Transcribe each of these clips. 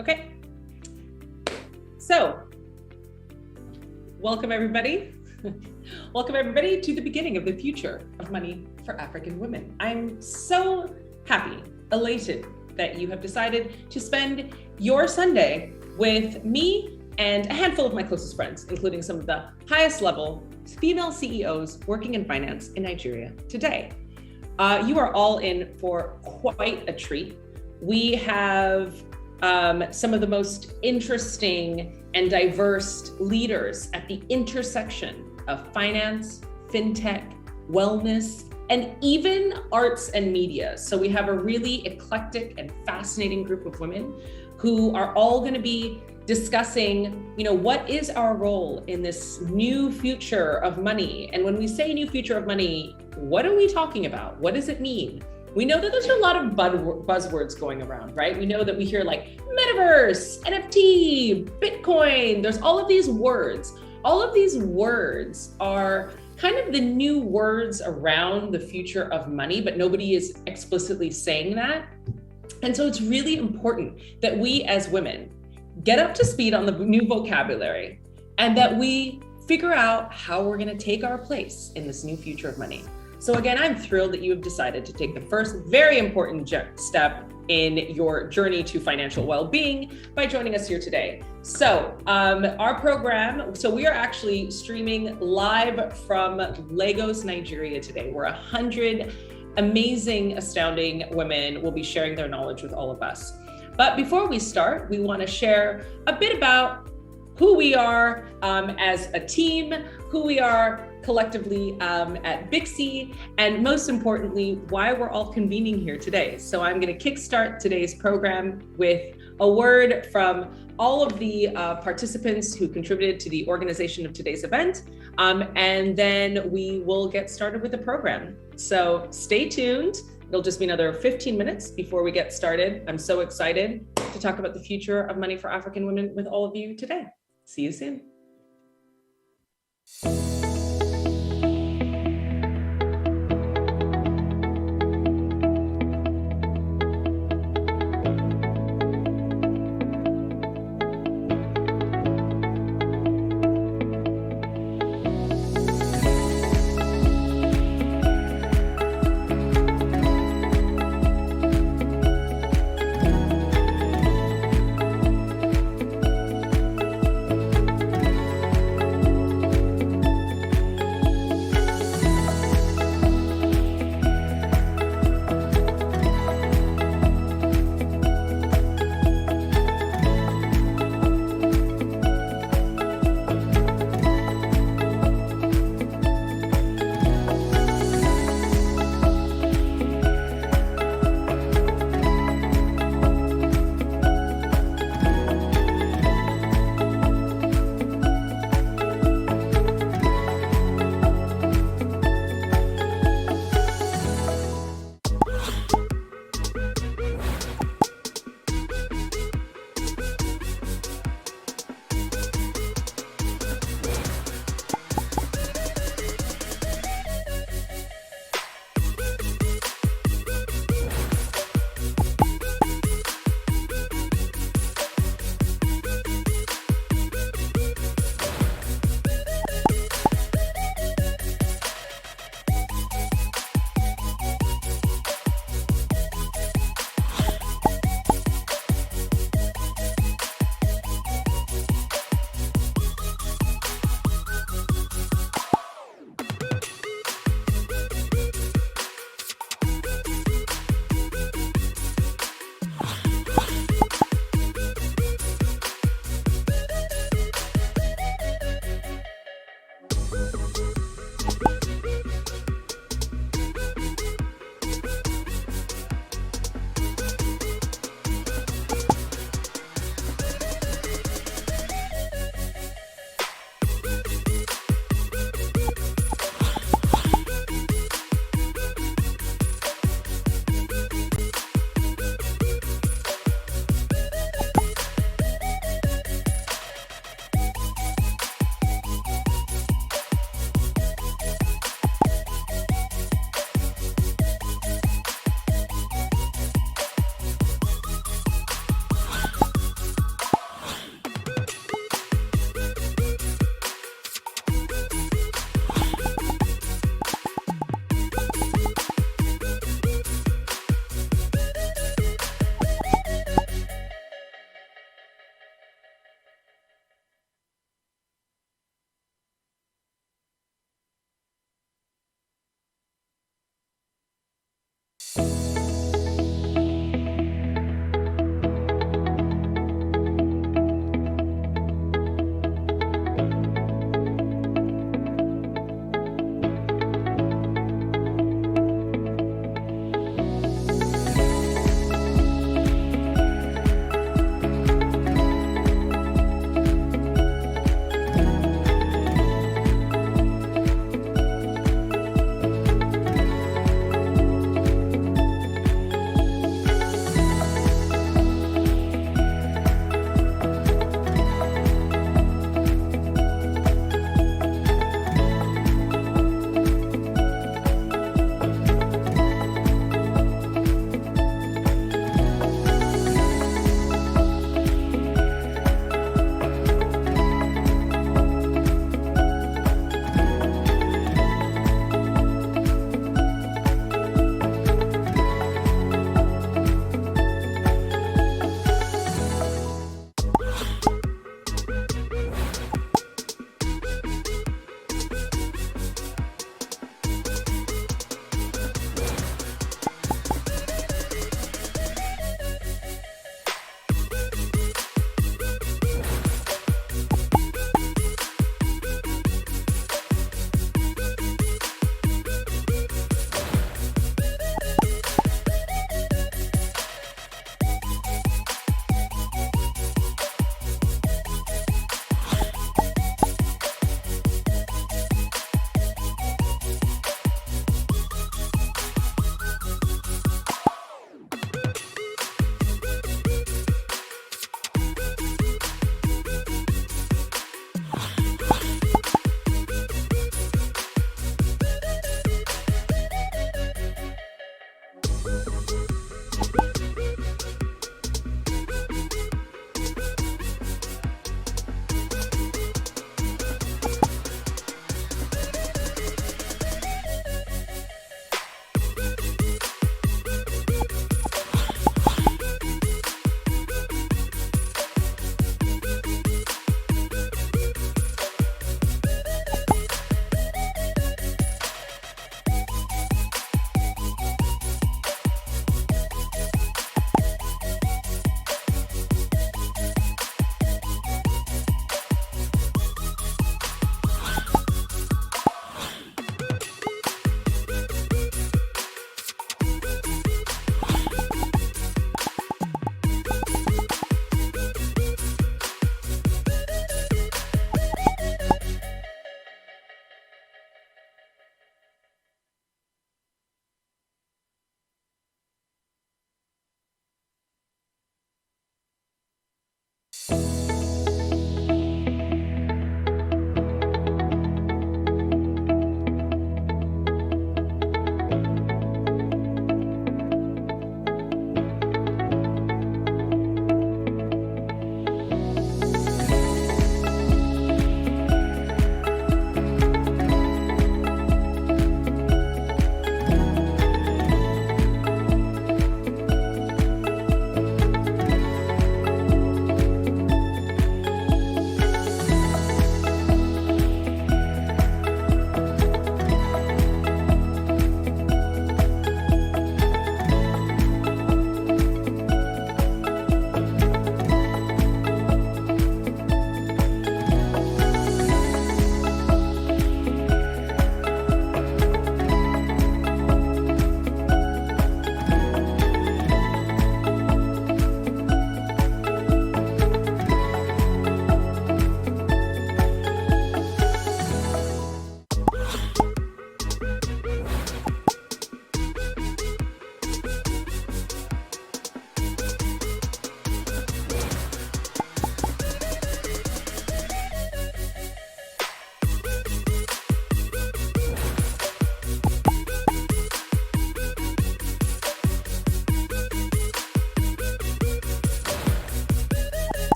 Okay. So, welcome everybody. Welcome everybody to the beginning of the future of money for African women. I'm so happy, elated that you have decided to spend your Sunday with me and a handful of my closest friends, including some of the highest level female CEOs working in finance in Nigeria today. You are all in for quite a treat. We have some of the most interesting and diverse leaders at the intersection of finance, fintech, wellness, and even arts and media. So we have a really eclectic and fascinating group of women who are all going to be discussing, what is our role in this new future of money? And when we say new future of money, what are we talking about? What does it mean? We know that there's a lot of buzzwords going around, right? We know that we hear like metaverse, NFT, Bitcoin. There's all of these words. All of these words are kind of the new words around the future of money, but nobody is explicitly saying that. And so it's really important that we as women get up to speed on the new vocabulary and that we figure out how we're going to take our place in this new future of money. So again, I'm thrilled that you have decided to take the first very important step in your journey to financial well-being by joining us here today. So our program, we are actually streaming live from Lagos, Nigeria today, where 100 amazing, astounding women will be sharing their knowledge with all of us. But before we start, we want to share a bit about who we are as a team, who we are collectively at Bixie, and most importantly, why we're all convening here today. So I'm going to kickstart today's program with a word from all of the participants who contributed to the organization of today's event, and then we will get started with the program. So stay tuned. It'll just be another 15 minutes before we get started. I'm so excited to talk about the future of money for African women with all of you today. See you soon.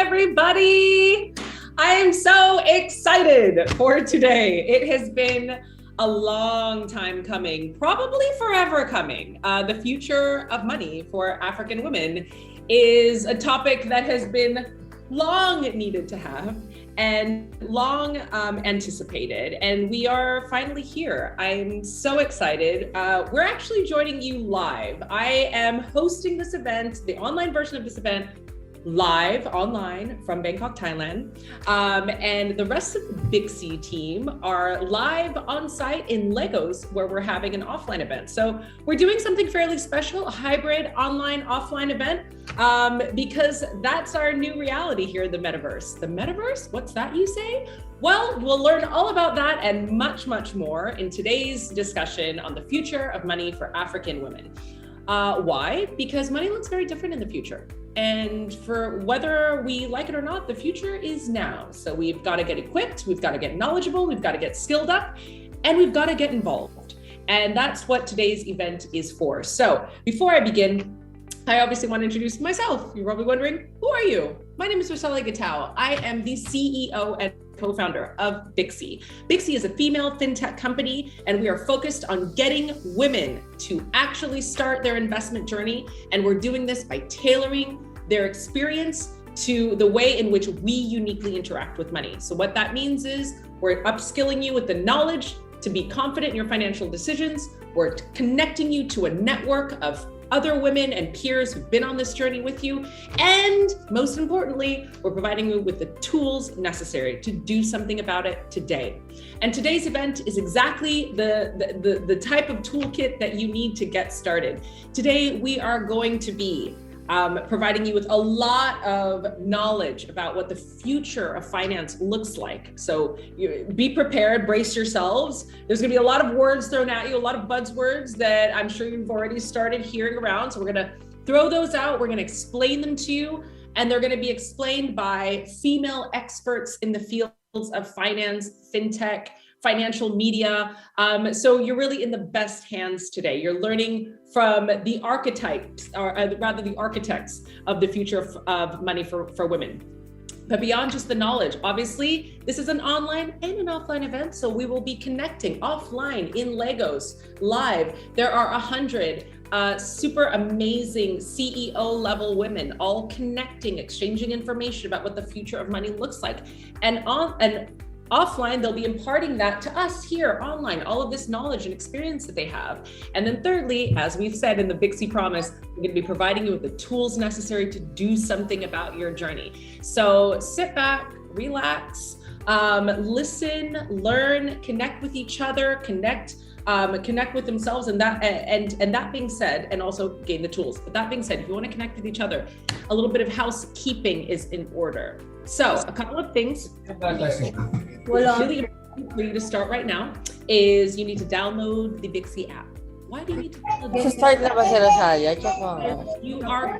everybody. I am so excited for today. It has been a long time coming, probably forever coming. The future of money for African women is a topic that has been long needed to have and long anticipated, and we are finally here. I'm so excited. We're actually joining you live. I am hosting this event, the online version of this event, live online from Bangkok, Thailand. And the rest of the BIXI team are live on site in Lagos, where we're having an offline event. So we're doing something fairly special, a hybrid online offline event, because that's our new reality here in the metaverse. The metaverse, what's that you say? Well, we'll learn all about that and much, much more in today's discussion on the future of money for African women. Why? Because money looks very different in the future. And for whether we like it or not, the future is now. So we've got to get equipped, we've got to get knowledgeable, we've got to get skilled up, and we've got to get involved. And that's what today's event is for. So before I begin, I obviously want to introduce myself. You're probably wondering, who are you? My name is Rosalie Gatau. I am the CEO and co-founder of BIXI. BIXI is a female fintech company, and we are focused on getting women to actually start their investment journey. And we're doing this by tailoring their experience to the way in which we uniquely interact with money. So what that means is we're upskilling you with the knowledge to be confident in your financial decisions. We're connecting you to a network of other women and peers who've been on this journey with you. And most importantly, we're providing you with the tools necessary to do something about it today. And today's event is exactly the type of toolkit that you need to get started. Today, we are going to be providing you with a lot of knowledge about what the future of finance looks like. So be prepared, brace yourselves. There's gonna be a lot of words thrown at you, a lot of buzzwords that I'm sure you've already started hearing around. So we're gonna throw those out, we're gonna explain them to you, and they're gonna be explained by female experts in the fields of finance, fintech, financial media. So you're really in the best hands today. You're learning from the archetypes, or rather the architects of the future of money for women. But beyond just the knowledge, obviously, this is an online and an offline event. So we will be connecting offline in Lagos live. There are 100 super amazing CEO level women all connecting, exchanging information about what the future of money looks like. And offline, they'll be imparting that to us here online, all of this knowledge and experience that they have. And then thirdly, as we've said in the BIXI promise, we're going to be providing you with the tools necessary to do something about your journey. So sit back, relax, listen, learn, connect with each other, connect with themselves, and that being said, and also gain the tools. But that being said, if you want to connect with each other, a little bit of housekeeping is in order. So a couple of things really important for you to start right now is you need to download the BIXI app. Why do you need to download the BIXI app? You are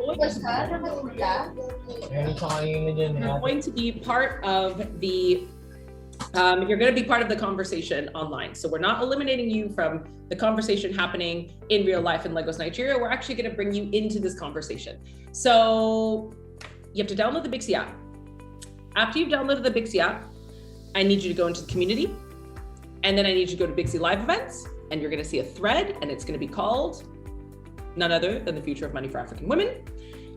going to be part of the you're going to be part of the conversation online. So we're not eliminating you from the conversation happening in real life in Lagos, Nigeria. We're actually going to bring you into this conversation. So you have to download the BIXI app. After you've downloaded the BIXI app, I need you to go into the community, and then I need you to go to BIXI Live Events, and you're going to see a thread, and it's going to be called none other than the future of money for African women.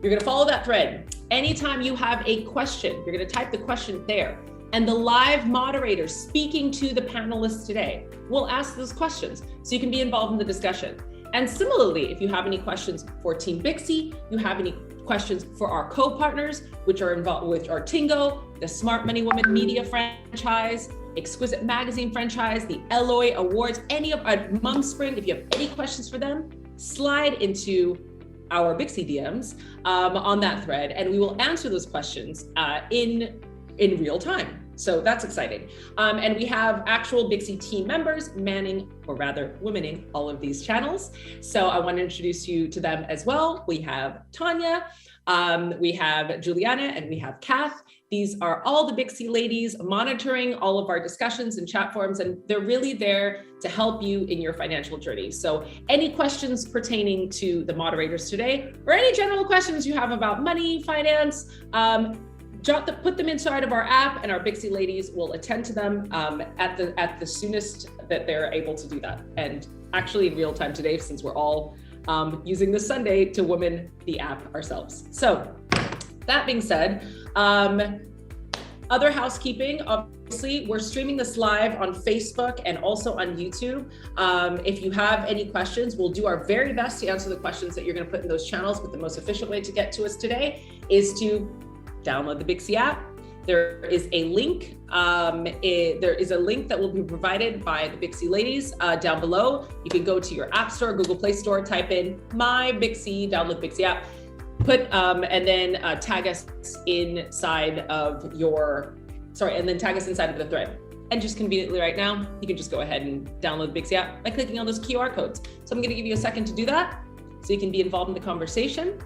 You're going to follow that thread. Anytime you have a question, you're going to type the question there, and the live moderator speaking to the panelists today will ask those questions, so you can be involved in the discussion. And similarly, if you have any questions for Team BIXI, you have any questions for our co-partners, which are involved with our Tingo, the Smart Money Woman Media franchise, Exquisite Magazine franchise, the Eloy Awards, any of our Mumspring. If you have any questions for them, slide into our BIXI DMs on that thread, and we will answer those questions in real time. So that's exciting. And we have actual BIXI team members manning, or rather womening, all of these channels. So I want to introduce you to them as well. We have Tanya, we have Juliana, and we have Kath. These are all the BIXI ladies monitoring all of our discussions and chat forums, and they're really there to help you in your financial journey. So any questions pertaining to the moderators today, or any general questions you have about money, finance, put them inside of our app, and our Bixi ladies will attend to them at the soonest that they're able to do that. And actually in real time today, since we're all using this Sunday to woman the app ourselves. So that being said, other housekeeping, obviously, we're streaming this live on Facebook and also on YouTube. If you have any questions, we'll do our very best to answer the questions that you're going to put in those channels, but the most efficient way to get to us today is to download the Bixi app. There is a link. There is a link that will be provided by the Bixi ladies down below. You can go to your App Store, Google Play Store, type in My Bixi, download the Bixi app. And then tag us inside of the thread. And just conveniently right now, you can just go ahead and download the Bixi app by clicking on those QR codes. So I'm going to give you a second to do that so you can be involved in the conversation.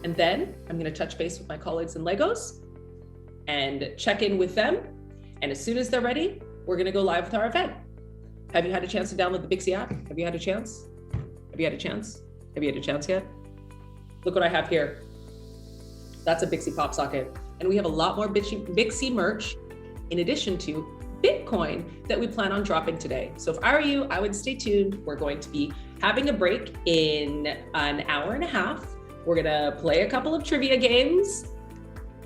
And then I'm going to touch base with my colleagues in Legos and check in with them. And as soon as they're ready, we're going to go live with our event. Have you had a chance to download the Bixi app? Have you had a chance? Have you had a chance? Have you had a chance yet? Look what I have here. That's a Bixi pop socket. And we have a lot more Bixi merch in addition to Bitcoin that we plan on dropping today. So if I were you, I would stay tuned. We're going to be having a break in an hour and a half. We're gonna play a couple of trivia games.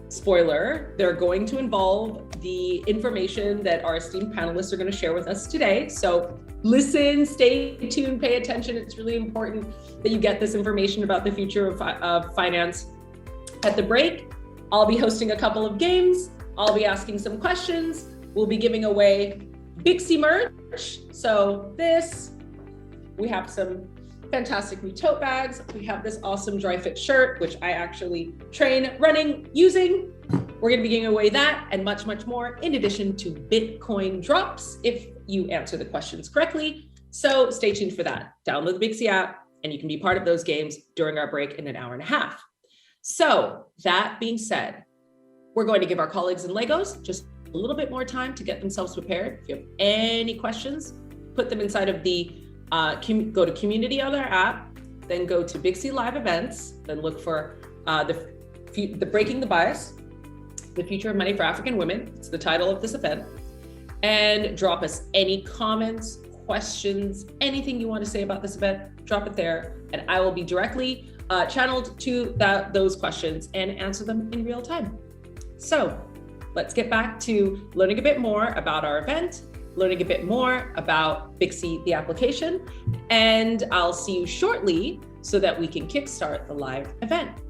Spoiler, they're going to involve the information that our esteemed panelists are gonna share with us today. So listen, stay tuned, pay attention. It's really important that you get this information about the future of finance. At the break, I'll be hosting a couple of games. I'll be asking some questions. We'll be giving away Bixi merch. So we have some fantastic new tote bags. We have this awesome dry fit shirt, which I actually train running using. We're going to be giving away that and much, much more, in addition to Bitcoin drops if you answer the questions correctly. So stay tuned for that. Download the Bixi app and you can be part of those games during our break in an hour and a half. So that being said, we're going to give our colleagues in Legos just a little bit more time to get themselves prepared. If you have any questions, put them inside of the go to community on our app, then go to Bixi Live Events, then look for the Breaking the Bias, the Future of Money for African Women. It's the title of this event. And drop us any comments, questions, anything you want to say about this event, drop it there. And I will be directly channeled to those questions and answer them in real time. So let's get back to learning a bit more about our event, learning a bit more about Bixi, the application, and I'll see you shortly so that we can kickstart the live event.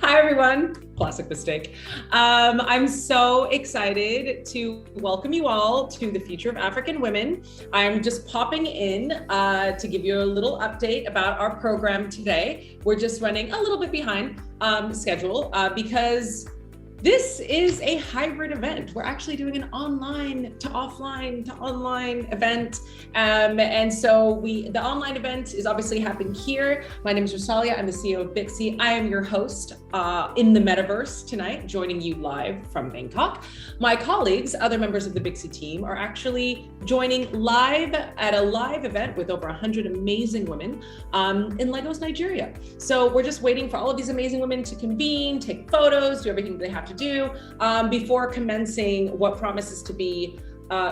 Hi, everyone. Classic mistake. I'm so excited to welcome you all to the Future of African Women. I'm just popping in to give you a little update about our program today. We're just running a little bit behind schedule because this is a hybrid event. We're actually doing an online to offline to online event. And so the online event is obviously happening here. My name is Rosalia. I'm the CEO of Bixi. I am your host in the metaverse tonight, joining you live from Bangkok. My colleagues, other members of the Bixi team, are actually joining live at a live event with over 100 amazing women in Lagos, Nigeria. So we're just waiting for all of these amazing women to convene, take photos, do everything they have to do before commencing what promises to be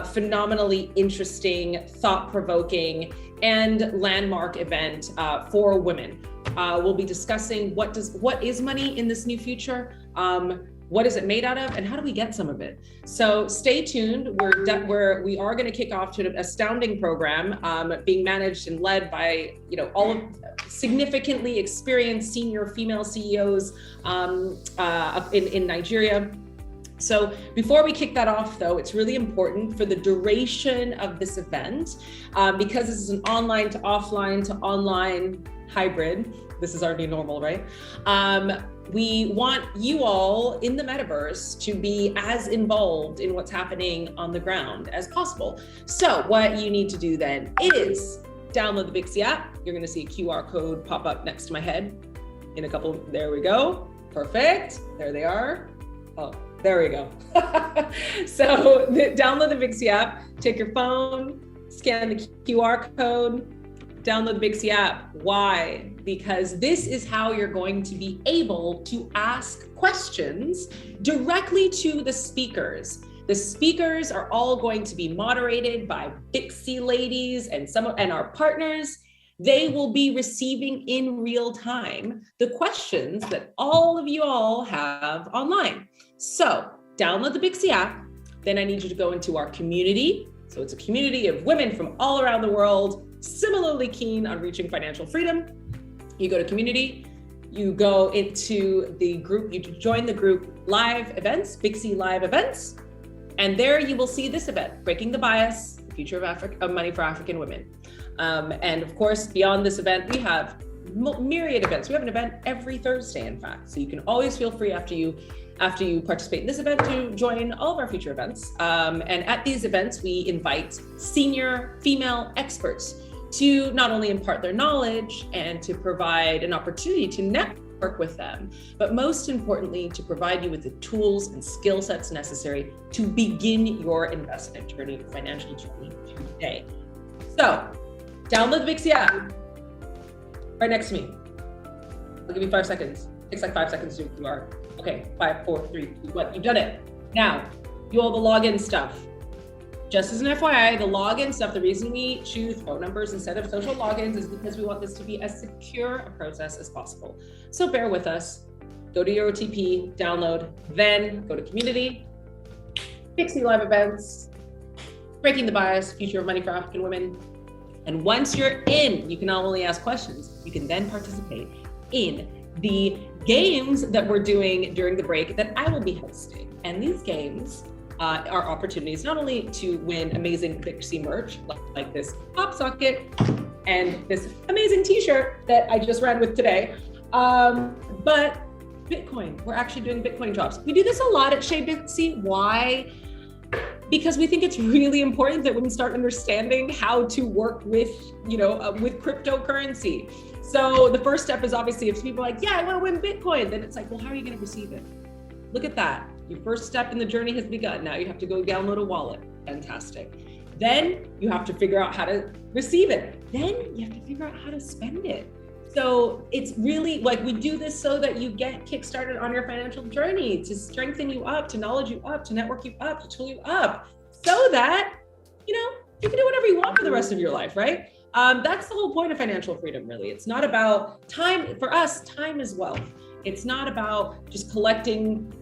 phenomenally interesting, thought-provoking, and landmark event for women. We'll be discussing what is money in this new future, what is it made out of, and how do we get some of it? So stay tuned. We are going to kick off to an astounding program being managed and led by all of significantly experienced senior female CEOs in Nigeria. So before we kick that off, though, it's really important for the duration of this event, because this is an online to offline to online hybrid. This is our new normal, right? We want you all in the metaverse to be as involved in what's happening on the ground as possible. So what you need to do then is download the Bixi app. You're going to see a QR code pop up next to my head in a couple. There we go. Perfect. There they are. Oh, There we go. So download the Bixi app, take your phone, scan the QR code, download the Bixi app. Why? Because this is how you're going to be able to ask questions directly to the speakers. The speakers are all going to be moderated by Bixi ladies and our partners. They will be receiving in real time the questions that all of you all have online. So download the Bixi app. Then I need you to go into our community. So it's a community of women from all around the world, similarly keen on reaching financial freedom. You go to community, you go into the group, you join the group live events, Bixi live events. And there you will see this event, Breaking the Bias, the Future of Money for African Women. And of course, beyond this event, we have myriad events. We have an event every Thursday, in fact. So you can always feel free after you participate in this event to join all of our future events. And at these events, we invite senior female experts to not only impart their knowledge and to provide an opportunity to network with them, but most importantly, to provide you with the tools and skill sets necessary to begin your investment journey, financial journey today. So download the Bixi app right next to me. I'll give you 5 seconds. It takes like 5 seconds to do QR. Okay, 5, 4, 3, 2, 1. You've done it. Now, do all the login stuff. Just as an FYI, the login stuff, the reason we choose phone numbers instead of social logins is because we want this to be as secure a process as possible. So bear with us. Go to your OTP, download, then go to community, Bixi live events, Breaking the Bias, Future of Money for African Women. And once you're in, you can not only ask questions, you can then participate in the games that we're doing during the break that I will be hosting. And these games are opportunities not only to win amazing Bixi merch like this pop socket and this amazing t-shirt that I just ran with today, but Bitcoin. We're actually doing Bitcoin drops. We do this a lot at Chez Bixi. Why? Because we think it's really important that women start understanding how to work with, with cryptocurrency. So the first step is obviously if people are like, yeah, I want to win Bitcoin, then it's like, well, how are you going to receive it? Look at that. Your first step in the journey has begun. Now you have to go download a wallet. Fantastic. Then you have to figure out how to receive it. Then you have to figure out how to spend it. So it's really like we do this so that you get kickstarted on your financial journey, to strengthen you up, to knowledge you up, to network you up, to tool you up, so that, you can do whatever you want for the rest of your life, right? That's the whole point of financial freedom, really. It's not about time. For us, time is wealth. It's not about just collecting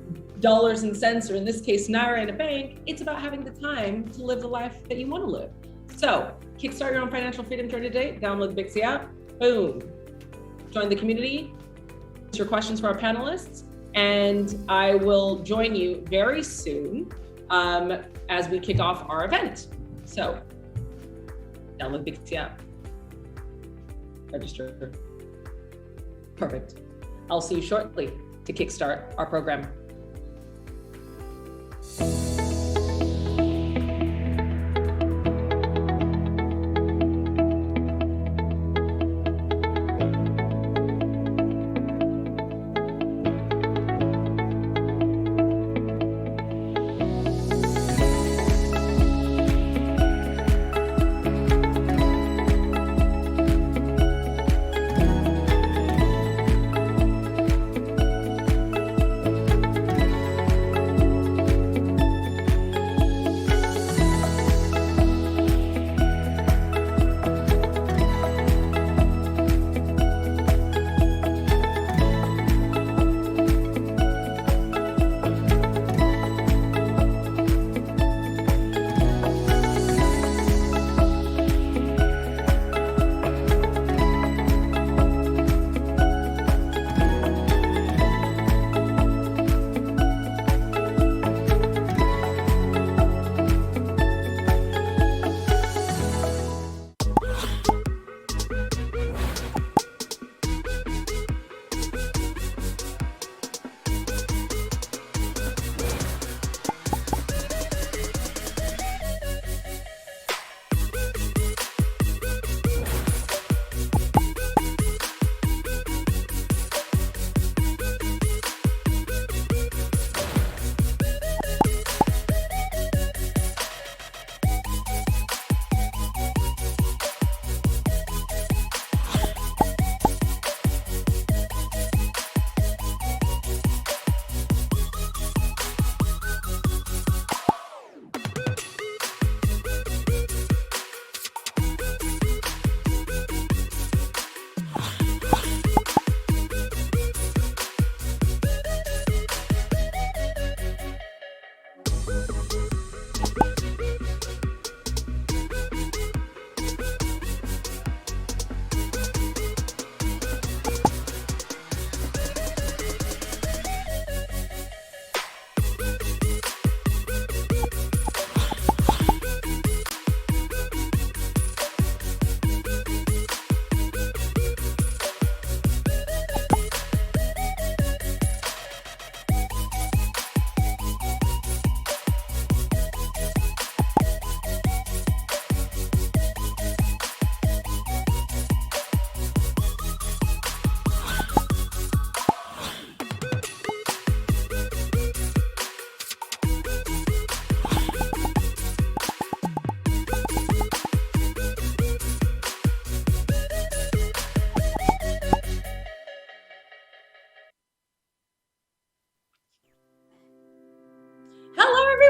dollars and cents, or in this case, Naira in a bank. It's about having the time to live the life that you want to live. So kickstart your own financial freedom journey today. Download the Bixi app. Boom. Join the community. Answer questions for our panelists. And I will join you very soon as we kick off our event. So download the Bixi app. Register. Perfect. I'll see you shortly to kickstart our program.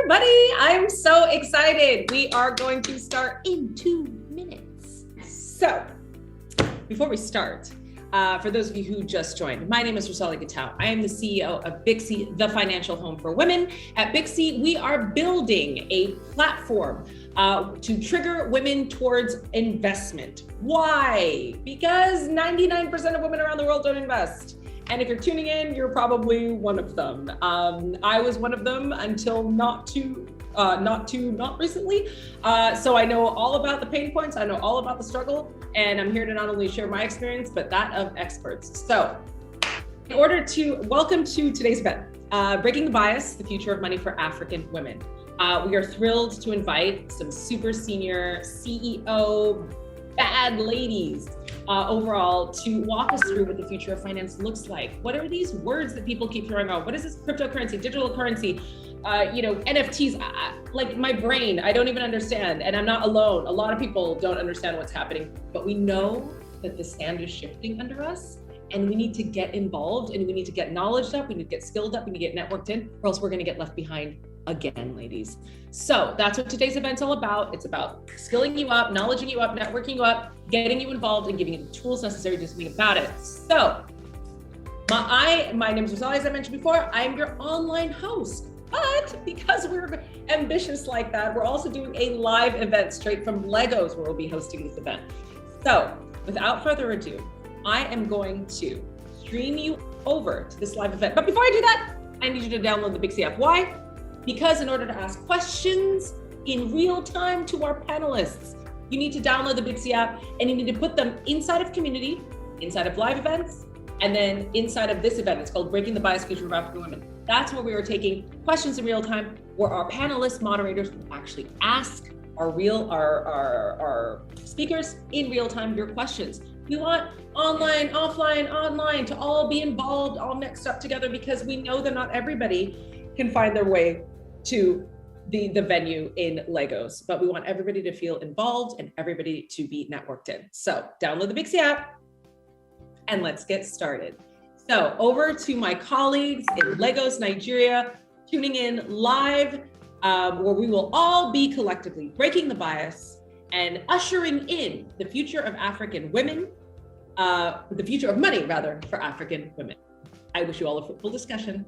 everybody. I'm so excited. We are going to start in 2 minutes. So before we start, for those of you who just joined, my name is Rosalie Gitao. I am the CEO of Bixi, the financial home for women. At Bixi, we are building a platform to trigger women towards investment. Why? Because 99% of women around the world don't invest. And if you're tuning in, you're probably one of them. I was one of them until not recently. So I know all about the pain points. I know all about the struggle. And I'm here to not only share my experience, but that of experts. So in order to welcome to today's event, Breaking the Bias, the Future of Money for African Women. We are thrilled to invite some super senior CEO bad ladies overall to walk us through what the future of finance looks like. What are these words that people keep throwing out? What is this cryptocurrency, digital currency, NFTs? Like my brain, I don't even understand, and I'm not alone. A lot of people don't understand what's happening, but we know that the sand is shifting under us, and we need to get involved, and we need to get knowledge up, we need to get skilled up, we need to get networked in, or else we're gonna get left behind again, ladies. So that's what today's event's all about. It's about skilling you up, knowledging you up, networking you up, getting you involved, and giving you the tools necessary to do something about it. So my name is Rosalie, as I mentioned before. I am your online host, but because we're ambitious like that, we're also doing a live event straight from Legos where we'll be hosting this event. So without further ado, I am going to stream you over to this live event. But before I do that, I need you to download the Bixi app. Why? Because in order to ask questions in real time to our panelists, you need to download the Bixi app and you need to put them inside of community, inside of live events, and then inside of this event. It's called Breaking the Bias, Future of African Women. That's where we are taking questions in real time, where our panelists, moderators will actually ask our speakers in real time your questions. We want online, offline, online to all be involved, all mixed up together, because we know that not everybody can find their way to the venue in Legos, but we want everybody to feel involved and everybody to be networked in. So download the Bixi app and let's get started. So over to my colleagues in Lagos, Nigeria, tuning in live, where we will all be collectively breaking the bias and ushering in the future of African women, the future of money, rather, for African women. I wish you all a fruitful discussion.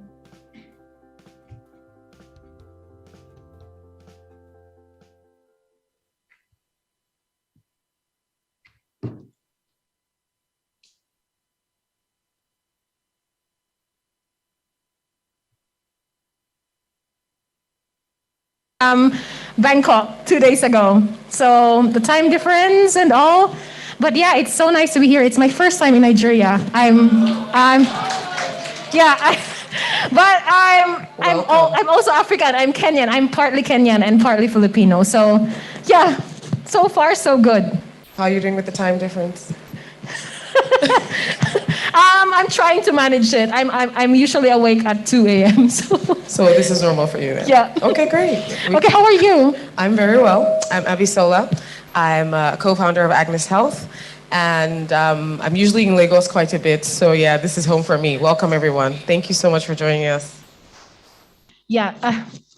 Bangkok 2 days ago. So the time difference and all, but yeah, it's so nice to be here. It's my first time in Nigeria. I'm also African. I'm Kenyan. I'm partly Kenyan and partly Filipino. So yeah, so far so good. How are you doing with the time difference? I'm trying to manage it. I'm usually awake at 2 a.m. So this is normal for you then? Yeah. Okay, great. Okay, how are you? I'm very well. I'm Abisola. I'm a co-founder of Agnes Health, and I'm usually in Lagos quite a bit. So yeah, this is home for me. Welcome everyone. Thank you so much for joining us. Yeah.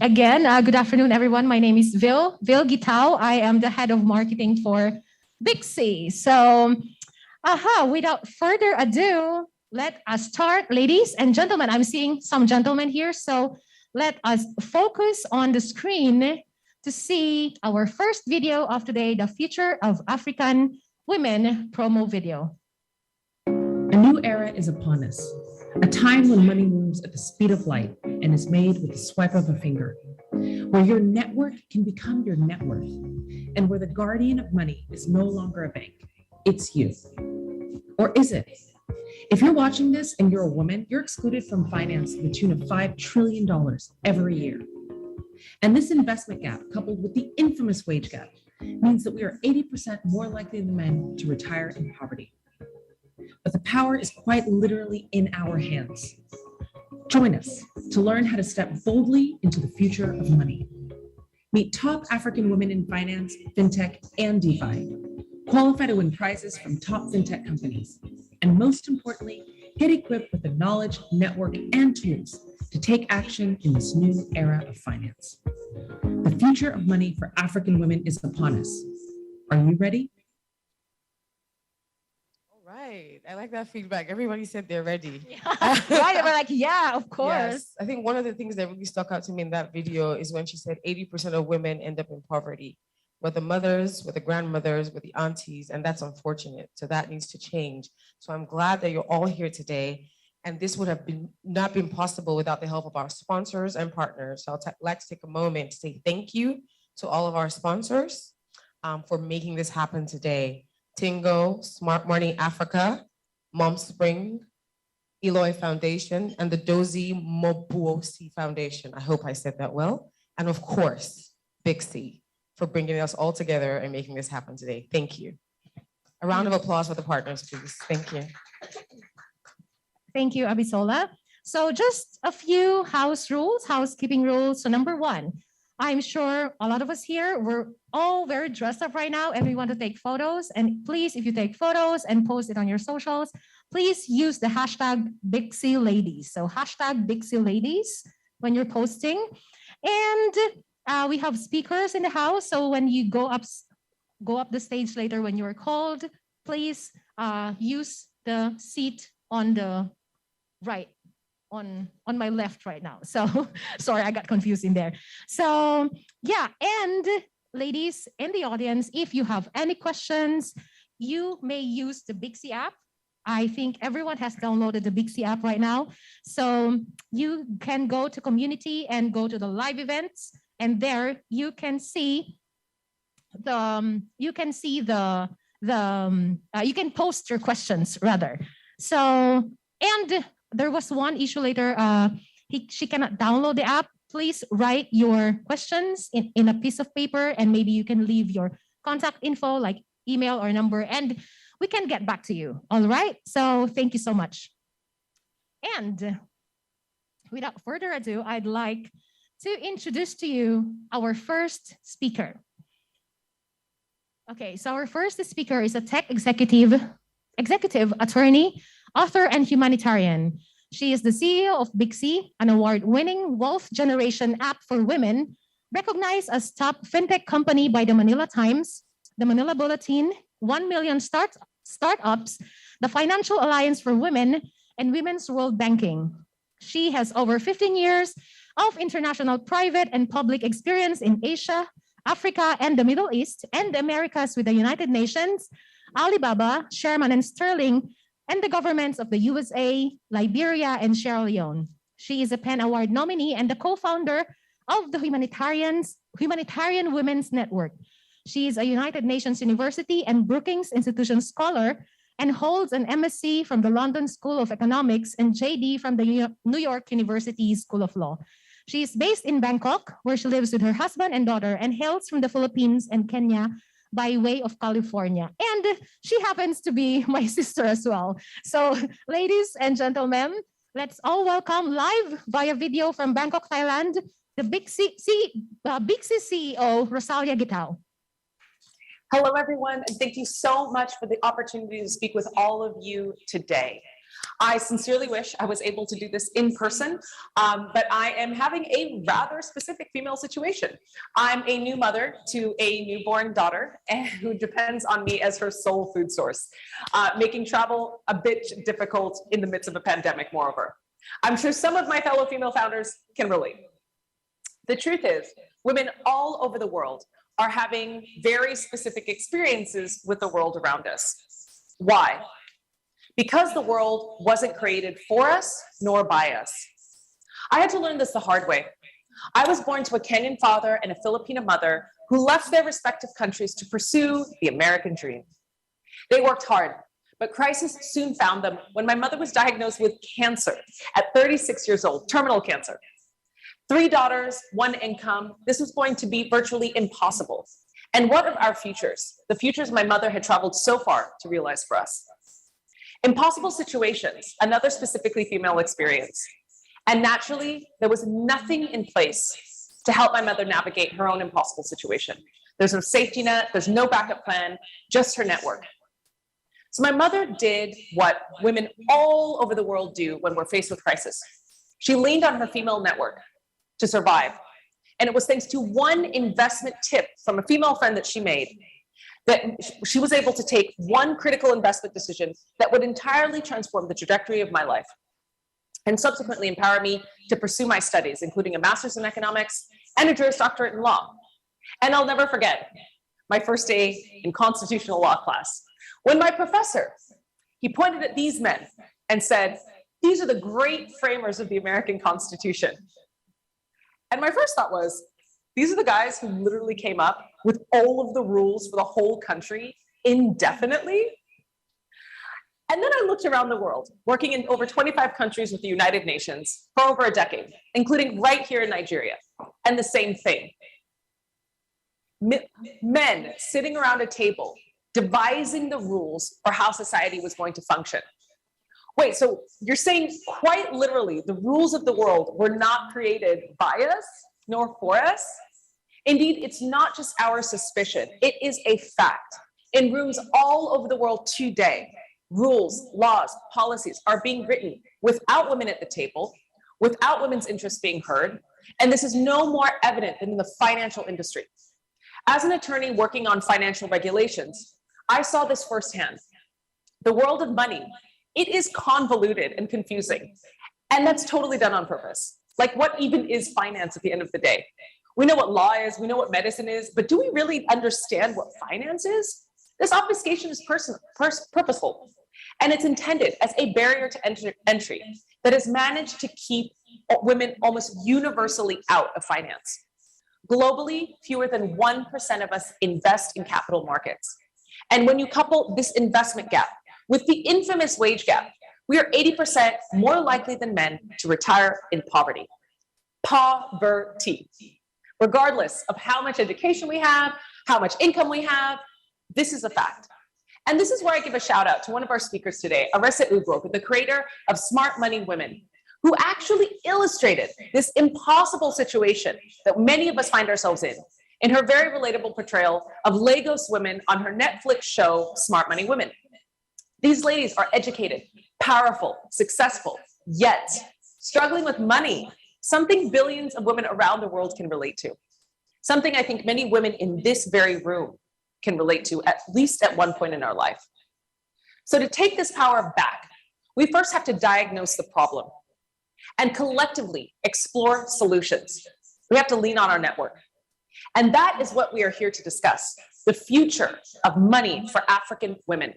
Again, good afternoon, everyone. My name is Vil Gitao. I am the head of marketing for Bixi. So, without further ado, let us start, ladies and gentlemen. I'm seeing some gentlemen here, so let us focus on the screen to see our first video of today, the Future of African Women promo video. A new era is upon us, a time when money moves at the speed of light and is made with the swipe of a finger, where your network can become your net worth, and where the guardian of money is no longer a bank, it's you. Or is it? If you're watching this and you're a woman, you're excluded from finance to the tune of $5 trillion every year. And this investment gap, coupled with the infamous wage gap, means that we are 80% more likely than men to retire in poverty. But the power is quite literally in our hands. Join us to learn how to step boldly into the future of money. Meet top African women in finance, fintech, and DeFi. Qualify to win prizes from top fintech companies. And most importantly, get equipped with the knowledge, network, and tools to to take action in this new era of finance. The future of money for African women is upon us. Are you ready? All right. I like that feedback. Everybody said they're ready. Right, we're like, yeah, of course. Yes. I think one of the things that really stuck out to me in that video is when she said 80% of women end up in poverty, with the mothers, with the grandmothers, with the aunties, and that's unfortunate. So that needs to change. So I'm glad that you're all here today. And this would have not been possible without the help of our sponsors and partners. So like to take a moment to say thank you to all of our sponsors for making this happen today. Tingo, Smart Money Africa, Mom Spring, Eloy Foundation, and the Dozie Mobuosi Foundation. I hope I said that well. And of course, Big C for bringing us all together and making this happen today. Thank you. A round of applause for the partners, please. Thank you. Thank you, Abisola. So just a few housekeeping rules. So number one, I'm sure a lot of us here, we're all very dressed up right now and we want to take photos. And please, if you take photos and post it on your socials, please use the hashtag BigCLadies. So hashtag BigCLadies when you're posting. And we have speakers in the house. So when you go up the stage later when you're called, please use the seat on the right, on my left right now. So sorry, I got confused in there. So yeah, and ladies in the audience, if you have any questions, you may use the BigC app. I think everyone has downloaded the BigC app right now. So you can go to community and go to the live events, and there you can see you can post your questions rather. So, and there was one issue later, she cannot download the app. Please write your questions in a piece of paper, and maybe you can leave your contact info like email or number, and we can get back to you. All right. So thank you so much. And without further ado, I'd like to introduce to you our first speaker. Okay, so our first speaker is a tech executive, attorney, author, and humanitarian. She is the CEO of BigC, an award-winning wealth generation app for women, recognized as top fintech company by the Manila Times, the Manila Bulletin, 1 Million Startups, the Financial Alliance for Women, and Women's World Banking. She has over 15 years of international private and public experience in Asia, Africa, and the Middle East, and the Americas with the United Nations, Alibaba, Sherman and Sterling, and the governments of the USA, Liberia, and Sierra Leone. She is a PEN Award nominee and the co-founder of the Humanitarian Women's Network. She is a United Nations University and Brookings Institution scholar and holds an MSc from the London School of Economics and JD from the New York University School of Law. She is based in Bangkok, where she lives with her husband and daughter, and hails from the Philippines and Kenya by way of California. And she happens to be my sister as well. So ladies and gentlemen, let's all welcome live via video from Bangkok, Thailand, the BigC CEO, Rosalia Gitao. Hello, everyone, and thank you so much for the opportunity to speak with all of you today. I sincerely wish I was able to do this in person, but I am having a rather specific female situation. I'm a new mother to a newborn daughter who depends on me as her sole food source, making travel a bit difficult in the midst of a pandemic, moreover. I'm sure some of my fellow female founders can relate. The truth is, women all over the world are having very specific experiences with the world around us. Why? Because the world wasn't created for us nor by us. I had to learn this the hard way. I was born to a Kenyan father and a Filipina mother who left their respective countries to pursue the American dream. They worked hard, but crisis soon found them when my mother was diagnosed with cancer at 36 years old, terminal cancer. 3 daughters, 1 income. This was going to be virtually impossible. And what of our futures? The futures my mother had traveled so far to realize for us. Impossible situations, another specifically female experience. And naturally, there was nothing in place to help my mother navigate her own impossible situation. There's no safety net, there's no backup plan, just her network. So my mother did what women all over the world do when we're faced with crisis. She leaned on her female network to survive. And it was thanks to one investment tip from a female friend that she made that she was able to take one critical investment decision that would entirely transform the trajectory of my life and subsequently empower me to pursue my studies, including a master's in economics and a Juris Doctorate in law. And I'll never forget my first day in constitutional law class, when my professor, he pointed at these men and said, "These are the great framers of the American Constitution." And my first thought was, these are the guys who literally came up with all of the rules for the whole country indefinitely. And then I looked around the world, working in over 25 countries with the United Nations for over a decade, including right here in Nigeria, and the same thing. Men sitting around a table, devising the rules for how society was going to function. Wait, so you're saying quite literally the rules of the world were not created by us nor for us? Indeed, it's not just our suspicion, it is a fact. In rooms all over the world today, rules, laws, policies are being written without women at the table, without women's interests being heard, and this is no more evident than in the financial industry. As an attorney working on financial regulations, I saw this firsthand. The world of money, it is convoluted and confusing, and that's totally done on purpose. Like, what even is finance at the end of the day? We know what law is, we know what medicine is, but do we really understand what finance is? This obfuscation is purposeful, and it's intended as a barrier to entry that has managed to keep women almost universally out of finance. Globally, fewer than 1% of us invest in capital markets. And when you couple this investment gap with the infamous wage gap, we are 80% more likely than men to retire in poverty. Poverty. Regardless of how much education we have, how much income we have, this is a fact. And this is where I give a shout out to one of our speakers today, Arissa Ugrok, the creator of Smart Money Women, who actually illustrated this impossible situation that many of us find ourselves in her very relatable portrayal of Lagos women on her Netflix show, Smart Money Women. These ladies are educated, powerful, successful, yet struggling with money, something billions of women around the world can relate to. Something I think many women in this very room can relate to, at least at one point in our life. So to take this power back, we first have to diagnose the problem and collectively explore solutions. We have to lean on our network. And that is what we are here to discuss, the future of money for African women.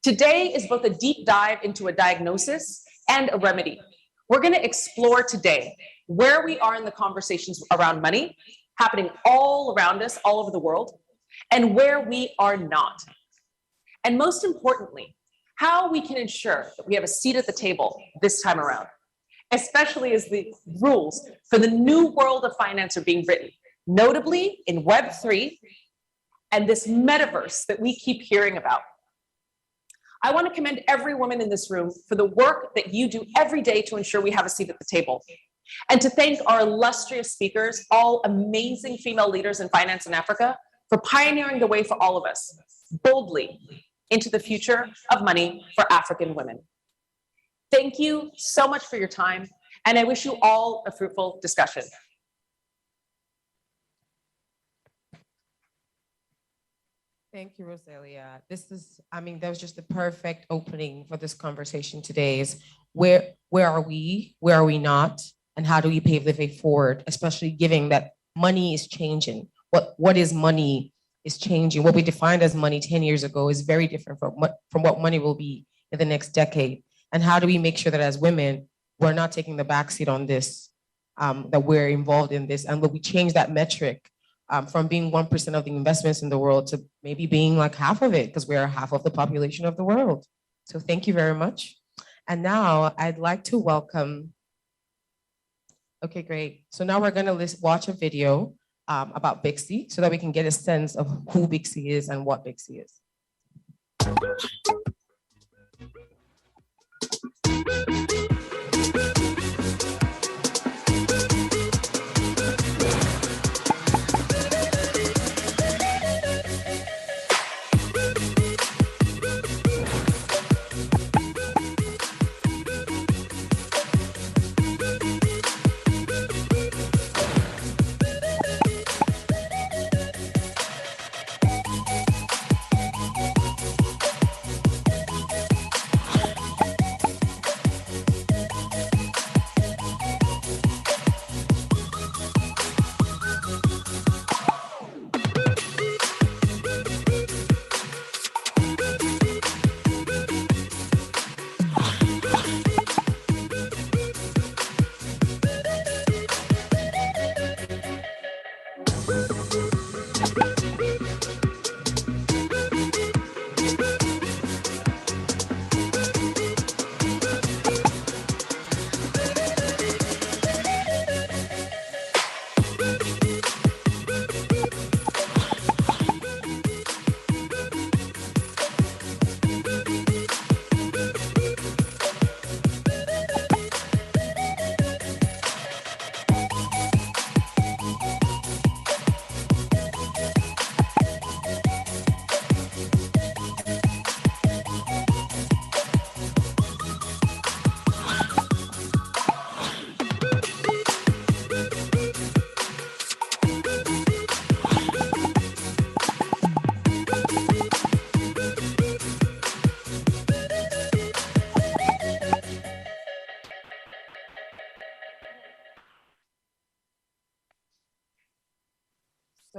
Today is both a deep dive into a diagnosis and a remedy. We're going to explore today where we are in the conversations around money, happening all around us, all over the world, and where we are not. And most importantly, how we can ensure that we have a seat at the table this time around, especially as the rules for the new world of finance are being written, notably in Web3 and this metaverse that we keep hearing about. I want to commend every woman in this room for the work that you do every day to ensure we have a seat at the table. And to thank our illustrious speakers, all amazing female leaders in finance in Africa, for pioneering the way for all of us, boldly, into the future of money for African women. Thank you so much for your time, and I wish you all a fruitful discussion. Thank you, Rosalia. That was just the perfect opening for this conversation today is where are we, where are we not, and how do we pave the way forward, especially given that money is changing. What is money is changing. What we defined as money 10 years ago is very different from what money will be in the next decade. And how do we make sure that as women, we're not taking the backseat on this, that we're involved in this, and will we change that metric from being 1% of the investments in the world to maybe being like half of it, because we are half of the population of the world. So thank you very much. And now I'd like to welcome, okay, great. So now we're gonna watch a video about Bixie so that we can get a sense of who Bixie is and what Bixie is.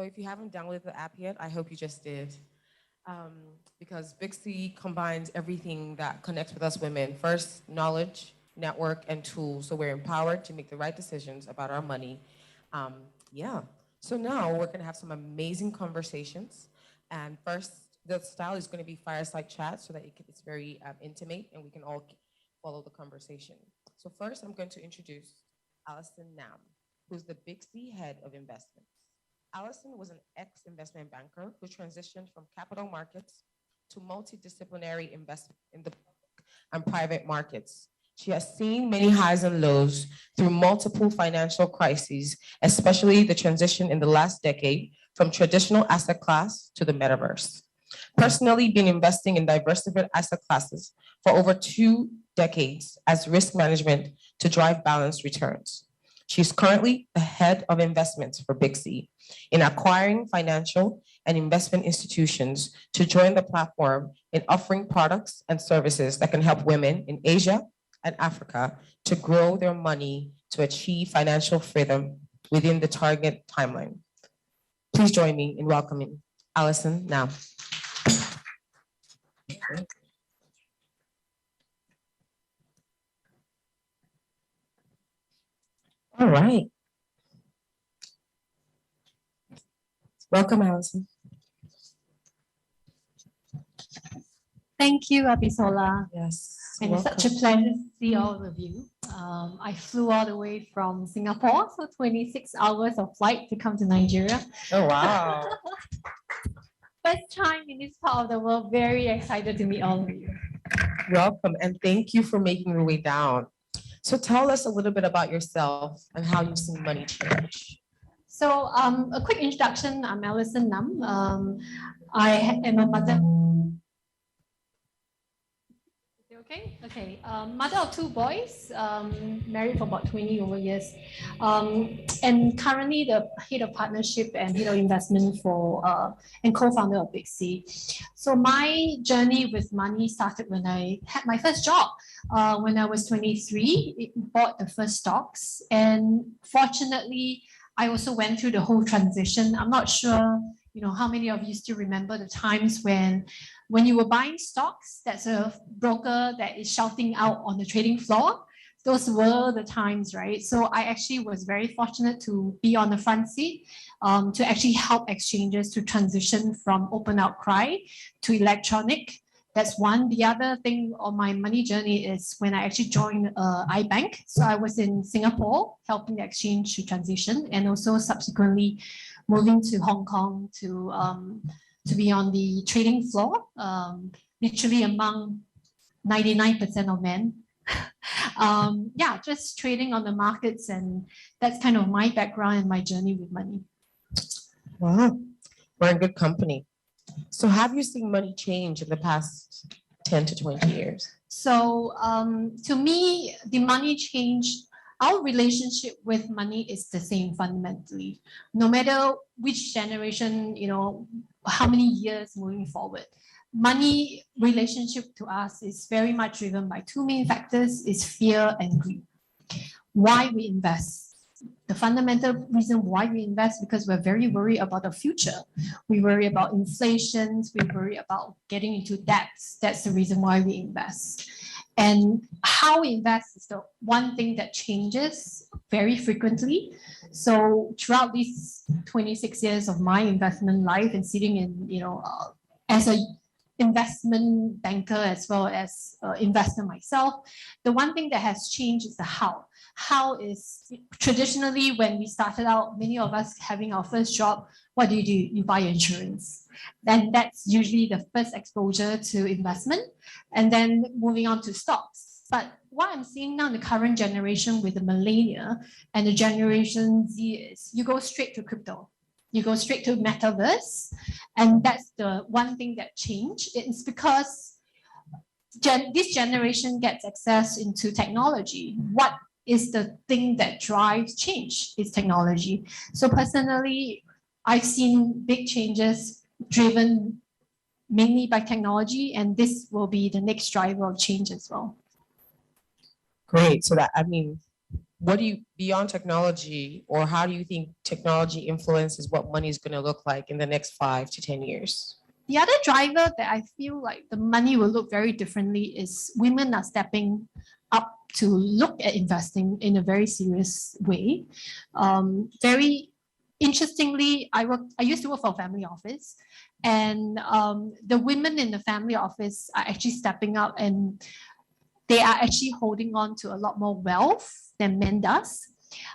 So if you haven't downloaded the app yet, I hope you just did. Because Bixie combines everything that connects with us women. First, knowledge, network, and tools. So we're empowered to make the right decisions about our money. Yeah. So now we're gonna have some amazing conversations. And first, the style is gonna be fireside chat so that it's very intimate and we can all follow the conversation. So first, I'm going to introduce Allison Nam, who's the Bixie head of investments. Allison was an ex-investment banker who transitioned from capital markets to multidisciplinary investment in the public and private markets. She has seen many highs and lows through multiple financial crises, especially the transition in the last decade from traditional asset class to the metaverse. Personally, been investing in diversified asset classes for over 2 decades as risk management to drive balanced returns. She's currently the head of investments for Bixie in acquiring financial and investment institutions to join the platform in offering products and services that can help women in Asia and Africa to grow their money to achieve financial freedom within the target timeline. Please join me in welcoming Allison Nam. All right. Welcome, Allison. Thank you, Abisola. Yes. And it's such a pleasure to see all of you. I flew all the way from Singapore, so 26 hours of flight to come to Nigeria. Oh, wow. First time in this part of the world, very excited to meet all of you. Welcome, and thank you for making your way down. So tell us a little bit about yourself and how you've seen money change. So a quick introduction, I'm Allison Nam. I am a mother. Okay, okay. Mother of 2 boys, married for about 20 over years, and currently the head of partnership and head of investment for and co-founder of Bixie. So my journey with money started when I had my first job. When I was 23, bought the first stocks, and fortunately, I also went through the whole transition. I'm not sure, how many of you still remember the times when you were buying stocks, that's a broker that is shouting out on the trading floor. Those were the times, right? So I actually was very fortunate to be on the front seat to actually help exchanges to transition from open outcry to electronic. That's one. The other thing on my money journey is when I actually joined iBank. So I was in Singapore helping the exchange to transition, and also subsequently moving to Hong Kong to be on the trading floor, literally among 99% of men. Yeah, just trading on the markets, and that's kind of my background and my journey with money. Wow, we're in good company. So have you seen money change in the past 10 to 20 years? So to me, the money changed. Our relationship with money is the same fundamentally, no matter which generation, how many years moving forward. Money relationship to us is very much driven by 2 main factors: is fear and greed. Why we invest? The fundamental reason why we invest, because we're very worried about the future. We worry about inflation. We worry about getting into debts. That's the reason why we invest. And how we invest is the one thing that changes very frequently. So throughout these 26 years of my investment life and sitting in, as a investment banker as well as investor myself, the one thing that has changed is the how. How is traditionally when we started out, many of us having our first job, what do? You buy insurance. Then that's usually the first exposure to investment, and then moving on to stocks. But what I'm seeing now in the current generation with the millennia and the Generation Z is you go straight to crypto. You go straight to metaverse, and that's the one thing that changed. It's because this generation gets access into technology. What is the thing that drives change? Is technology. So personally, I've seen big changes driven mainly by technology, and this will be the next driver of change as well. Great. So what do you, beyond technology, or how do you think technology influences what money is going to look like in the next 5 to 10 years? The other driver that I feel like the money will look very differently is women are stepping up to look at investing in a very serious way. Very interestingly, I used to work for a family office, and the women in the family office are actually stepping up, and they are actually holding on to a lot more wealth than men does.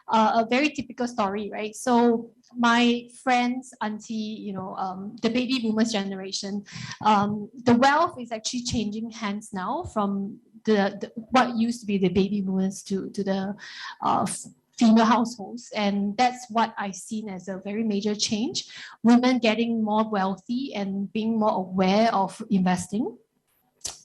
A very typical story, right? So my friend's auntie, the baby boomers generation, the wealth is actually changing hands now from the what used to be the baby boomers to the female households. And that's what I've seen as a very major change. Women getting more wealthy and being more aware of investing.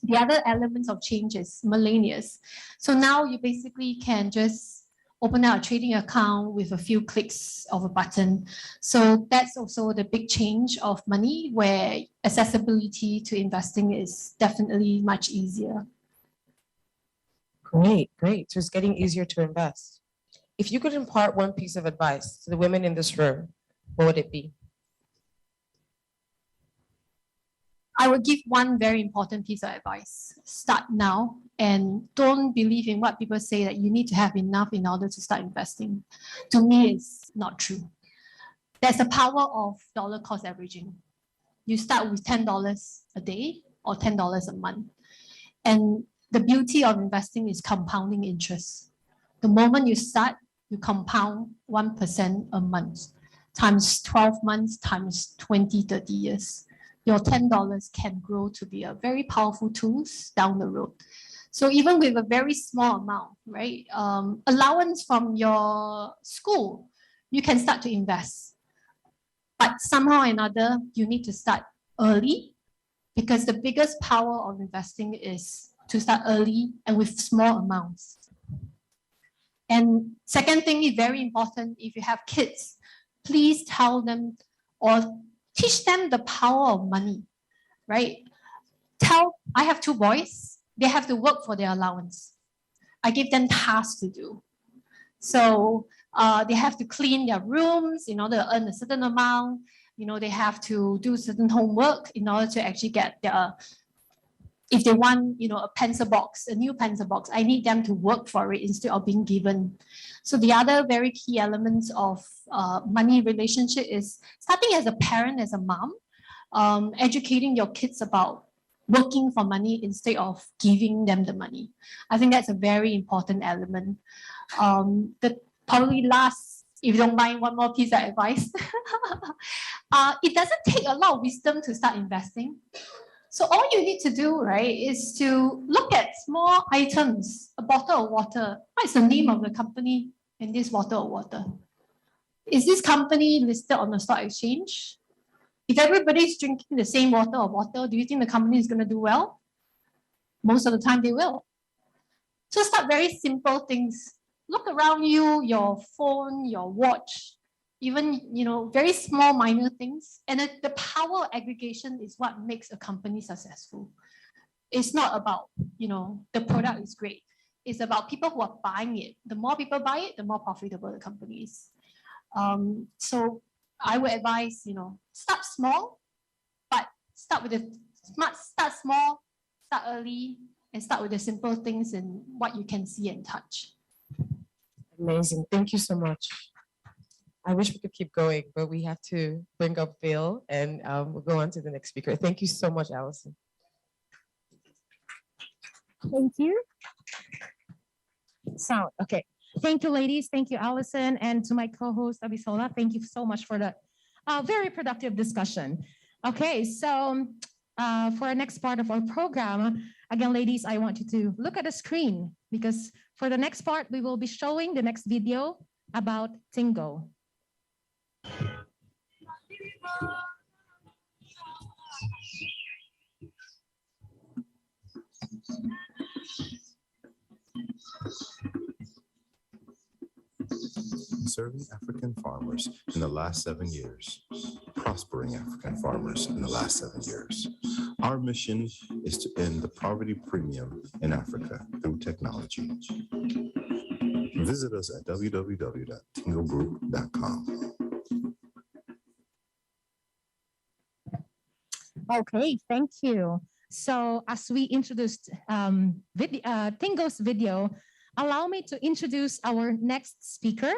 The other elements of change is millennials. So now you basically can just open up a trading account with a few clicks of a button. So that's also the big change of money, where accessibility to investing is definitely much easier. Great. So it's getting easier to invest. If you could impart one piece of advice to the women in this room, what would it be? I would give one very important piece of advice. Start now, and don't believe in what people say that you need to have enough in order to start investing. To me, it's not true. There's a power of dollar cost averaging. You start with $10 a day or $10 a month. And the beauty of investing is compounding interest. The moment you start, you compound 1% a month, times 12 months, times 20, 30 years. Your $10 can grow to be a very powerful tool down the road. So even with a very small amount, right? Allowance from your school, you can start to invest. But somehow or another, you need to start early, because the biggest power of investing is to start early and with small amounts. And second thing is very important, if you have kids, please tell them or teach them the power of money, right? I have 2 boys, they have to work for their allowance. I give them tasks to do. So they have to clean their rooms in order to earn a certain amount. They have to do certain homework in order to actually get their, if they want, a pencil box, a new pencil box, I need them to work for it instead of being given. So the other very key elements of money relationship is starting as a parent, as a mom, educating your kids about working for money instead of giving them the money. I think that's a very important element. The probably last, if you don't mind, one more piece of advice. It doesn't take a lot of wisdom to start investing. So all you need to do, right, is to look at small items, a bottle of water. What is the name of the company in this bottle of water? Is this company listed on the stock exchange? If everybody's drinking the same bottle of water, do you think the company is going to do well? Most of the time they will. So start very simple things. Look around you, your phone, your watch, even very small minor things. And the power of aggregation is what makes a company successful. It's not about the product is great. It's about people who are buying it. The more people buy it, the more profitable the company is. So I would advise, start small, but start small, start early, and start with the simple things and what you can see and touch. Amazing. Thank you so much. I wish we could keep going, but we have to bring up Bill, and we'll go on to the next speaker. Thank you so much, Allison. Thank you. Sound, okay. Thank you, ladies. Thank you, Allison. And to my co-host, Abisola, thank you so much for the very productive discussion. Okay, so for our next part of our program, again, ladies, I want you to look at the screen, because for the next part, we will be showing the next video about Tingo. Serving African farmers in the last 7 years, prospering African farmers in the last 7 years. Our mission is to end the poverty premium in Africa through technology. Visit us at www.tingogroup.com. Okay, thank you. So as we introduced Tingo's video, allow me to introduce our next speaker.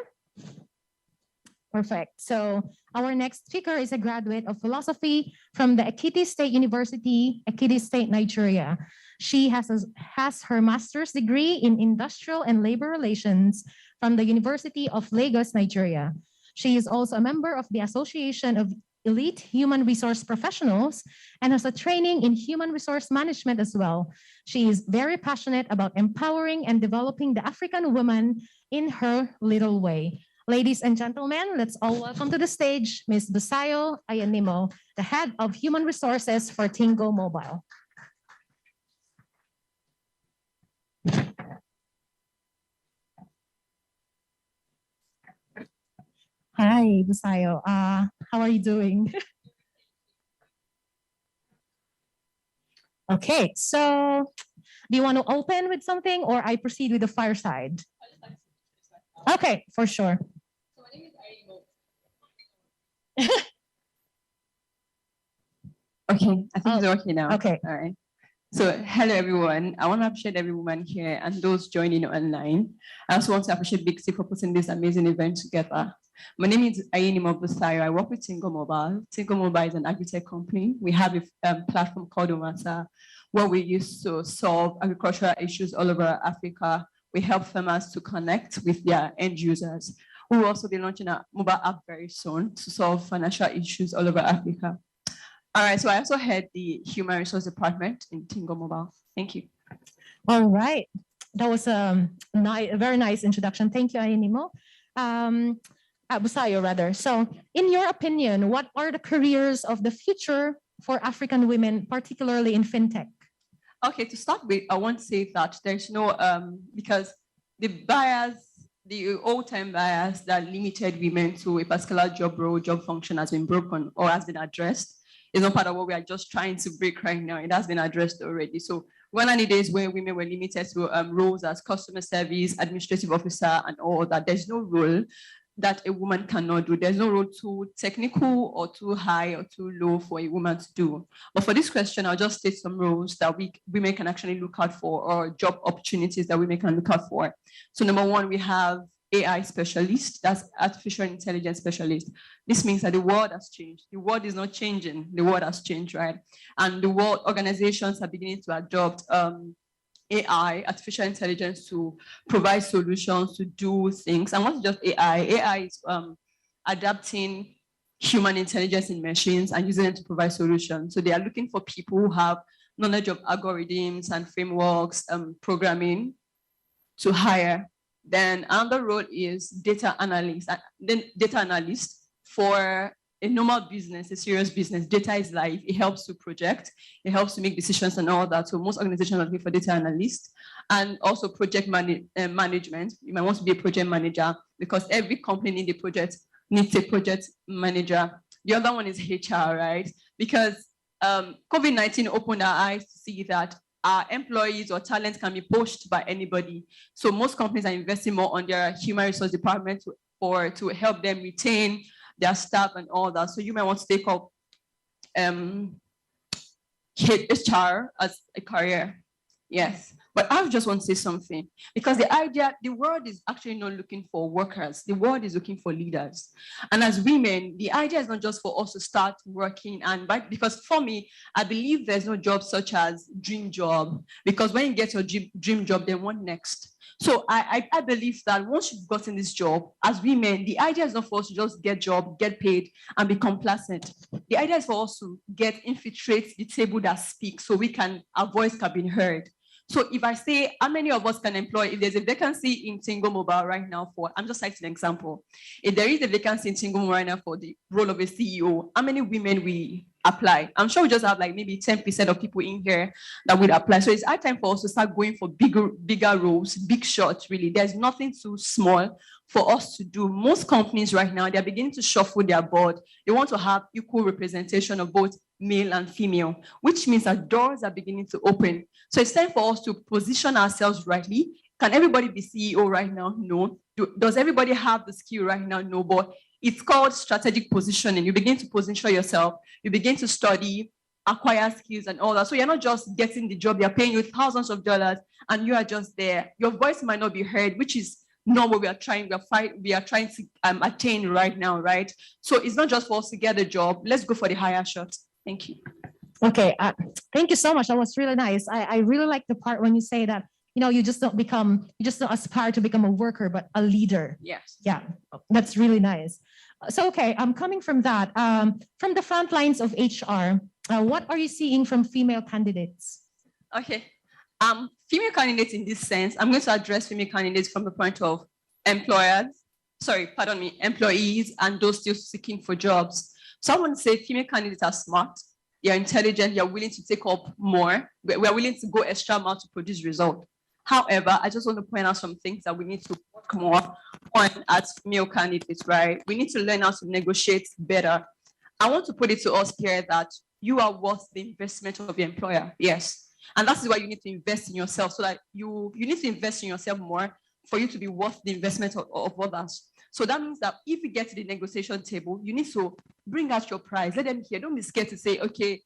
Perfect. So our next speaker is a graduate of philosophy from the Ekiti State University, Ekiti State, Nigeria. She has her master's degree in industrial and labor relations from the University of Lagos, Nigeria. She is also a member of the Association of Elite Human Resource Professionals and has a training in human resource management as well. She is very passionate about empowering and developing the African woman in her little way. Ladies and gentlemen, let's all welcome to the stage Ms. Busayo Ayanimo, the head of human resources for Tingo Mobile. Hi, Busayo. How are you doing? Okay, so do you want to open with something or I proceed with the fireside? Okay, for sure. Okay, I think it's okay now. Okay. All right. So hello everyone. I want to appreciate every woman here and those joining online. I also want to appreciate Big C for putting this amazing event together. My name is Ayanimo Busayo. I work with Tingo Mobile. Tingo Mobile is an agri-tech company. We have a platform called Omasa, where we use to solve agricultural issues all over Africa. We help farmers to connect with their end users. We will also be launching a mobile app very soon to solve financial issues all over Africa. All right, so I also head the Human Resource Department in Tingo Mobile. Thank you. All right, that was a very nice introduction. Thank you, Ayanimo. Busayo, rather. So in your opinion, what are the careers of the future for African women, particularly in fintech? Okay, to start with, I want to say that there's no, because the bias, the old-time bias that limited women to a particular job role, job function has been broken or has been addressed. It's not part of what we are just trying to break right now. It has been addressed already. So when are the days where women were limited to roles as customer service, administrative officer, and all that, there's no role that a woman cannot do. There's no role too technical or too high or too low for a woman to do. But for this question, I'll just state some roles that women can actually look out for, or job opportunities that women can look out for. So number one, we have AI specialist, that's artificial intelligence specialist. This means that the world has changed. The world is not changing, the world has changed, right? And the world organizations are beginning to adopt AI, artificial intelligence, to provide solutions, to do things. And what's just AI? AI is adapting human intelligence in machines and using it to provide solutions. So they are looking for people who have knowledge of algorithms and frameworks, programming, to hire. Then another role is data analyst. Then data analyst for a normal business, a serious business. Data is life. It helps to project. It helps to make decisions and all that. So most organizations are looking for data analysts, and also project management. You might want to be a project manager because every company in the project needs a project manager. The other one is HR, right? Because COVID-19 opened our eyes to see that our employees or talent can be poached by anybody. So most companies are investing more on their human resource department to help them retain their staff and all that. So you might want to take up HR as a career. Yes. But I just want to say something, because the world is actually not looking for workers. The world is looking for leaders. And as women, the idea is not just for us to start working because for me, I believe there's no job such as dream job, because when you get your dream job, then what next? So I believe that once you've gotten this job, as women, the idea is not for us to just get job, get paid, and be complacent. The idea is for us to infiltrate the table that speaks, so our voice can be heard. So if I say how many of us can employ, if there's a vacancy in Tingo Mobile right now I'm just citing an example. If there is a vacancy in Tingo Mobile right now for the role of a CEO, how many women we apply? I'm sure we just have like maybe 10% of people in here that would apply. So it's our time for us to start going for bigger roles, big shots, really. There's nothing too small for us to do. Most companies right now, they're beginning to shuffle their board. They want to have equal representation of both male and female, which means that doors are beginning to open. So it's time for us to position ourselves rightly, Can everybody be CEO right now? No. Does everybody have the skill right now? No, but it's called strategic positioning. You begin to position yourself, you begin to study, acquire skills and all that. So you're not just getting the job, they're paying you thousands of dollars and you are just there. Your voice might not be heard, which is not what we are trying to attain right now, right? So it's not just for us to get a job. Let's go for the higher shot. Thank you. Okay, thank you so much. That was really nice. I really like the part when you say that, you just don't aspire to become a worker, but a leader. Yes. Yeah, that's really nice. So, okay, I'm coming from that. From the front lines of HR, what are you seeing from female candidates? Okay. Female candidates in this sense, I'm going to address female candidates from the point of employees and those still seeking for jobs. So I want to say female candidates are smart, they're intelligent, they're willing to take up more, we're willing to go extra mile to produce results. However, I just want to point out some things that we need to work more on as female candidates, right? We need to learn how to negotiate better. I want to put it to us here that you are worth the investment of your employer, yes. And that's why you need to invest in yourself, so that you need to invest in yourself more for you to be worth the investment of others. So that means that if you get to the negotiation table, you need to bring out your price. Let them hear. Don't be scared to say, okay,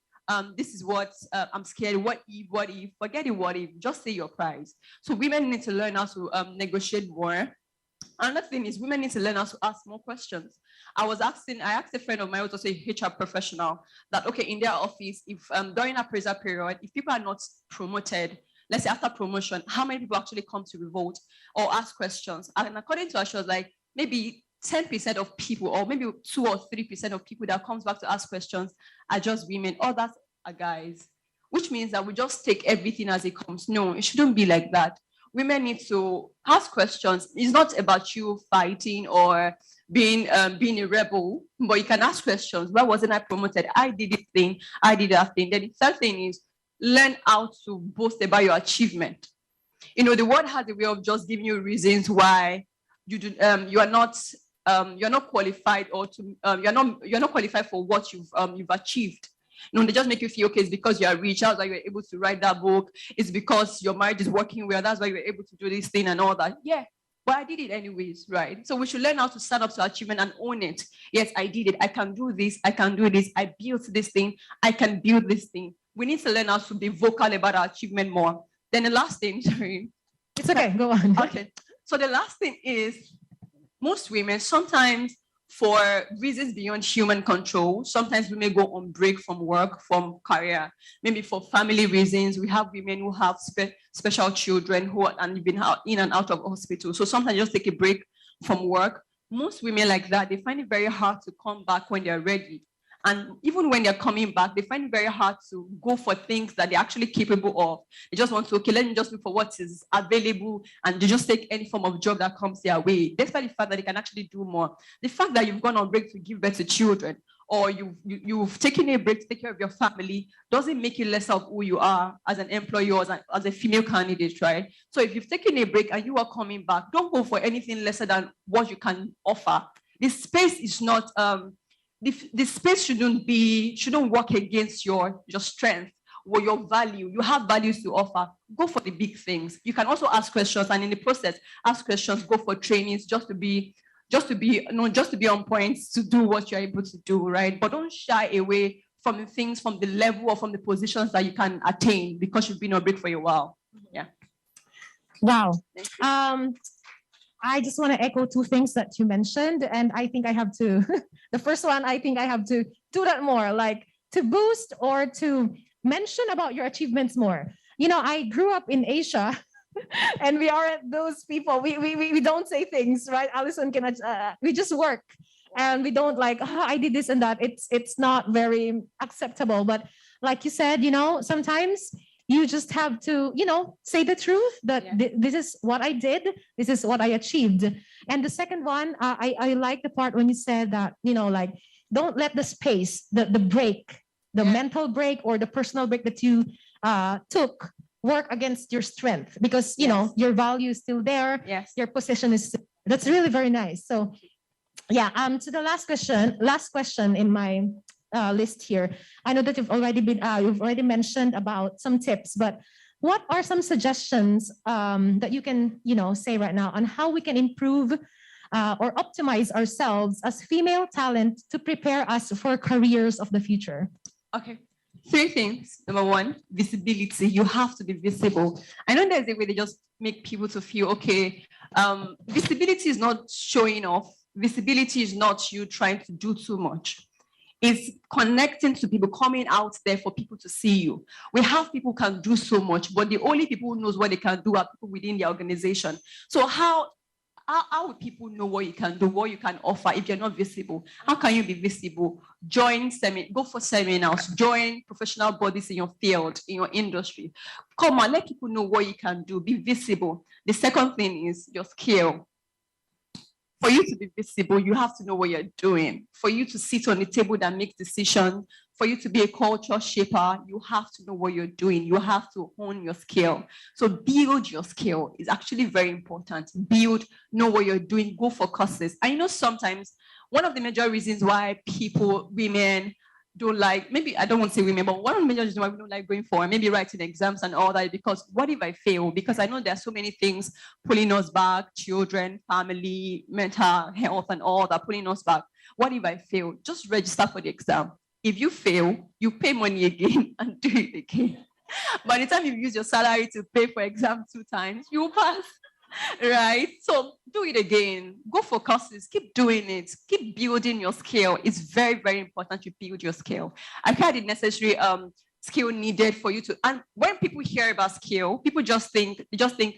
this is what I'm scared. What if, forget it, what if, just say your price. So women need to learn how to negotiate more. Another thing is women need to learn how to ask more questions. I asked a friend of mine who was also a HR professional that, okay, in their office, if during appraisal period, if people are not promoted, let's say after promotion, how many people actually come to revolt or ask questions? And according to her, she was like, maybe 10% of people, or maybe 2 or 3% of people that comes back to ask questions are just women. Others are guys, which means that we just take everything as it comes. No, it shouldn't be like that. Women need to ask questions. It's not about you fighting or being a rebel, but you can ask questions. Why wasn't I promoted? I did this thing, I did that thing. Then the third thing is learn how to boast about your achievement. The world has a way of just giving you reasons why you are not qualified, or you're not qualified for what you've achieved. They just make you feel, okay, it's because you are rich, that's why you were able to write that book. It's because your marriage is working well, that's why you were able to do this thing and all that. Yeah, but I did it anyways, right? So we should learn how to stand up to achievement and own it. Yes, I did it. I can do this. I can do this. I built this thing. I can build this thing. We need to learn how to be vocal about our achievement more. Then the last thing, sorry. It's okay, go on. Okay. So the last thing is, most women, sometimes for reasons beyond human control, sometimes we may go on break from work, from career, maybe for family reasons. We have women who have special children and been in and out of hospital. So sometimes just take a break from work. Most women like that, they find it very hard to come back when they're ready. And even when they're coming back, they find it very hard to go for things that they're actually capable of. They just want to, okay, let me just look for what is available, and they just take any form of job that comes their way, despite the fact that they can actually do more. The fact that you've gone on break to give birth to children, or you've taken a break to take care of your family, doesn't make you less of who you are as an employee or as a female candidate, right? So if you've taken a break and you are coming back, don't go for anything lesser than what you can offer. The space is not... The space shouldn't work against your strength or your value. You have values to offer. Go for the big things. You can also ask questions, and in the process, ask questions, go for trainings just to be on point to do what you're able to do, right? But don't shy away from the things, from the level or from the positions that you can attain because you've been on break for a while. Yeah. Wow. I just want to echo 2 things that you mentioned, and I think I have to, the first one, I think I have to do that more, like to boost or to mention about your achievements more. I grew up in Asia and we are those people, we don't say things, right? Allison we just work and we don't like, I did this and that. It's not very acceptable, but like you said, sometimes you just have to, say the truth that this is what I did. This is what I achieved. And the second one, I like the part when you said that, like, don't let the space, the break, the mental break or the personal break that you took work against your strength, because, Yes. your value is still there. Yes. Your position is, that's really very nice. So yeah, to the last question in my list here. I know that you've already mentioned about some tips, but what are some suggestions that you can, say right now on how we can improve or optimize ourselves as female talent to prepare us for careers of the future? Okay. 3 things. Number 1, visibility. You have to be visible. I know there's a way they just make people to feel, okay, visibility is not showing off. Visibility is not you trying to do too much. It's connecting to people, coming out there for people to see you. We have people who can do so much, but the only people who knows what they can do are people within the organization. So how would people know what you can do, what you can offer if you're not visible? How can you be visible? Go for seminars, join professional bodies in your field, in your industry. Come on, let people know what you can do, be visible. The second thing is your skill. For you to be visible, you have to know what you're doing. For you to sit on the table that makes decisions, for you to be a culture shaper, you have to know what you're doing. You have to hone your skill. So build your skill is actually very important. Know what you're doing, go for courses. I know sometimes one of the major reasons why women don't like, maybe I don't want to say women, but one of the major reasons why we don't like going for maybe writing exams and all that, because what if I fail? Because I know there are so many things pulling us back, children, family, mental health, and all that pulling us back. What if I fail? Just register for the exam. If you fail, you pay money again and do it again. By the time you use your salary to pay for exam 2 times, you pass. Right? So do it again. Go for courses. Keep doing it. Keep building your skill. It's very, very important you build your skill. I had the necessary skill needed for you to. And when people hear about skill, people just think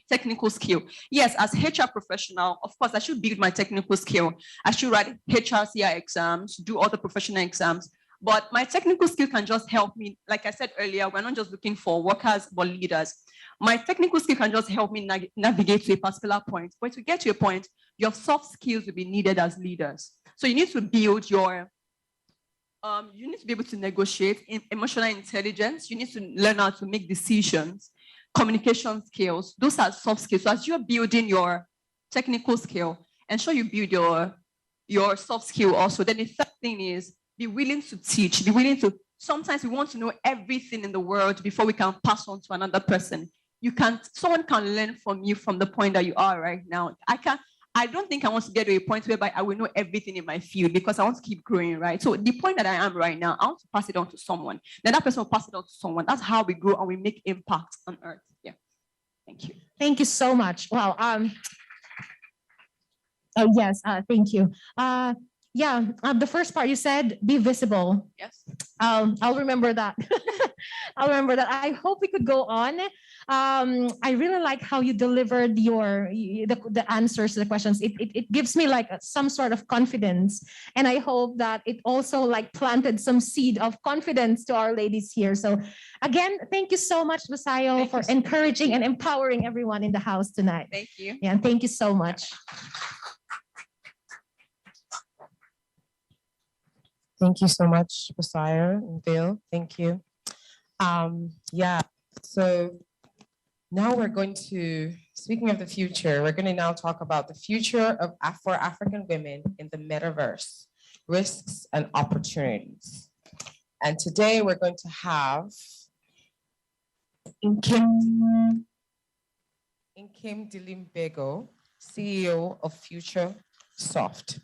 technical skill. Yes, as HR professional, of course, I should build my technical skill. I should write HRCI exams, do all the professional exams. But my technical skill can just help me. Like I said earlier, we're not just looking for workers, but leaders. My technical skill can just help me navigate to a particular point. But to get to a point, your soft skills will be needed as leaders. So you need to build your, you need to be able to negotiate, emotional intelligence. You need to learn how to make decisions, communication skills. Those are soft skills. So as you're building your technical skill, ensure you build your soft skill also. Then the third thing is, be willing to teach, sometimes we want to know everything in the world before we can pass on to another person. Someone can learn from you from the point that you are right now. I don't think I want to get to a point whereby I will know everything in my field because I want to keep growing, right? So the point that I am right now, I want to pass it on to someone. Then that person will pass it on to someone. That's how we grow and we make impact on earth. Yeah. Thank you. Thank you so much. Wow. Oh, yes. Thank you. The first part you said, be visible. Yes. I'll remember that. I'll remember that. I hope we could go on. I really like how you delivered the answers to the questions. It gives me like some sort of confidence, and I hope that it also like planted some seed of confidence to our ladies here. So again, thank you so much, Basayo, for encouraging and empowering everyone in the house tonight. Thank you. Yeah, thank you so much. Thank you so much, Basayo and Bill. Thank you. So now we're going to, speaking of the future, we're going to now talk about the future for African women in the metaverse, risks and opportunities. And today we're going to have Nkem Dilim-Bego, CEO of FutureSoft.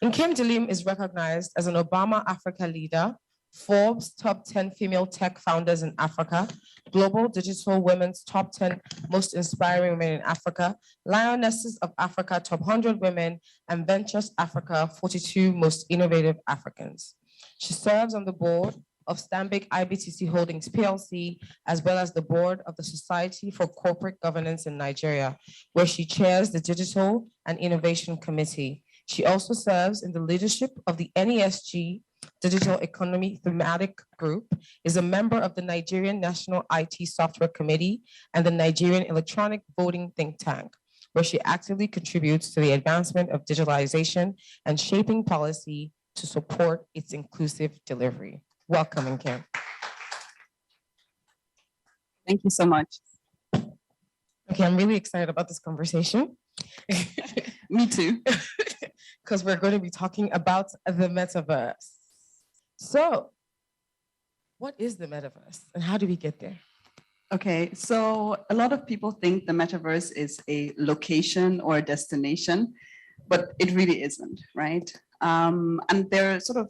Nkem Dilim is recognized as an Obama Africa leader, Forbes top 10 female tech founders in Africa, Global Digital Women's top 10 most inspiring women in Africa, Lionesses of Africa top 100 women, and Ventures Africa 42 most innovative Africans. She serves on the board of Stanbic IBTC Holdings PLC, as well as the board of the Society for Corporate Governance in Nigeria, where she chairs the Digital and Innovation Committee. She also serves in the leadership of the NESG Digital Economy Thematic Group, is a member of the Nigerian National IT Software Committee and the Nigerian Electronic Voting Think Tank, where she actively contributes to the advancement of digitalization and shaping policy to support its inclusive delivery. Welcome, Nkem. Thank you so much. Okay, I'm really excited about this conversation. Me too. Because we're going to be talking about the metaverse. So, what is the metaverse and how do we get there? Okay, so a lot of people think the metaverse is a location or a destination, but it really isn't, right? And there are sort of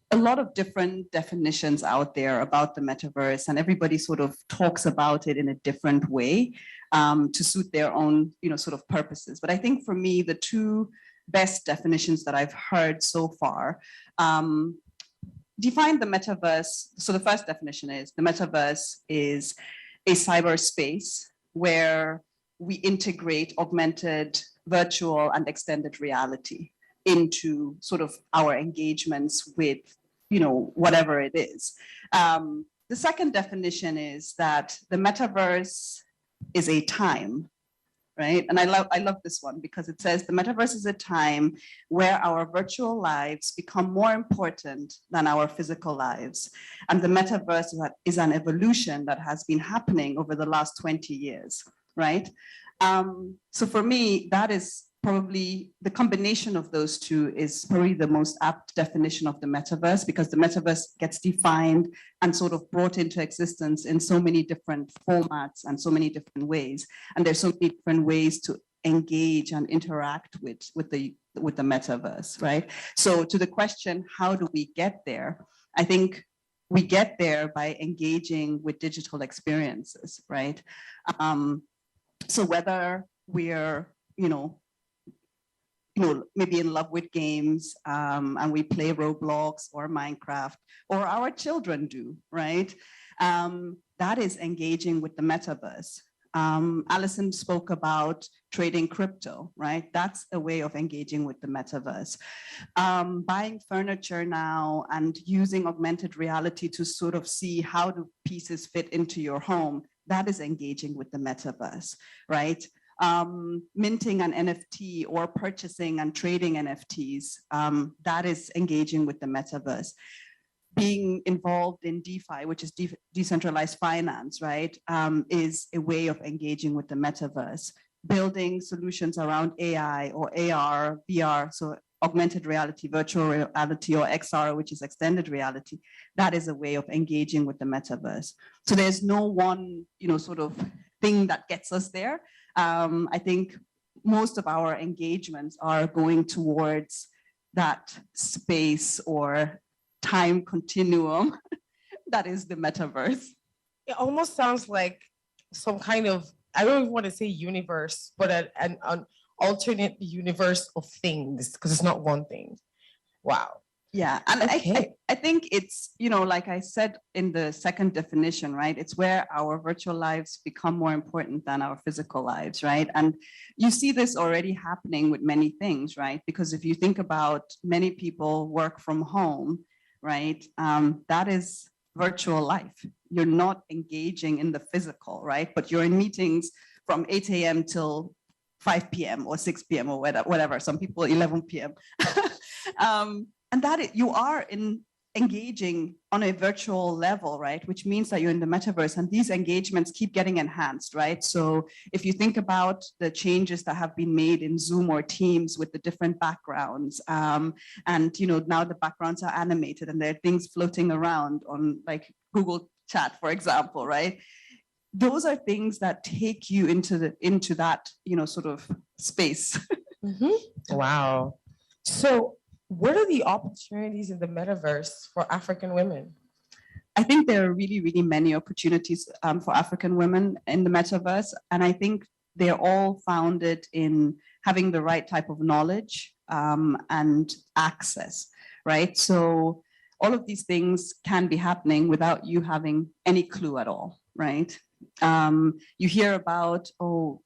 a lot of different definitions out there about the metaverse, and everybody sort of talks about it in a different way to suit their own, sort of purposes. But I think for me, the two best definitions that I've heard so far define the metaverse. So the first definition is the metaverse is a cyberspace where we integrate augmented, virtual, and extended reality into sort of our engagements with, whatever it is. The second definition is that the metaverse is a time, right? And I love this one because it says the metaverse is a time where our virtual lives become more important than our physical lives. And the metaverse is an evolution that has been happening over the last 20 years, right? So for me, that is probably the combination of those two is probably the most apt definition of the metaverse, because the metaverse gets defined and sort of brought into existence in so many different formats and so many different ways. And there's so many different ways to engage and interact with the metaverse, right? So to the question, how do we get there? I think we get there by engaging with digital experiences, right? So whether we're, maybe in love with games and we play Roblox or Minecraft, or our children do, right? That is engaging with the metaverse. Alison spoke about trading crypto, right? That's a way of engaging with the metaverse. Buying furniture now and using augmented reality to sort of see how do pieces fit into your home, that is engaging with the metaverse, right? Minting an NFT or purchasing and trading NFTs, that is engaging with the metaverse. Being involved in DeFi, which is decentralized finance, right, is a way of engaging with the metaverse. Building solutions around AI or AR, VR, so augmented reality, virtual reality, or XR, which is extended reality, that is a way of engaging with the metaverse. So there's no one, sort of thing that gets us there. I think most of our engagements are going towards that space or time continuum that is the metaverse. It almost sounds like some kind of, I don't even want to say universe, but an alternate universe of things, because it's not one thing. Wow. Yeah, and Okay. I think it's, like I said in the second definition, right? It's where our virtual lives become more important than our physical lives, right? And you see this already happening with many things, right? Because if you think about many people work from home, right? That is virtual life. You're not engaging in the physical, right? But you're in meetings from 8 a.m. till 5 p.m. or 6 p.m. or whatever. Some people 11 p.m. And that you are engaging on a virtual level, right? Which means that you're in the metaverse, and these engagements keep getting enhanced, right? So if you think about the changes that have been made in Zoom or Teams with the different backgrounds, and now the backgrounds are animated and there are things floating around on like Google Chat, for example, right? Those are things that take you into that, sort of space. Wow. So what are the opportunities in the metaverse for African women? I think there are really, really many opportunities for African women in the metaverse. And I think they're all founded in having the right type of knowledge and access, right? So all of these things can be happening without you having any clue at all, right? You hear about,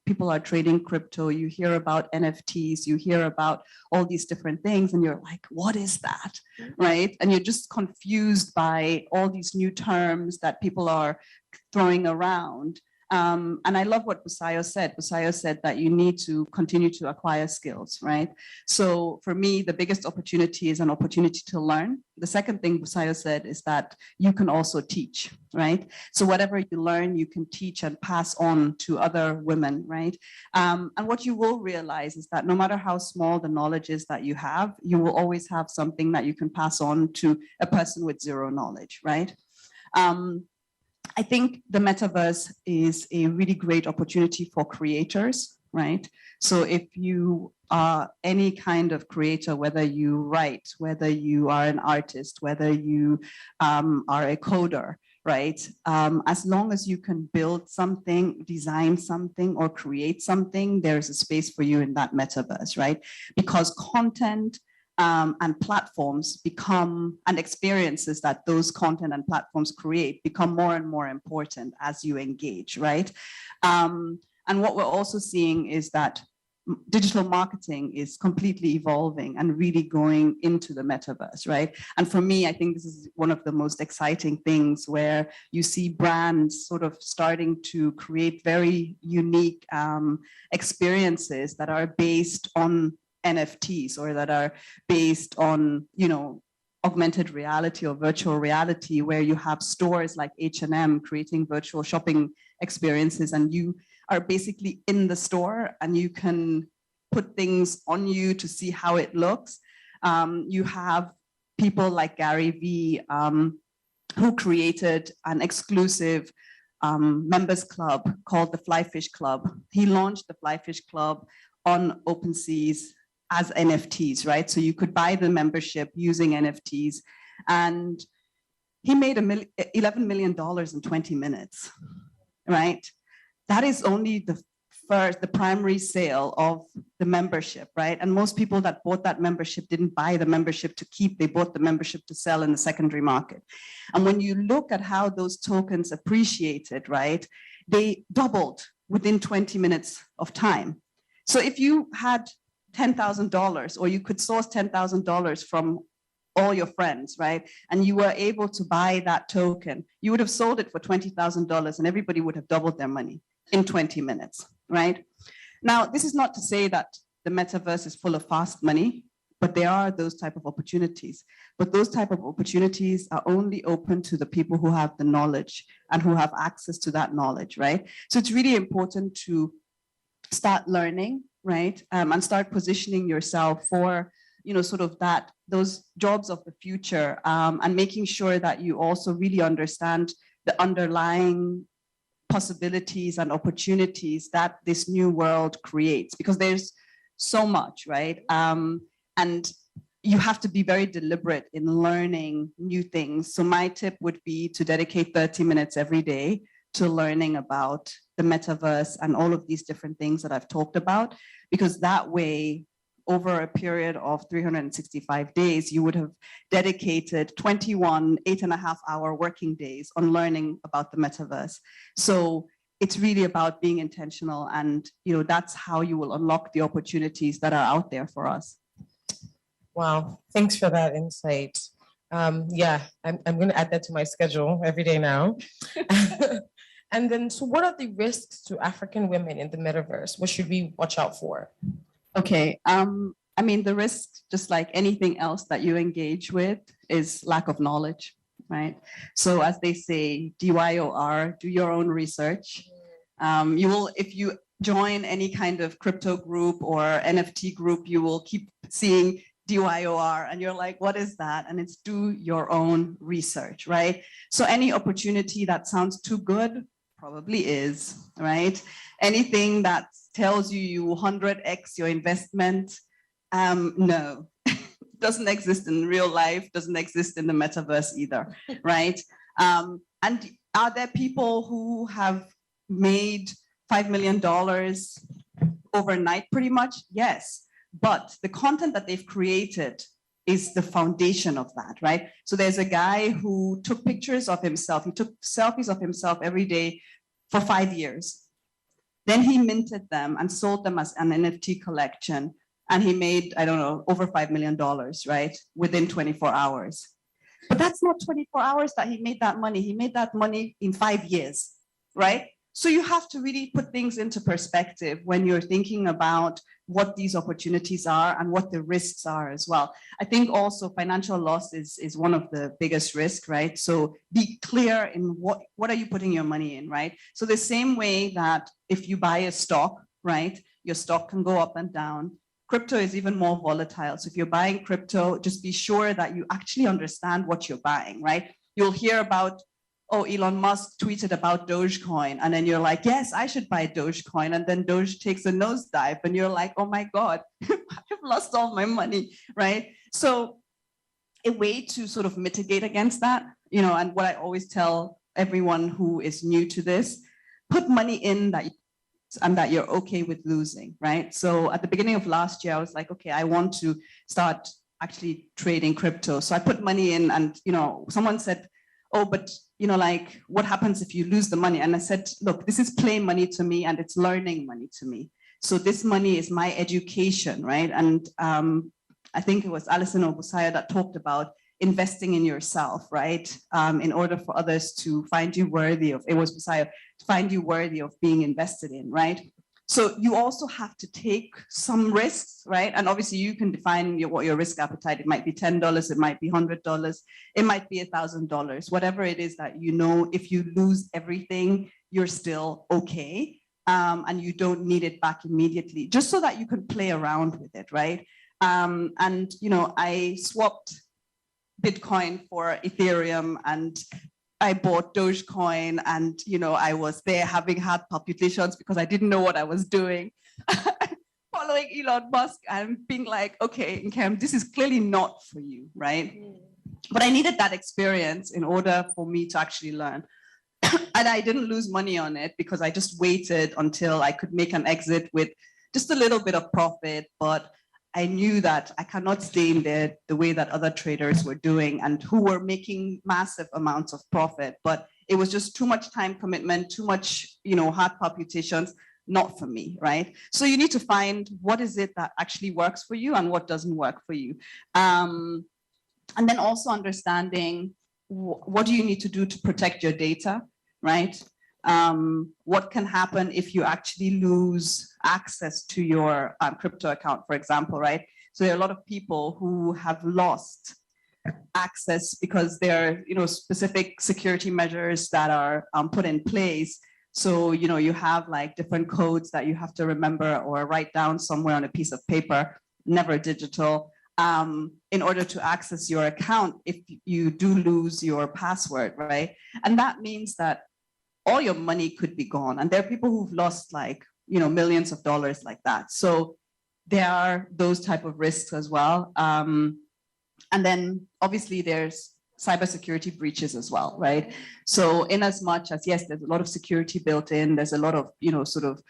people are trading crypto, you hear about NFTs, you hear about all these different things, and you're like, what is that, right? And you're just confused by all these new terms that people are throwing around. And I love what Busayo said. Busayo said that you need to continue to acquire skills, right? So for me, the biggest opportunity is an opportunity to learn. The second thing Busayo said is that you can also teach, right? So whatever you learn, you can teach and pass on to other women, right? And what you will realize is that no matter how small the knowledge is that you have, you will always have something that you can pass on to a person with zero knowledge, right? I think the metaverse is a really great opportunity for creators, right? So if you are any kind of creator, whether you write, whether you are an artist, whether you are a coder, right? As long as you can build something, design something, or create something, there's a space for you in that metaverse, right? Because content and platforms become, and experiences that those content and platforms create become more and more important as you engage, right? And what we're also seeing is that digital marketing is completely evolving and really going into the metaverse, right? And for me, I think this is one of the most exciting things where you see brands sort of starting to create very unique experiences that are based on NFTs or that are based on, you know, augmented reality or virtual reality, where you have stores like H&M creating virtual shopping experiences, and you are basically in the store and you can put things on you to see how it looks. You have people like Gary Vee, who created an exclusive members club called the Flyfish Club. He launched the Flyfish Club on OpenSeas as NFTs, right? So you could buy the membership using NFTs, and he made $11 million in 20 minutes, right? That is only the primary sale of the membership, right? And most people that bought that membership didn't buy the membership to keep, they bought the membership to sell in the secondary market. And when you look at how those tokens appreciated, right, they doubled within 20 minutes of time. So if you had $10,000, or you could source $10,000 from all your friends, right? And you were able to buy that token, you would have sold it for $20,000 and everybody would have doubled their money in 20 minutes, right? Now, this is not to say that the metaverse is full of fast money, but there are those type of opportunities. But those type of opportunities are only open to the people who have the knowledge and who have access to that knowledge, right? So it's really important to start learning, right? And start positioning yourself for, you know, sort of those jobs of the future, and making sure that you also really understand the underlying possibilities and opportunities that this new world creates, because there's so much, right? And you have to be very deliberate in learning new things. So my tip would be to dedicate 30 minutes every day to learning about the metaverse and all of these different things that I've talked about, because that way, over a period of 365 days, you would have dedicated 21 8.5-hour working days on learning about the metaverse. So it's really about being intentional, and you know, that's how you will unlock the opportunities that are out there for us. Wow, thanks for that insight. Yeah, I'm going to add that to my schedule every day now. And then, so what are the risks to African women in the metaverse? What should we watch out for? Okay, I mean, the risk, just like anything else that you engage with, is lack of knowledge, right? So as they say, DYOR, do your own research. You will, if you join any kind of crypto group or NFT group, you will keep seeing DYOR and you're like, what is that? And it's do your own research, right? So any opportunity that sounds too good probably is, right? Anything that tells you 100x your investment, no, doesn't exist in real life, doesn't exist in the metaverse either, right? And are there people who have made $5 million overnight pretty much? Yes, but the content that they've created is the foundation of that, right? So there's a guy who took pictures of himself. He took selfies of himself every day for 5 years. Then he minted them and sold them as an NFT collection. And he made, I don't know, over $5 million, right? Within 24 hours. But that's not 24 hours that he made that money. He made that money in 5 years, right? So you have to really put things into perspective when you're thinking about what these opportunities are and what the risks are as well. I think also financial loss is one of the biggest risks, right? So be clear in what are you putting your money in, right? So the same way that if you buy a stock, right, your stock can go up and down. Crypto is even more volatile. So if you're buying crypto, just be sure that you actually understand what you're buying, right? You'll hear about oh, Elon Musk tweeted about Dogecoin, and then you're like, yes, I should buy Dogecoin, and then Doge takes a nosedive, and you're like, oh my God, I've lost all my money, right? So a way to sort of mitigate against that, you know, and what I always tell everyone who is new to this, put money in that and that you're okay with losing, right? So at the beginning of last year, I was like, okay, I want to start actually trading crypto. So I put money in, and, you know, someone said, oh, but, you know, like, what happens if you lose the money? And I said, look, this is play money to me, and it's learning money to me. So this money is my education, right? And I think it was Alison Obusaya that talked about investing in yourself, right? In order for others to find you worthy of, it was Busaya, to find you worthy of being invested in, right? So you also have to take some risks, right? And obviously you can define what your risk appetite, it might be $10, it might be $100, it might be $1,000, whatever it is that, you know, if you lose everything, you're still okay. And you don't need it back immediately, just so that you can play around with it, right? And, you know, I swapped Bitcoin for Ethereum, and I bought Dogecoin, and, you know, I was there having hard palpitations because I didn't know what I was doing. Following Elon Musk and being like, okay, Nkem, this is clearly not for you, right? But I needed that experience in order for me to actually learn. And I didn't lose money on it because I just waited until I could make an exit with just a little bit of profit. But I knew that I cannot stay in there the way that other traders were doing and who were making massive amounts of profit. But it was just too much time commitment, too much, you know, hard palpitations, not for me, right? So you need to find what is it that actually works for you and what doesn't work for you. And then also understanding what do you need to do to protect your data, right? What can happen if you actually lose access to your crypto account, for example, right? So there are a lot of people who have lost access because there are, you know, specific security measures that are put in place. So, you know, you have like different codes that you have to remember or write down somewhere on a piece of paper, never digital, in order to access your account if you do lose your password, right? And that means that all your money could be gone. And there are people who've lost like, you know, millions of dollars like that. So there are those type of risks as well. And then obviously there's cybersecurity breaches as well, right? So in as much as, yes, there's a lot of security built in, there's a lot of, you know, sort of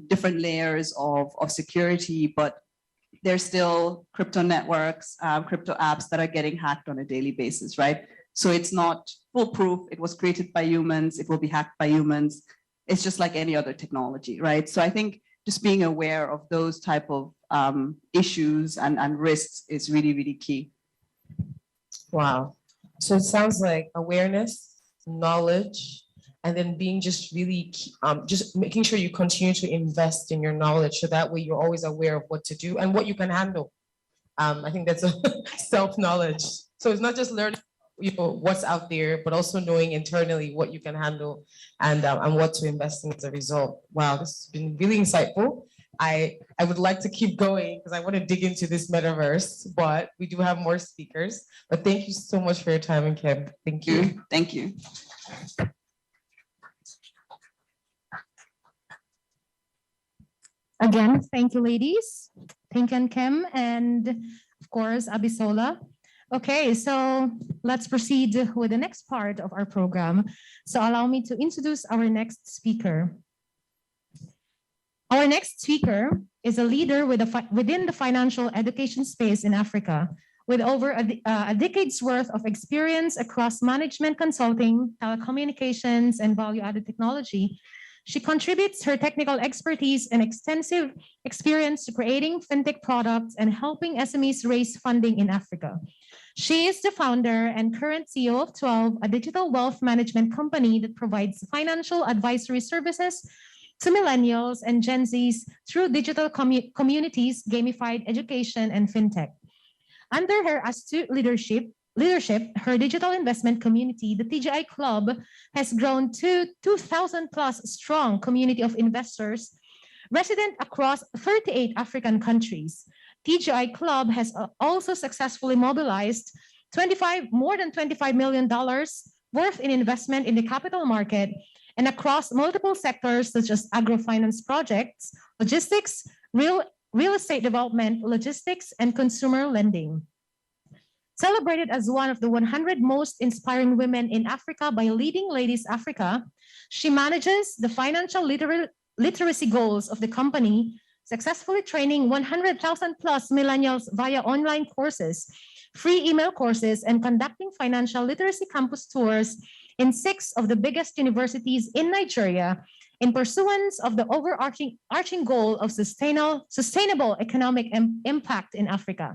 different layers of security, but there's still crypto networks, crypto apps that are getting hacked on a daily basis, right? So it's not foolproof. It was created by humans. It will be hacked by humans. It's just like any other technology, right? So I think just being aware of those type of issues and risks is really, really key. Wow. So it sounds like awareness, knowledge, and then being just really, just making sure you continue to invest in your knowledge. So that way you're always aware of what to do and what you can handle. I think that's a self-knowledge. So it's not just learning, you know, what's out there, but also knowing internally what you can handle and what to invest in as a result. Wow, this has been really insightful. I would like to keep going because I want to dig into this metaverse, but we do have more speakers. But thank you so much for your time, Nkem. Thank you. Thank you. Again, thank you, ladies. Thank you, Nkem, and of course, Abisola. Okay, so let's proceed with the next part of our program. So allow me to introduce our next speaker. Our next speaker is a leader within the financial education space in Africa, with over a decade's worth of experience across management consulting, telecommunications, and value-added technology. She contributes her technical expertise and extensive experience to creating fintech products and helping SMEs raise funding in Africa. She is the founder and current CEO of 12, a digital wealth management company that provides financial advisory services to millennials and Gen Zs through digital communities, gamified education, and fintech. Under her astute leadership, her digital investment community, the TGI Club, has grown to 2,000 plus strong community of investors resident across 38 African countries. TGI Club has also successfully mobilized more than $25 million worth in investment in the capital market and across multiple sectors such as agrofinance projects, logistics, real estate development, logistics, and consumer lending. Celebrated as one of the 100 most inspiring women in Africa by Leading Ladies Africa, she manages the financial literacy goals of the company, successfully training 100,000 plus millennials via online courses, free email courses, and conducting financial literacy campus tours in 6 of the biggest universities in Nigeria in pursuance of the overarching goal of sustainable economic impact in Africa.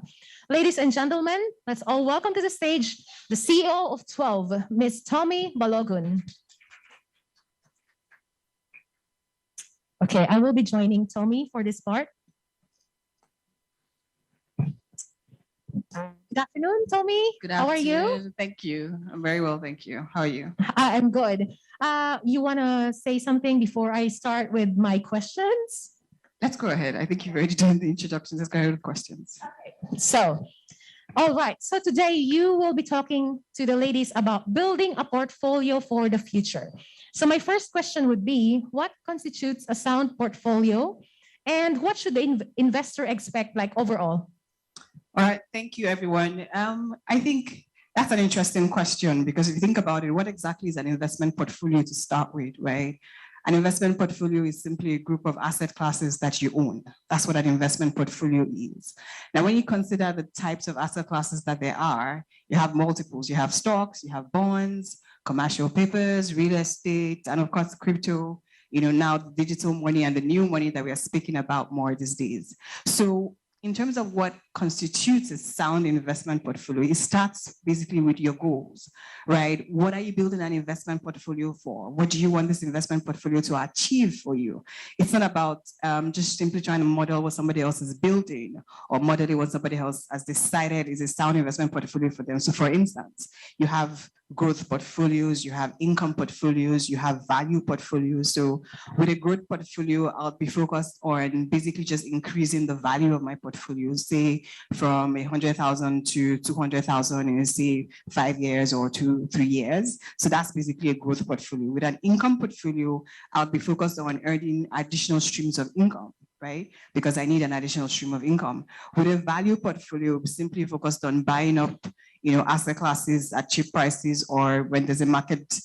Ladies and gentlemen, let's all welcome to the stage the CEO of 12, Ms. Tomi Balogun. Okay, I will be joining Tomi for this part. Good afternoon, Tomi. Good How are you? afternoon. Thank you. I'm very well, thank you. How are you? I'm good. You want to say something before I start with my questions? Let's go ahead. I think you've already done the introductions. Let's go ahead with questions. So, all right. So today you will be talking to the ladies about building a portfolio for the future. So my first question would be, what constitutes a sound portfolio and what should the investor expect like overall? All right. Thank you, everyone. I think that's an interesting question because if you think about it, what exactly is an investment portfolio to start with, right? An investment portfolio is simply a group of asset classes that you own. That's what an investment portfolio is. Now, when you consider the types of asset classes that there are, you have multiples. You have stocks, you have bonds, commercial papers, real estate, and of course, crypto, now the digital money and the new money that we are speaking about more these days. So in terms of what constitutes a sound investment portfolio, it starts basically with your goals, right? What are you building an investment portfolio for? What do you want this investment portfolio to achieve for you? It's not about just simply trying to model what somebody else is building or modeling what somebody else has decided is a sound investment portfolio for them. So for instance, you have growth portfolios, you have income portfolios, you have value portfolios. So with a growth portfolio, I'll be focused on basically just increasing the value of my portfolio, say from 100,000 to 200,000 in say 5 years or 2-3 years. So that's basically a growth portfolio. With an income portfolio, I'll be focused on earning additional streams of income, right? Because I need an additional stream of income. With a value portfolio, we're simply focused on buying up asset classes at cheap prices or when there's a market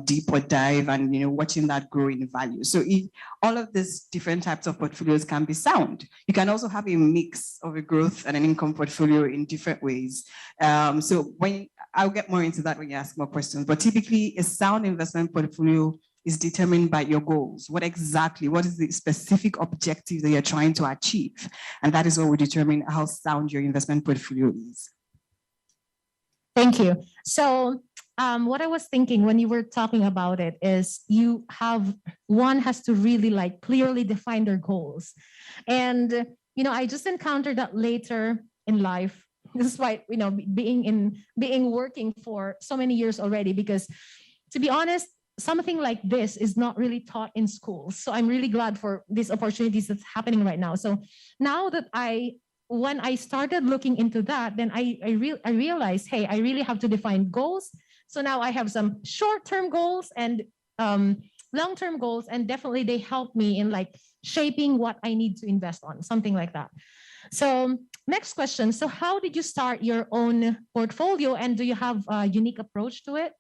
deep or dive and watching that grow in value. So all of these different types of portfolios can be sound. You can also have a mix of a growth and an income portfolio in different ways. So I'll get more into that when you ask more questions, but typically a sound investment portfolio is determined by your goals. What is the specific objective that you're trying to achieve? And that is what will determine how sound your investment portfolio is. Thank you. So what I was thinking when you were talking about it is one has to really clearly define their goals. And, I just encountered that later in life, despite, being working for so many years already, because to be honest, something like this is not really taught in schools. So I'm really glad for these opportunities that's happening right now. So now that when I started looking into that, then I realized, hey, I really have to define goals. So now I have some short-term goals and long-term goals, and definitely they help me in shaping what I need to invest on, something like that. So next question. So how did you start your own portfolio, and do you have a unique approach to it?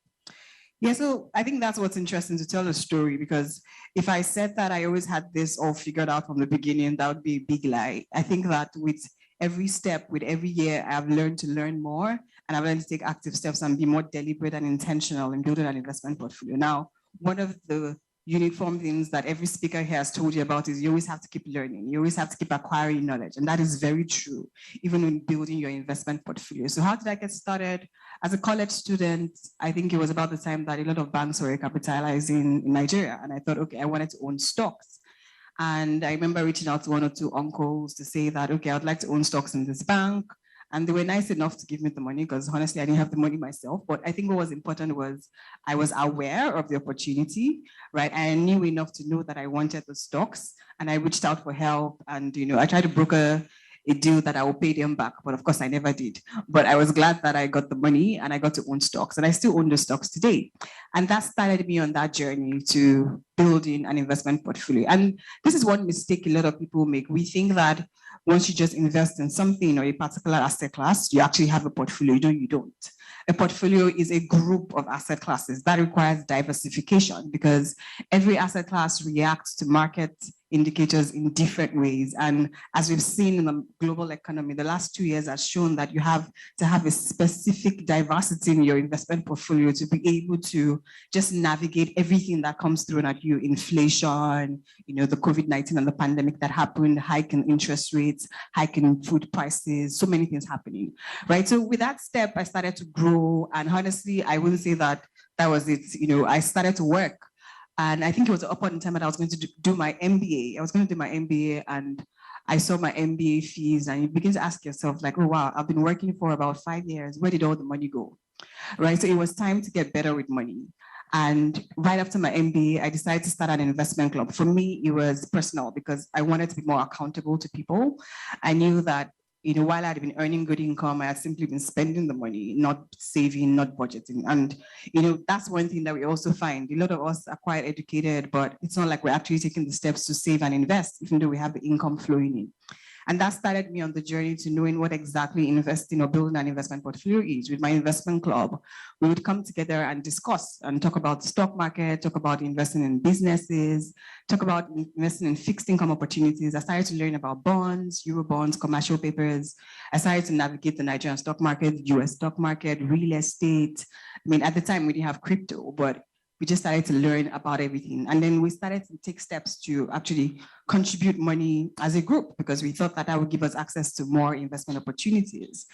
Yeah, so I think that's what's interesting to tell a story, because if I said that I always had this all figured out from the beginning, that would be a big lie. I think that with every step, with every year, I've learned to learn more, and I've learned to take active steps and be more deliberate and intentional in building an investment portfolio. Now, one of the uniform things that every speaker here has told you about is you always have to keep learning. You always have to keep acquiring knowledge. And that is very true, even when building your investment portfolio. So how did I get started? As a college student, I think it was about the time that a lot of banks were capitalizing in Nigeria. And I thought, okay, I wanted to own stocks. And I remember reaching out to 1 or 2 uncles to say that, okay, I'd like to own stocks in this bank. And they were nice enough to give me the money because honestly, I didn't have the money myself. But I think what was important was I was aware of the opportunity, right? I knew enough to know that I wanted the stocks, and I reached out for help. And, I tried to broker a deal that I will pay them back. But of course, I never did. But I was glad that I got the money and I got to own stocks. And I still own the stocks today. And that started me on that journey to building an investment portfolio. And this is one mistake a lot of people make. We think that once you just invest in something or a particular asset class, you actually have a portfolio. You don't. A portfolio is a group of asset classes that requires diversification because every asset class reacts to market indicators in different ways. And as we've seen in the global economy, the last 2 years has shown that you have to have a specific diversity in your investment portfolio to be able to just navigate everything that comes through at you, inflation, the COVID-19 and the pandemic that happened, hike in interest rates, hike in food prices, so many things happening, right? So with that step, I started to grow. And honestly, I wouldn't say that was it. I started to work. And I think it was up on the time that I was going to do my MBA. I was going to do my MBA and I saw my MBA fees and you begin to ask yourself like, oh, wow, I've been working for about 5 years. Where did all the money go? Right. So it was time to get better with money. And right after my MBA, I decided to start an investment club. For me, it was personal because I wanted to be more accountable to people. I knew that while I had been earning good income, I had simply been spending the money, not saving, not budgeting. And, that's one thing that we also find. A lot of us are quite educated, but it's not like we're actually taking the steps to save and invest, even though we have the income flowing in. And that started me on the journey to knowing what exactly investing or building an investment portfolio is. With my investment club, we would come together and discuss and talk about the stock market, talk about investing in businesses, talk about investing in fixed income opportunities. I started to learn about bonds, Euro bonds, commercial papers. I started to navigate the Nigerian stock market, US stock market, real estate. I mean, at the time we didn't have crypto, but we just started to learn about everything. And then we started to take steps to actually contribute money as a group because we thought that would give us access to more investment opportunities.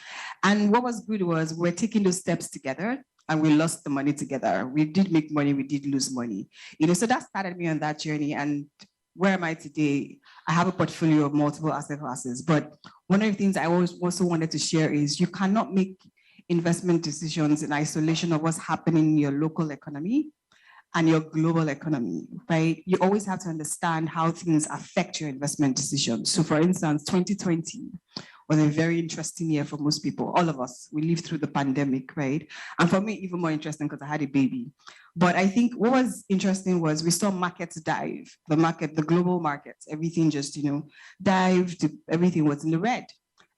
And what was good was we're taking those steps together and we lost the money together. We did make money, we did lose money. So that started me on that journey. And where am I today? I have a portfolio of multiple asset classes. But one of the things I always also wanted to share is you cannot make investment decisions in isolation of what's happening in your local economy and your global economy, right? You always have to understand how things affect your investment decisions. So for instance, 2020 was a very interesting year for most people, all of us. We lived through the pandemic, right? And for me, even more interesting because I had a baby. But I think what was interesting was we saw markets dive, the global markets, everything just, dived, everything was in the red.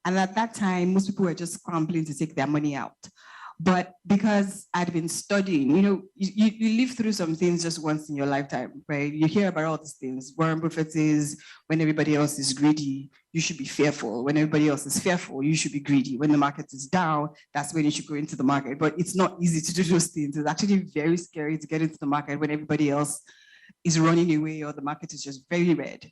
And at that time, most people were just scrambling to take their money out. But because I'd been studying, you live through some things just once in your lifetime, right? You hear about all these things. Warren Buffett says, when everybody else is greedy, you should be fearful. When everybody else is fearful, you should be greedy. When the market is down, that's when you should go into the market. But it's not easy to do those things. It's actually very scary to get into the market when everybody else is running away or the market is just very red.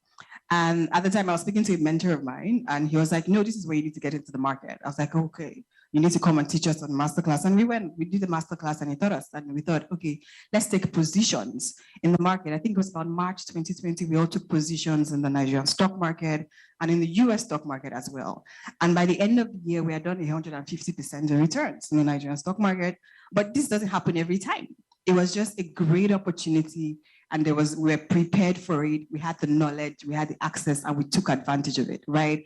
And at the time, I was speaking to a mentor of mine, and he was like, no, this is where you need to get into the market. I was like, okay, you need to come and teach us on masterclass. And we did the masterclass and he taught us, and we thought, okay, let's take positions in the market. I think it was about March 2020, we all took positions in the Nigerian stock market and in the US stock market as well. And by the end of the year, we had done 150% in returns in the Nigerian stock market, but this doesn't happen every time. It was just a great opportunity. And we were prepared for it. We had the knowledge, we had the access, and we took advantage of it, right?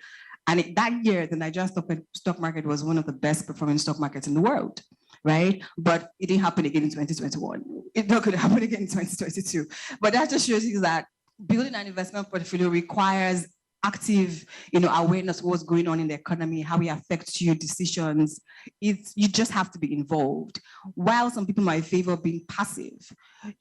And that year, the Nigerian stock market was one of the best performing stock markets in the world, right? But it didn't happen again in 2021. It's not going to happen again in 2022. But that just shows you that building an investment portfolio requires active, awareness of what's going on in the economy, how it affects your decisions. You just have to be involved. While some people might favor being passive,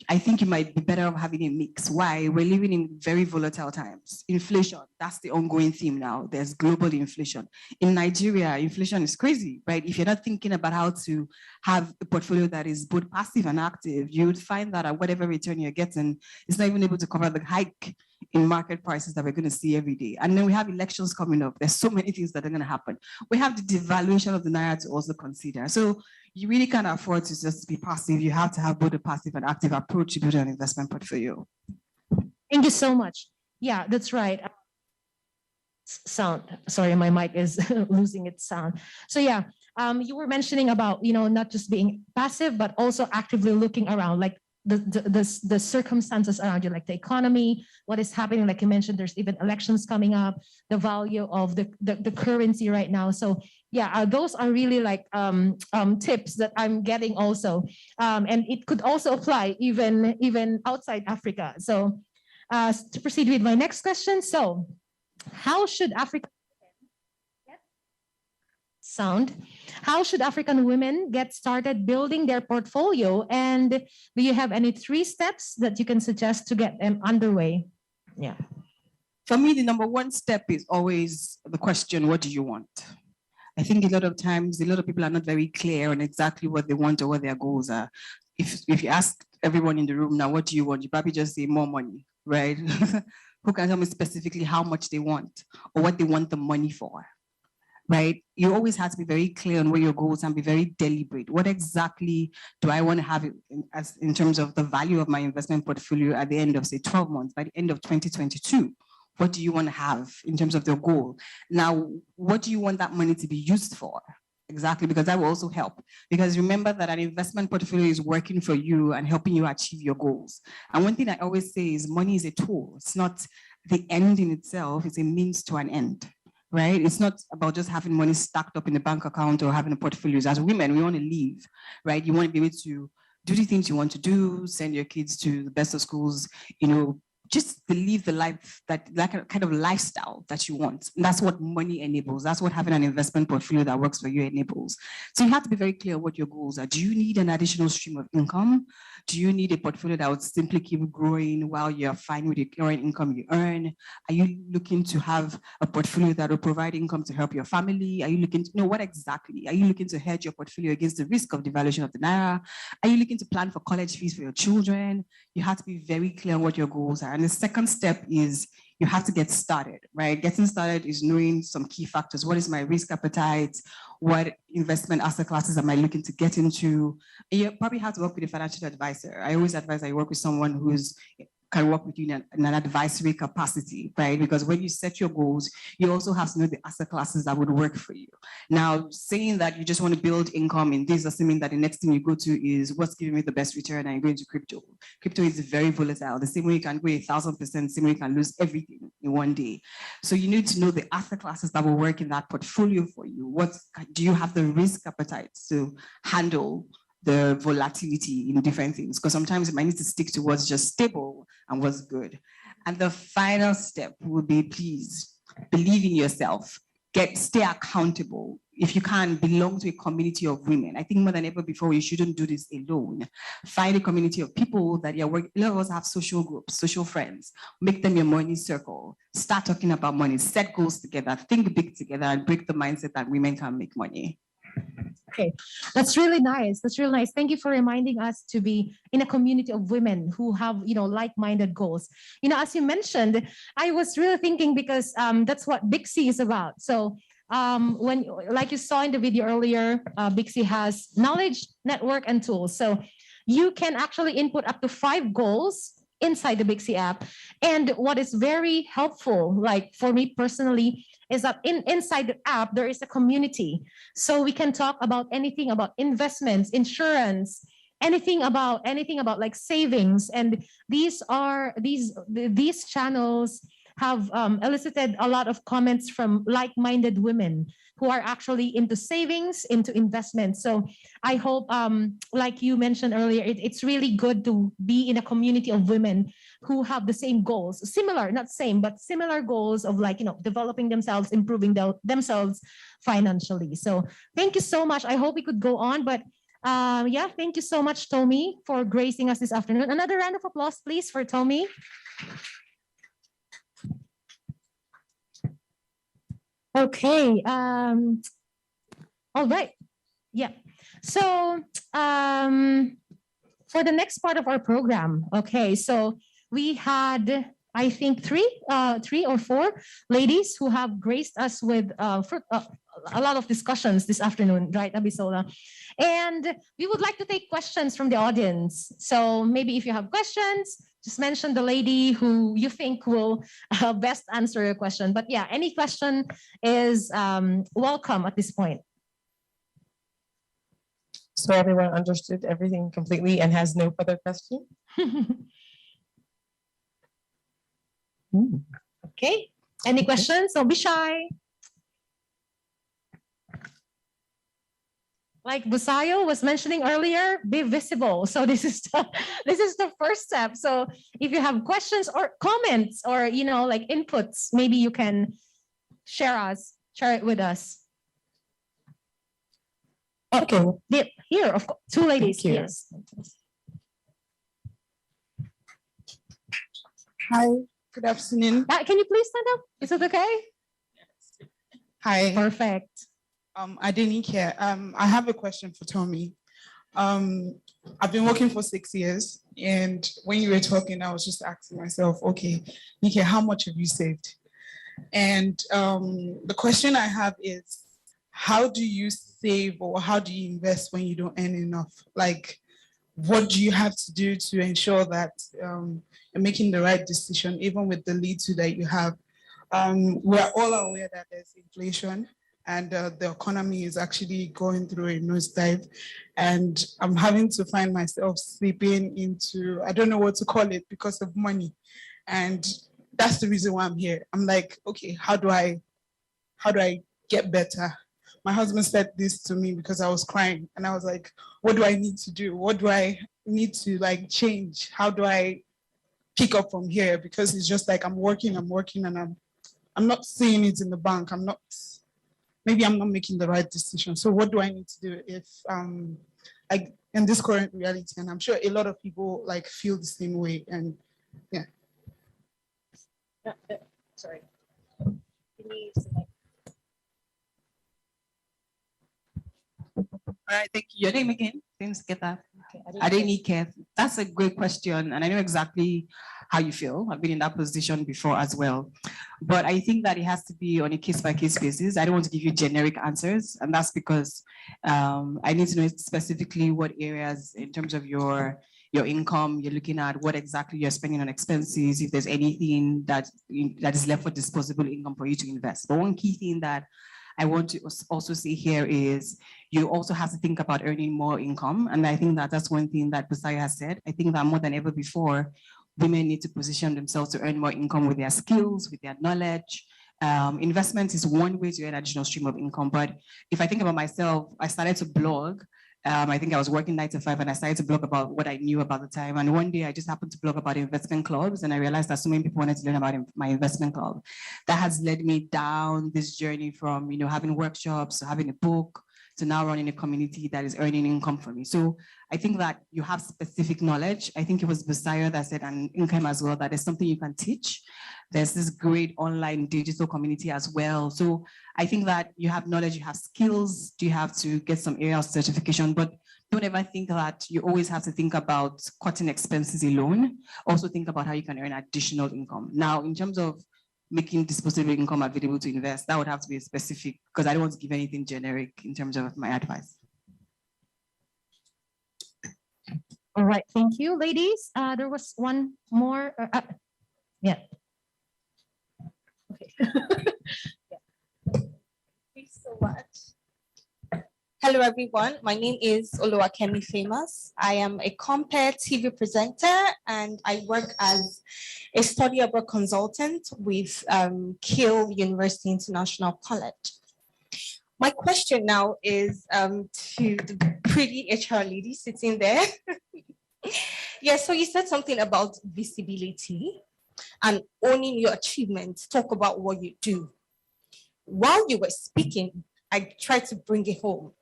I think you might be better off having a mix. Why? We're living in very volatile times. Inflation, that's the ongoing theme now. There's global inflation. In Nigeria, inflation is crazy, right? If you're not thinking about how to have a portfolio that is both passive and active, you would find that at whatever return you're getting, it's not even able to cover the hike in market prices that we're going to see every day. And then we have elections coming up. There's so many things that are going to happen. We have the devaluation of the Naira to also consider. So you really can't afford to just be passive. You have to have both a passive and active approach to build an investment portfolio. Thank you so much. Yeah, that's right. Sound. Sorry, my mic is losing its sound. So yeah, you were mentioning about, not just being passive, but also actively looking around, like the circumstances around you, like the economy, what is happening. Like you mentioned, there's even elections coming up, the value of the currency right now. So yeah, those are really like tips that I'm getting also. And it could also apply even outside Africa. So to proceed with my next question. So how should African women get started building their portfolio? And do you have any 3 steps that you can suggest to get them underway? Yeah. For me, the number one step is always the question, what do you want? I think a lot of times, a lot of people are not very clear on exactly what they want or what their goals are. If you ask everyone in the room now, what do you want? You probably just say more money, right? Who can tell me specifically how much they want or what they want the money for? Right? You always have to be very clear on what your goals and be very deliberate. What exactly do I want to have in terms of the value of my investment portfolio at the end of, say, 12 months, by the end of 2022? What do you want to have in terms of your goal? Now, what do you want that money to be used for? Exactly, because that will also help. Because remember that an investment portfolio is working for you and helping you achieve your goals. And one thing I always say is money is a tool. It's not the end in itself, it's a means to an end. Right? It's not about just having money stacked up in the bank account or having a portfolio. As women, we want to live, right? You want to be able to do the things you want to do, send your kids to the best of schools, just live the life that kind of lifestyle that you want. And that's what money enables. That's what having an investment portfolio that works for you enables. So you have to be very clear what your goals are. Do you need an additional stream of income? Do you need a portfolio that would simply keep growing while you're fine with the current income you earn? Are you looking to have a portfolio that will provide income to help your family? Are you looking to know what exactly? Are you looking to hedge your portfolio against the risk of devaluation of the Naira? Are you looking to plan for college fees for your children? You have to be very clear on what your goals are. And the second step is you have to get started, right? Getting started is knowing some key factors. What is my risk appetite? What investment asset classes am I looking to get into? And you probably have to work with a financial advisor. I always advise that you work with someone who's can work with you in an advisory capacity, right? Because when you set your goals, you also have to know the asset classes that would work for you. Now, saying that you just want to build income in this doesn't mean that the next thing you go to is what's giving me the best return and you go into crypto. Crypto is very volatile. The same way you can go 1,000%, the same way you can lose everything in one day. So you need to know the asset classes that will work in that portfolio for you. What do you have the risk appetite to handle the volatility in different things? Because sometimes you might need to stick to what's just stable and what's good. And the final step would be, please believe in yourself. Stay accountable. If you can, belong to a community of women. I think more than ever before, you shouldn't do this alone. Find a community of people that you're working. A lot of us have social groups, social friends. Make them your money circle. Start talking about money. Set goals together. Think big together and break the mindset that women can make money. Okay, that's really nice. That's really nice. Thank you for reminding us to be in a community of women who have, like-minded goals. As you mentioned, I was really thinking because that's what BIXI is about. So when, like you saw in the video earlier, BIXI has knowledge, network, and tools. So you can actually input up to 5 goals inside the BIXI app. And what is very helpful, like for me personally, is that inside the app, there is a community. So we can talk about anything about investments, insurance, anything about like savings. And these channels have elicited a lot of comments from like-minded women who are actually into savings, into investments. So I hope, like you mentioned earlier, it's really good to be in a community of women who have the same goals, similar, not same, but similar goals of developing themselves, improving themselves financially. So thank you so much. I hope we could go on, but yeah, thank you so much, Tommy, for gracing us this afternoon. Another round of applause, please, for Tommy. Okay. All right. Yeah. So for the next part of our program, okay, so we had, I think, 3 or 4 ladies who have graced us with a lot of discussions this afternoon, right, Abisola? And we would like to take questions from the audience. So maybe if you have questions, just mention the lady who you think will best answer your question. But yeah, any question is welcome at this point. So everyone understood everything completely and has no further question? Okay, any questions? Don't be shy. Like Busayo was mentioning earlier, be visible. So this is the first step. So if you have questions or comments or like inputs, maybe you can share it with us. Okay, here, of course, two ladies. Thank you. Yes. Hi, good afternoon. Can you please stand up? Is it okay? Hi, Perfect. Adenike. I have a question for Tommy. I've been working for 6 years, and when you were talking, I was just asking myself, okay, Nike, how much have you saved? And the question I have is, how do you save or how do you invest when you don't earn enough? Like, what do you have to do to ensure that you're making the right decision, even with the little that you have? We're all aware that there's inflation and the economy is actually going through a nosedive. And I'm having to find myself slipping into, I don't know what to call it because of money. And that's the reason why I'm here. I'm like, okay, how do I get better? My husband said this to me because I was crying and I was like, what do I need to do? What do I need to like change? How do I pick up from here? Because it's just like I'm working and I'm not seeing it in the bank. Maybe I'm not making the right decision. So what do I need to do if like in this current reality? And I'm sure a lot of people like feel the same way. And yeah. Sorry. All right, thank you. Your name again? Thanks, get that. Adenike. That's a great question, and I know exactly how you feel. I've been in that position before as well. But I think that it has to be on a case-by-case basis. I don't want to give you generic answers, and that's because I need to know specifically what areas in terms of your income you're looking at, what exactly you're spending on expenses, if there's anything that is left for disposable income for you to invest. But one key thing that I want to also say here is you also have to think about earning more income. And I think that that's one thing that Busayo has said. I think that more than ever before, women need to position themselves to earn more income with their skills, with their knowledge. Investment is one way to earn additional stream of income. But if I think about myself, I started to blog. I think I was working 9 to 5 and I started to blog about what I knew about the time. And one day I just happened to blog about investment clubs and I realized that so many people wanted to learn about my investment club. That has led me down this journey from, having workshops, to having a book, to now running a community that is earning income for me. So I think that you have specific knowledge. I think it was Busayo that said, and income as well, that is something you can teach. There's this great online digital community as well. So I think that you have knowledge, you have skills, you have to get some area of certification, but don't ever think that you always have to think about cutting expenses alone. Also think about how you can earn additional income. Now, in terms of making disposable income available to invest, that would have to be specific because I don't want to give anything generic in terms of my advice. All right, thank you, ladies. There was one more. Yeah. Okay. Thanks so much. Hello, everyone. My name is Oluwakemi Famous. I am a Compare TV presenter and I work as a study abroad consultant with Keele University International College. My question now is to the pretty HR lady sitting there. Yeah, so you said something about visibility and owning your achievements, talk about what you do. While you were speaking, I tried to bring it home.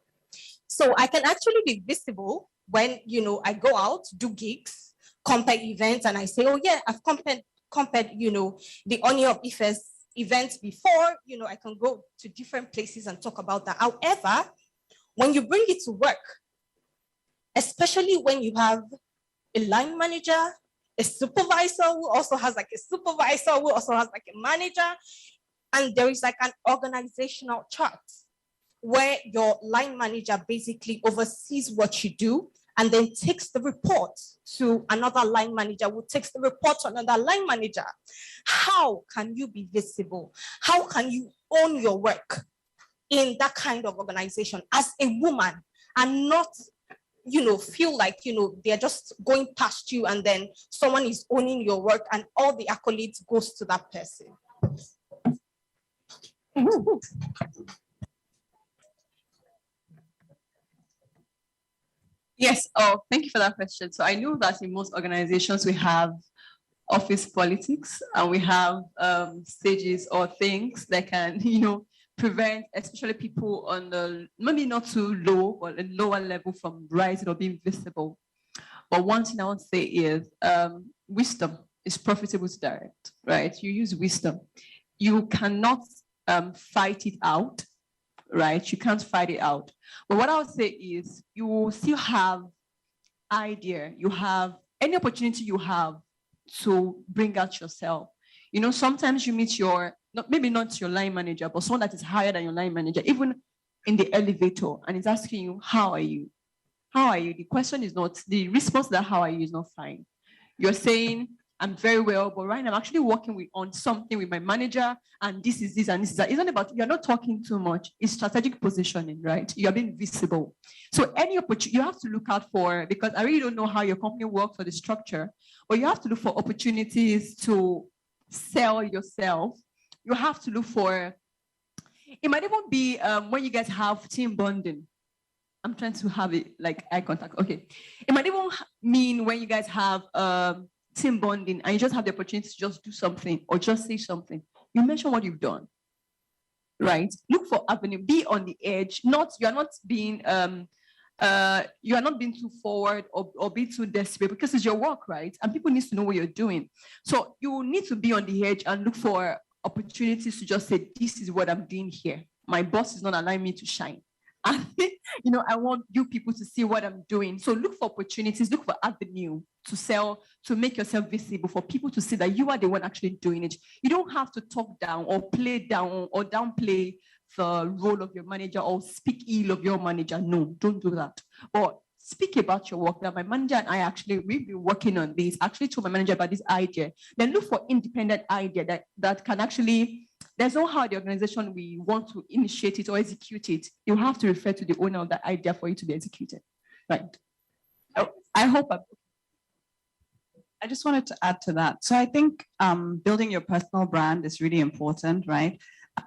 So I can actually be visible when, I go out, do gigs, compare events, and I say, oh yeah, I've compared, the Oni of Ife's events before, I can go to different places and talk about that. However, when you bring it to work, especially when you have a line manager, a supervisor who also has like a supervisor who also has like a manager, and there is like an organizational chart where your line manager basically oversees what you do and then takes the report to another line manager who takes the report to another line manager. How can you be visible? How can you own your work in that kind of organization as a woman and not feel like, they're just going past you and then someone is owning your work and all the accolades goes to that person. Yes, oh, thank you for that question. So I know that in most organizations we have office politics and we have stages or things that can, prevent especially people on the maybe not too low or a lower level from rising or being visible. But one thing I want to say is wisdom is profitable to direct, right? You use wisdom. You cannot fight it out, right? You can't fight it out. But what I would say is you will still have idea, you have any opportunity you have to bring out yourself. Sometimes you meet maybe not your line manager, but someone that is higher than your line manager, even in the elevator, and it's asking you, how are you? How are you? The question is not, the response to that how are you is not fine. You're saying, I'm very well, but right now I'm actually working on something with my manager, and this is this and this is that. It's not about, you're not talking too much. It's strategic positioning, right? You're being visible. So any opportunity, you have to look out for, because I really don't know how your company works or the structure, but you have to look for opportunities to sell yourself. You have to look for, it might even be when you guys have team bonding. I'm trying to have it like eye contact. Okay. It might even mean when you guys have team bonding and you just have the opportunity to just do something or just say something. You mention what you've done, right? Look for avenue, be on the edge. You are not being too forward or be too desperate, because it's your work, right? And people need to know what you're doing. So you need to be on the edge and look for opportunities to just say, this is what I'm doing here. My boss is not allowing me to shine. I want you people to see what I'm doing. So look for opportunities, look for avenue to sell, to make yourself visible for people to see that you are the one actually doing it. You don't have to talk down or play down or downplay the role of your manager or speak ill of your manager. No, don't do that. But speak about your work. That my manager and I we've been working on this. Actually told my manager about this idea. Then look for independent idea that can actually, there's no how the organization we want to initiate it or execute it. You have to refer to the owner of that idea for it to be executed, right? I hope I just wanted to add to that. So I think building your personal brand is really important, right?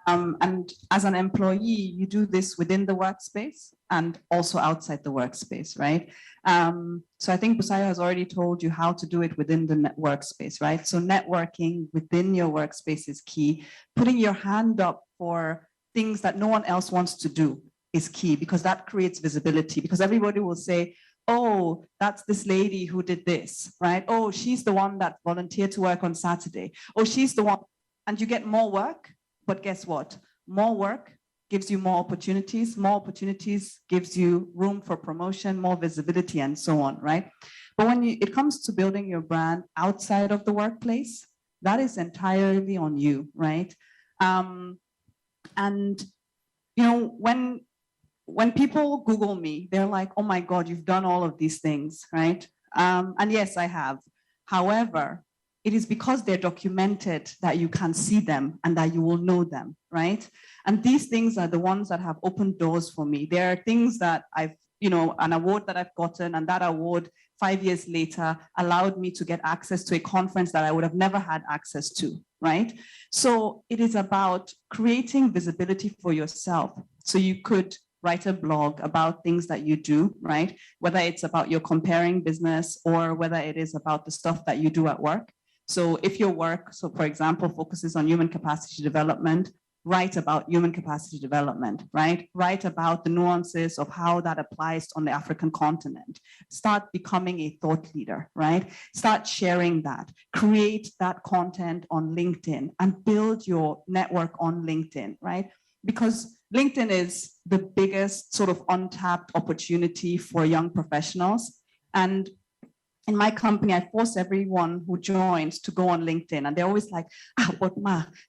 And as an employee, you do this within the workspace and also outside the workspace, right? So I think Busayo has already told you how to do it within the workspace, right? So networking within your workspace is key. Putting your hand up for things that no one else wants to do is key, because that creates visibility, because everybody will say, oh, that's this lady who did this, right? Oh, she's the one that volunteered to work on Saturday. Oh, she's the one, and you get more work. But guess what? More work gives you more opportunities gives you room for promotion, more visibility, and so on, right? But when it comes to building your brand outside of the workplace, that is entirely on you, right? And when people Google me, they're like, oh my God, you've done all of these things, right? And yes, I have. However, it is because they're documented that you can see them and that you will know them, right? And these things are the ones that have opened doors for me. There are things that I've, an award that I've gotten, and that award 5 years later allowed me to get access to a conference that I would have never had access to, right? So it is about creating visibility for yourself. So you could write a blog about things that you do, right? Whether it's about your comparing business or whether it is about the stuff that you do at work. So if your work, for example, focuses on human capacity development, write about human capacity development, right? Write about the nuances of how that applies on the African continent. Start becoming a thought leader, right? Start sharing that. Create that content on LinkedIn and build your network on LinkedIn, right? Because LinkedIn is the biggest sort of untapped opportunity for young professionals. And in my company, I force everyone who joins to go on LinkedIn. And they're always like, but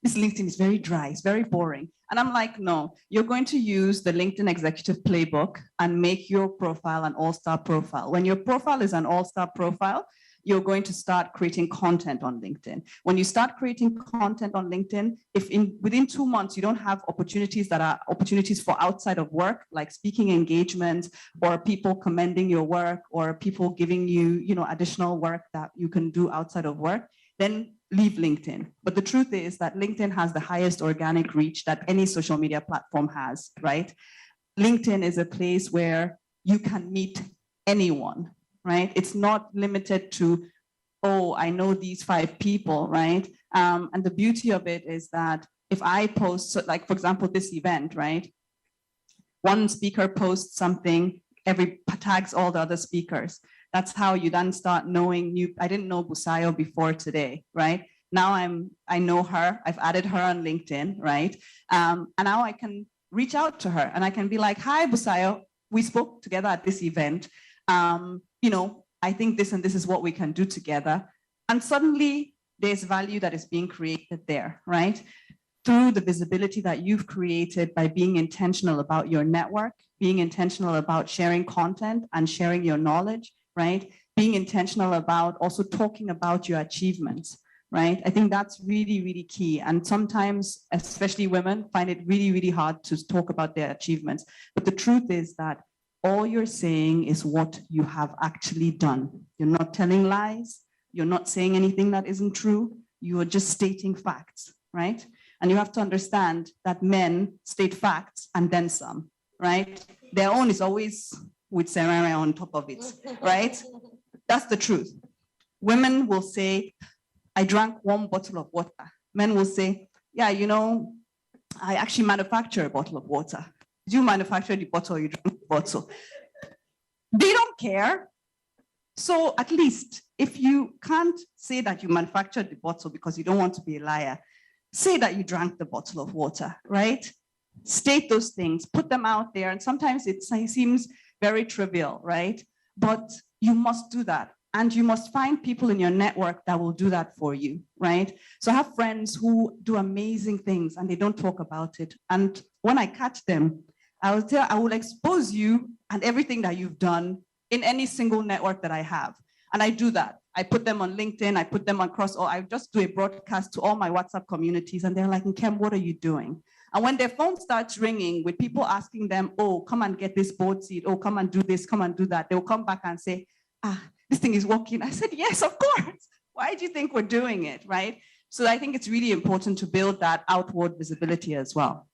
this LinkedIn is very dry, it's very boring. And I'm like, no, you're going to use the LinkedIn Executive Playbook and make your profile an all-star profile. When your profile is an all-star profile, you're going to start creating content on LinkedIn. When you start creating content on LinkedIn, if within 2 months you don't have opportunities that are opportunities for outside of work, like speaking engagements or people commending your work or people giving you, additional work that you can do outside of work, then leave LinkedIn. But the truth is that LinkedIn has the highest organic reach that any social media platform has, right? LinkedIn is a place where you can meet anyone, right? It's not limited to, oh, I know these 5 people, right? And the beauty of it is that if I post, so like for example, this event, right? One speaker posts something, tags all the other speakers. That's how you then start knowing I didn't know Busayo before today, right? Now I know her, I've added her on LinkedIn, right? And now I can reach out to her and I can be like, hi, Busayo, we spoke together at this event. I think this and this is what we can do together. And suddenly there's value that is being created there, right? Through the visibility that you've created by being intentional about your network, being intentional about sharing content and sharing your knowledge, right? Being intentional about also talking about your achievements, right? I think that's really, really key. And sometimes, especially women, find it really, really hard to talk about their achievements. But the truth is that all you're saying is what you have actually done. You're not telling lies. You're not saying anything that isn't true. You are just stating facts, right? And you have to understand that men state facts and then some, right? Their own is always with Sarah on top of it, right? That's the truth. Women will say, I drank 1 bottle of water. Men will say, yeah, I actually manufacture a bottle of water. Did you manufacture the bottle or you drank the bottle? They don't care. So at least if you can't say that you manufactured the bottle because you don't want to be a liar, say that you drank the bottle of water, right? State those things, put them out there. And sometimes it seems very trivial, right? But you must do that. And you must find people in your network that will do that for you, right? So I have friends who do amazing things and they don't talk about it. And when I catch them, I will expose you and everything that you've done in any single network that I have. And I do that. I put them on LinkedIn, I put them across, or I just do a broadcast to all my WhatsApp communities and they're like, Nkem, what are you doing? And when their phone starts ringing with people asking them, oh, come and get this board seat, oh, come and do this, come and do that, they'll come back and say, this thing is working. I said, yes, of course. Why do you think we're doing it, right? So I think it's really important to build that outward visibility as well.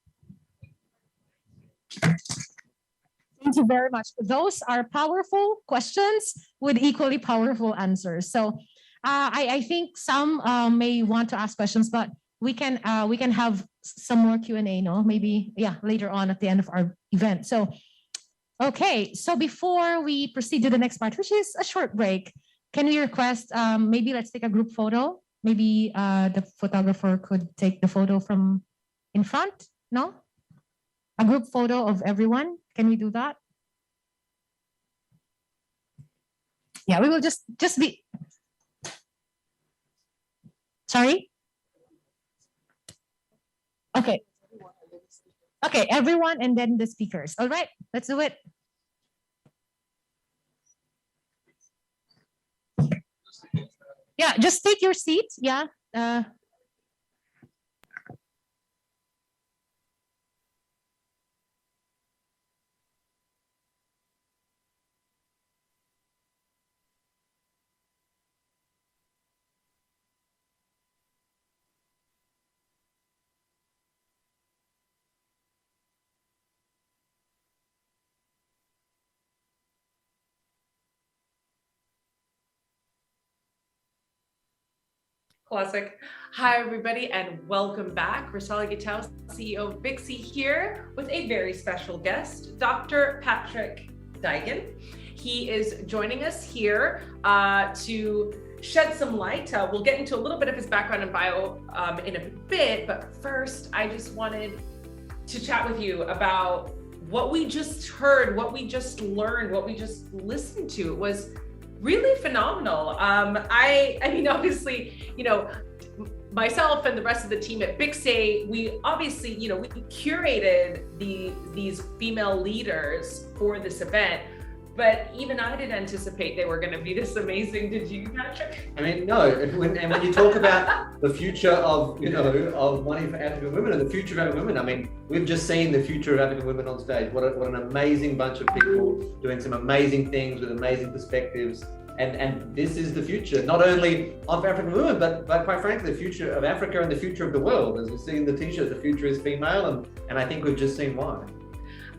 Thank you very much. Those are powerful questions with equally powerful answers. So I think some may want to ask questions, but we can have some more Q&A, no? Maybe, later on at the end of our event. So, okay, so before we proceed to the next part, which is a short break, can we request, maybe let's take a group photo? Maybe the photographer could take the photo from in front, no? A group photo of everyone. Can we do that? Yeah, we will just be. Sorry? Okay. Okay, everyone and then the speakers. All right, let's do it. Yeah, just take your seat. Yeah. Classic. Hi, everybody, and welcome back. Rosala Gitao, CEO of Bixi, here with a very special guest, Dr. Patrick Duigan. He is joining us here to shed some light. We'll get into a little bit of his background and bio in a bit, but first, I just wanted to chat with you about what we just heard, what we just learned, what we just listened to. It was really phenomenal. I mean, obviously, myself and the rest of the team at Bixi, we obviously, we curated these female leaders for this event, but even I didn't anticipate they were going to be this amazing. Did you, Patrick? I mean, no. And when you talk about the future of, of money for African women and the future of African women, I mean, we've just seen the future of African women on stage. What an amazing bunch of people doing some amazing things with amazing perspectives. And this is the future, not only of African women, but quite frankly, the future of Africa and the future of the world. As we see in the t-shirt, the future is female, and I think we've just seen why.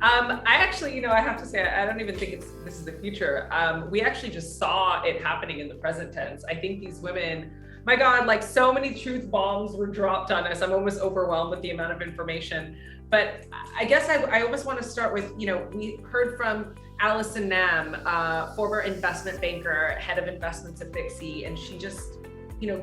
I actually, I have to say, I don't even think this is the future. We actually just saw it happening in the present tense. I think these women, my God, like so many truth bombs were dropped on us. I'm almost overwhelmed with the amount of information. But I guess I almost want to start with, we heard from Alison Nam, former investment banker, head of investments at Bixi, and she just,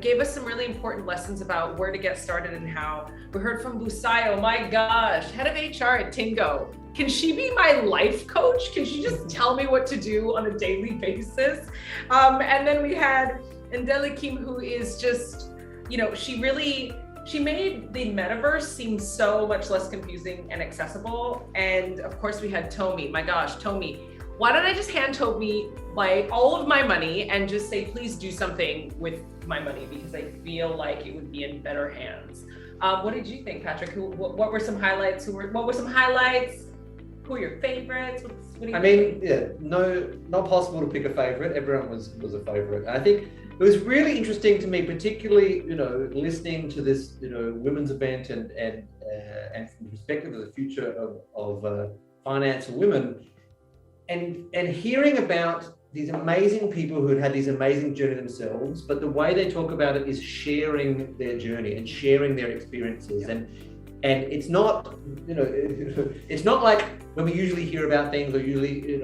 gave us some really important lessons about where to get started and how. We heard from Busayo, my gosh, head of HR at Tingo. Can she be my life coach? Can she just tell me what to do on a daily basis? And then we had Ndeli Kim, who is just, she made the metaverse seem so much less confusing and accessible. And of course we had Tomi, my gosh, Tomi. Why don't I just hand Tomi all of my money and just say, please do something with my money, because I feel like it would be in better hands. What did you think, Patrick? What were some highlights? What were some highlights? Who are your favorites? What do you think? Yeah, not possible to pick a favorite. Everyone was a favorite. I think it was really interesting to me, particularly, listening to this, women's event and from the perspective of the future of finance and women, and hearing about these amazing people who had these amazing journey themselves, but the way they talk about it is sharing their journey and sharing their experiences. Yeah. And it's not, it's not like when we usually hear about things or usually,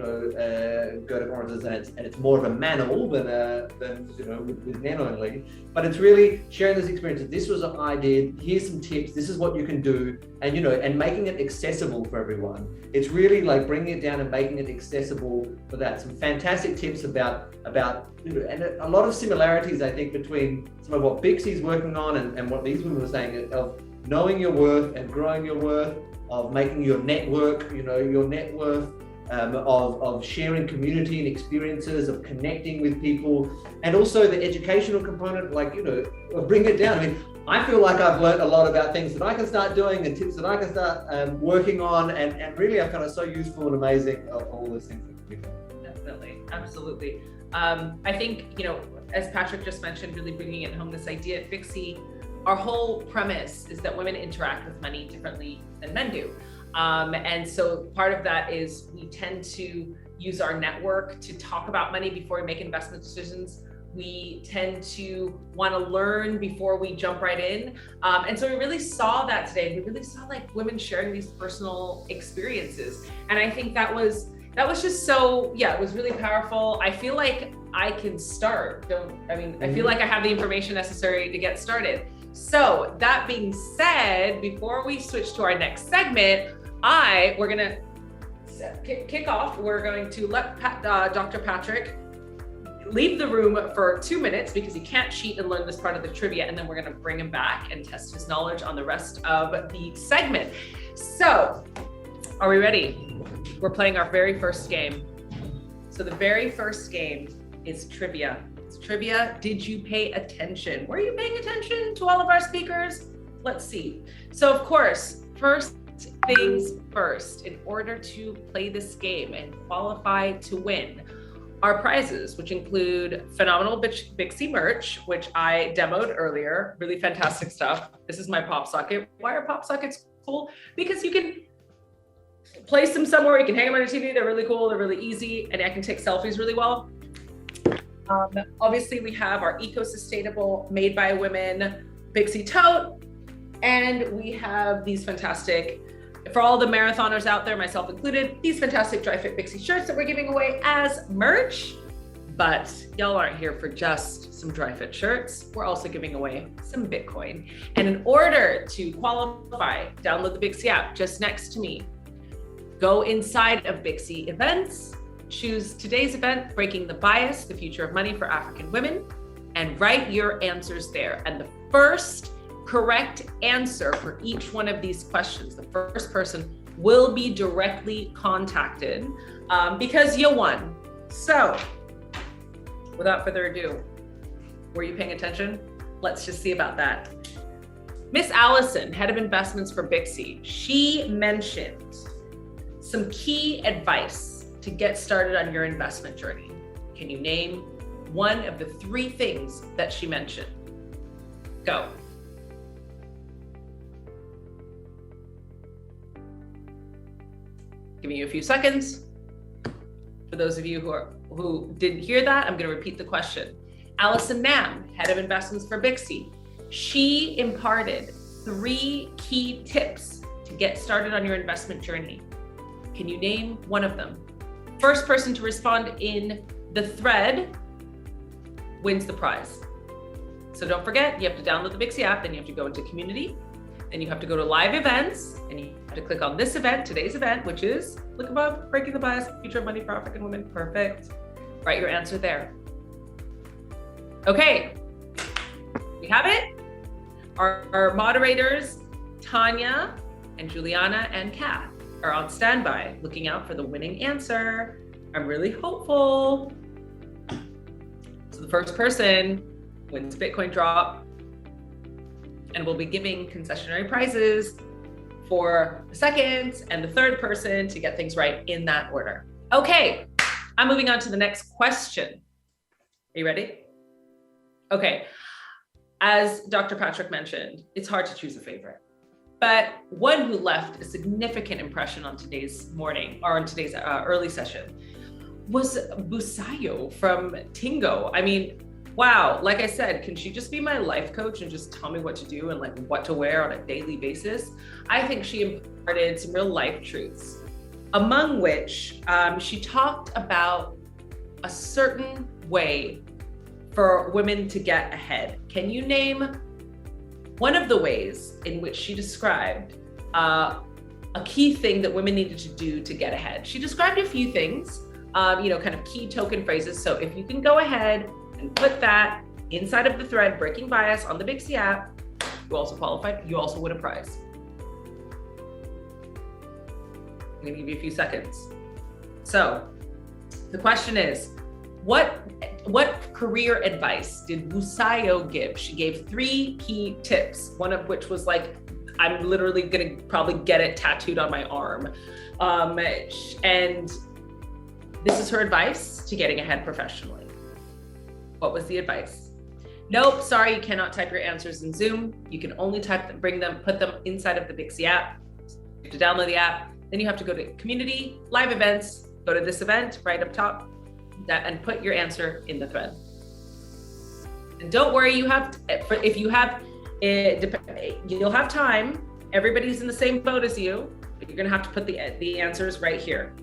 go to conferences and it's more of a manual than with men only. But it's really sharing those experiences. This was what I did. Here's some tips. This is what you can do, and and making it accessible for everyone. It's really like bringing it down and making it accessible for that. Some fantastic tips about and a lot of similarities, I think, between some of what Bixi's working on and what these women were saying of knowing your worth and growing your worth, of making your network, your net worth, of sharing community and experiences, of connecting with people, and also the educational component, of bringing it down. I mean, I feel like I've learned a lot about things that I can start doing and tips that I can start working on, and really I found it so useful and amazing of all those things that we've done. Definitely, absolutely. I think, as Patrick just mentioned, really bringing it home, this idea at Bixi, our whole premise is that women interact with money differently than men do. And so part of that is we tend to use our network to talk about money before we make investment decisions. We tend to want to learn before we jump right in. And so we really saw that today. We really saw women sharing these personal experiences. And I think that was just so, it was really powerful. I feel like I can start. I feel like I have the information necessary to get started. So that being said, before we switch to our next segment, we're gonna kick off. We're going to let Dr. Patrick leave the room for 2 minutes because he can't cheat and learn this part of the trivia, and then we're gonna bring him back and test his knowledge on the rest of the segment. So, are we ready? We're playing our very first game. So the very first game is trivia. Trivia, did you pay attention? Were you paying attention to all of our speakers? Let's see. So of course, first things first, in order to play this game and qualify to win, our prizes, which include phenomenal Bixi merch, which I demoed earlier, really fantastic stuff. This is my pop socket. Why are pop sockets cool? Because you can place them somewhere, you can hang them on your TV, they're really cool, they're really easy, and I can take selfies really well. Obviously, we have our eco-sustainable, made by women Bixi tote, and we have these fantastic, for all the marathoners out there, myself included, these fantastic Dry Fit Bixi shirts that we're giving away as merch. But y'all aren't here for just some Dry Fit shirts. We're also giving away some Bitcoin. And in order to qualify, download the Bixi app just next to me. Go inside of Bixi events, choose today's event, Breaking the Bias, the Future of Money for African Women, and write your answers there. And the first correct answer for each one of these questions, the first person will be directly contacted because you won. So, without further ado, were you paying attention? Let's just see about that. Miss Allison, head of investments for Bixie, she mentioned some key advice to get started on your investment journey. Can you name one of the 3 things that she mentioned? Go. Giving you a few seconds. For those of you who didn't hear that, I'm going to repeat the question. Allison Nam, head of investments for Bixie, she imparted 3 key tips to get started on your investment journey. Can you name one of them? First person to respond in the thread wins the prize. So don't forget, you have to download the Bixie app, then you have to go into community, then you have to go to live events, and you have to click on this event, today's event, which is, look above, Breaking the Bias, Future of Money for African Women. Perfect. Write your answer there. Okay, we have it. Our moderators, Tanya and Juliana and Kath, are on standby, looking out for the winning answer. I'm really hopeful. So the first person wins Bitcoin drop, and we'll be giving concessionary prizes for the second and the third person to get things right in that order. Okay, I'm moving on to the next question. Are you ready? Okay, as Dr. Patrick mentioned, it's hard to choose a favorite, but one who left a significant impression on today's morning, or on today's early session, was Busayo from Tingo. I mean, wow, like I said, can she just be my life coach and just tell me what to do and like what to wear on a daily basis? I think she imparted some real life truths, among which she talked about a certain way for women to get ahead. Can you name one of the ways in which she described a key thing that women needed to do to get ahead? She described a few things, kind of key token phrases. So if you can go ahead and put that inside of the thread, Breaking Bias, on the Bixie app, you also qualify, you also win a prize. I'm gonna give you a few seconds. So the question is, what career advice did Busayo give? She gave 3 key tips, one of which was like, I'm literally gonna probably get it tattooed on my arm. And this is her advice to getting ahead professionally. What was the advice? Nope, sorry, you cannot type your answers in Zoom. You can only type them, put them inside of the Bixie app. You have to download the app. Then you have to go to community, live events, go to this event right up top, and put your answer in the thread. And don't worry, you'll have time. Everybody's in the same boat as you, but you're gonna have to put the answers right here.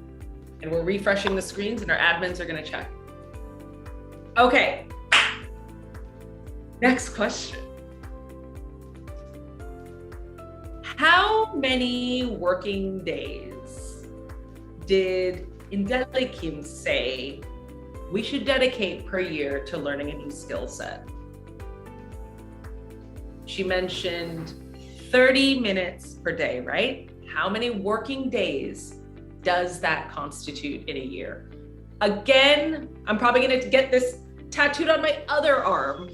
And we're refreshing the screens and our admins are gonna check. Okay, next question. How many working days did Indele Kim say we should dedicate per year to learning a new skill set? She mentioned 30 minutes per day, right? How many working days does that constitute in a year? Again, I'm probably gonna get this tattooed on my other arm.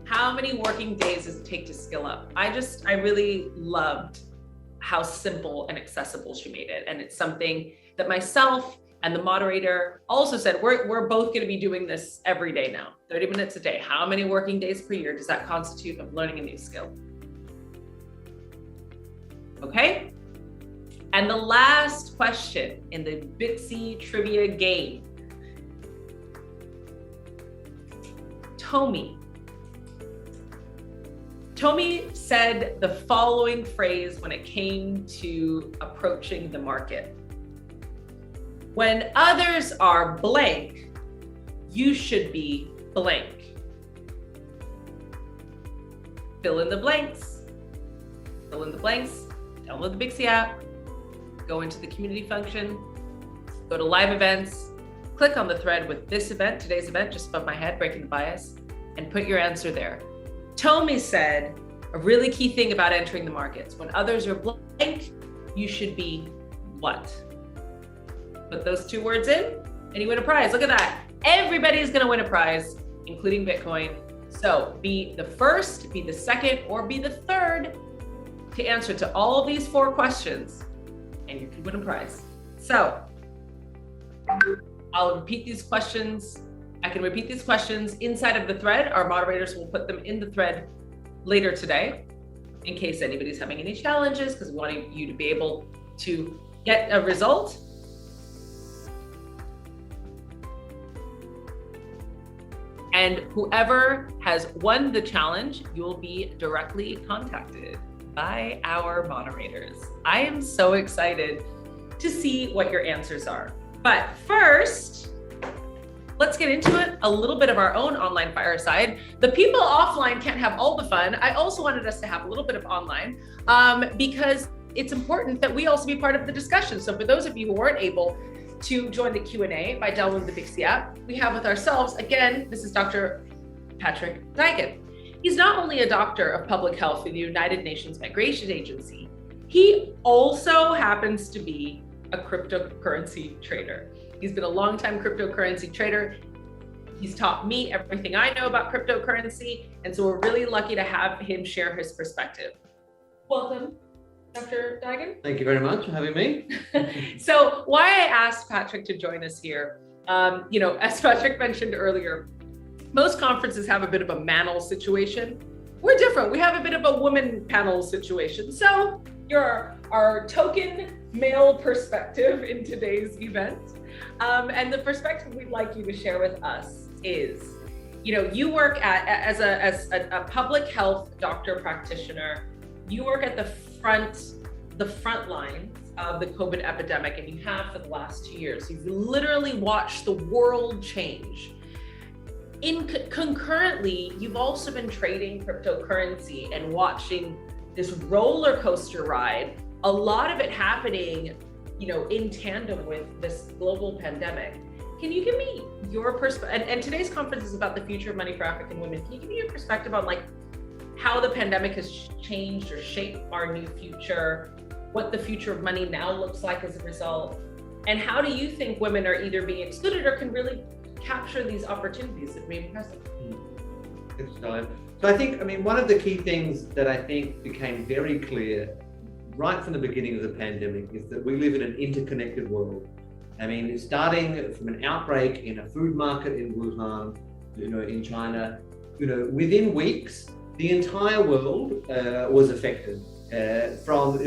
How many working days does it take to skill up? I really loved how simple and accessible she made it. And it's something that myself and the moderator also said, we're both gonna be doing this every day now, 30 minutes a day. How many working days per year does that constitute of learning a new skill? Okay. And the last question in the Bixie trivia game. Tomi said the following phrase when it came to approaching the market. When others are blank, you should be blank. Fill in the blanks. Fill in the blanks. Download the Bixie app. Go into the community function. Go to live events. Click on the thread with this event, today's event, just above my head, Breaking the Bias, and put your answer there. Tomi said a really key thing about entering the markets. When others are blank, you should be what? Put those 2 words in and you win a prize. Look at that. Everybody's going to win a prize, including Bitcoin. So be the first, be the second, or be the third to answer to all of these 4 questions, and you could win a prize. So I'll repeat these questions. I can repeat these questions inside of the thread. Our moderators will put them in the thread later today in case anybody's having any challenges, because we want you to be able to get a result. And whoever has won the challenge, you'll be directly contacted by our moderators. I am so excited to see what your answers are. But first, let's get into it. A little bit of our own online fireside. The people offline can't have all the fun. I also wanted us to have a little bit of online because it's important that we also be part of the discussion. So for those of you who weren't able to join the Q&A by downloading the Bixi app, we have with ourselves, again, this is Dr. Patrick Duigan. He's not only a doctor of public health in the United Nations Migration Agency, he also happens to be a cryptocurrency trader. He's been a longtime cryptocurrency trader. He's taught me everything I know about cryptocurrency, and so we're really lucky to have him share his perspective. Welcome, Dr. Duigan. Thank you very much for having me. So why I asked Patrick to join us here, as Patrick mentioned earlier, most conferences have a bit of a manel situation. We're different. We have a bit of a woman panel situation. So you're our token male perspective in today's event. And the perspective we'd like you to share with us is, you work as a public health doctor practitioner. You work at the front lines of the COVID epidemic, and you have for the last 2 years. You've literally watched the world change. Concurrently, you've also been trading cryptocurrency and watching this roller coaster ride, a lot of it happening, in tandem with this global pandemic. Can you give me your perspective? And today's conference is about the future of money for African women. Can you give me your perspective on how the pandemic has changed or shaped our new future, what the future of money now looks like as a result, and how do you think women are either being excluded or can really capture these opportunities that remain present? So I think, one of the key things that I think became very clear right from the beginning of the pandemic is that we live in an interconnected world. Starting from an outbreak in a food market in Wuhan, in China, within weeks, the entire world was affected. From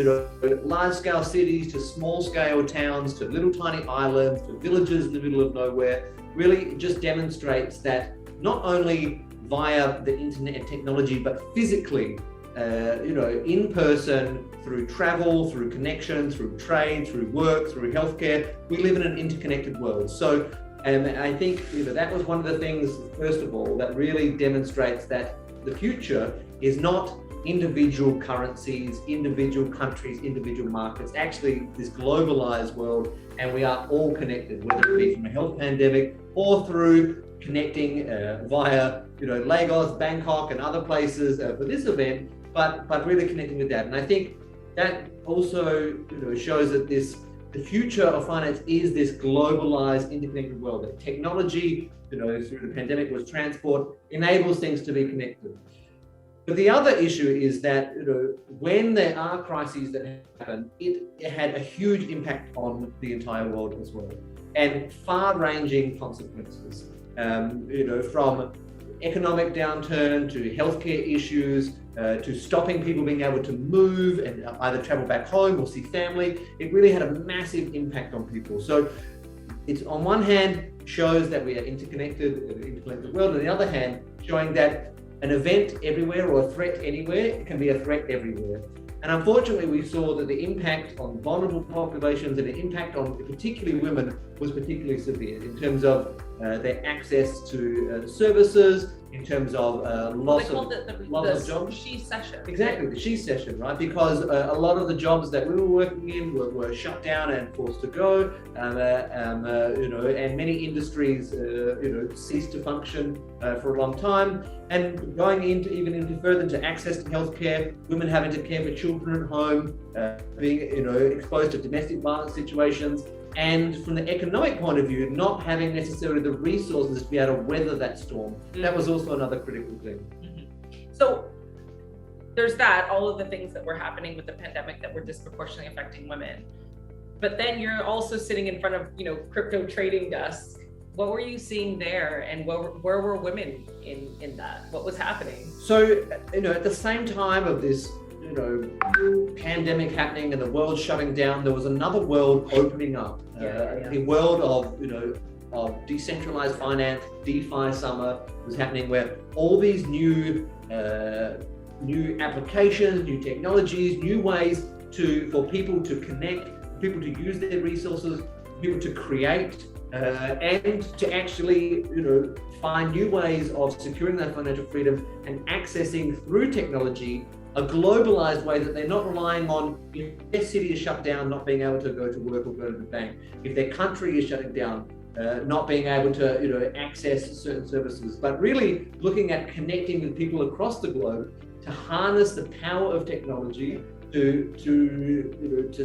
large-scale cities to small-scale towns to little tiny islands to villages in the middle of nowhere, really just demonstrates that not only via the internet and technology, but physically, in person, through travel, through connection, through trade, through work, through healthcare, we live in an interconnected world. So I think that was one of the things, first of all, that really demonstrates that the future is not individual currencies, individual countries, individual markets, actually this globalized world, and we are all connected, whether it be from a health pandemic or through connecting via Lagos, Bangkok, and other places for this event, but really connecting with that. And I think that also shows that the future of finance is this globalized, interconnected world. That technology, through the pandemic, was transport, enables things to be connected. But the other issue is that when there are crises that happen, it had a huge impact on the entire world as well, and far-ranging consequences. From economic downturn to healthcare issues, to stopping people being able to move and either travel back home or see family. It really had a massive impact on people. So it's on one hand shows that we are interconnected world, on the other hand showing that an event everywhere or a threat anywhere can be a threat everywhere. And unfortunately, we saw that the impact on vulnerable populations and the impact on particularly women was particularly severe in terms of their access to services, in terms of loss of jobs. She session. Exactly, the she session, right? Because a lot of the jobs that we were working in were shut down and forced to go, and many industries, ceased to function for a long time. And going into further into access to healthcare, women having to care for children at home, being exposed to domestic violence situations. And from the economic point of view, not having necessarily the resources to be able to weather that storm, that was also another critical thing. So there's that, all of the things that were happening with the pandemic that were disproportionately affecting women. But then you're also sitting in front of, crypto trading desks. What were you seeing there, and where were women in that? What was happening? So, at the same time of this, pandemic happening and the world shutting down, there was another world opening up. The world of decentralized finance, DeFi summer was happening, where all these new applications, new technologies, new ways for people to connect, people to use their resources, people to create, and to actually, find new ways of securing their financial freedom and accessing through technology a globalized way that they're not relying on if their city is shut down, not being able to go to work or go to the bank. If their country is shutting down, not being able to, access certain services, but really looking at connecting with people across the globe to harness the power of technology to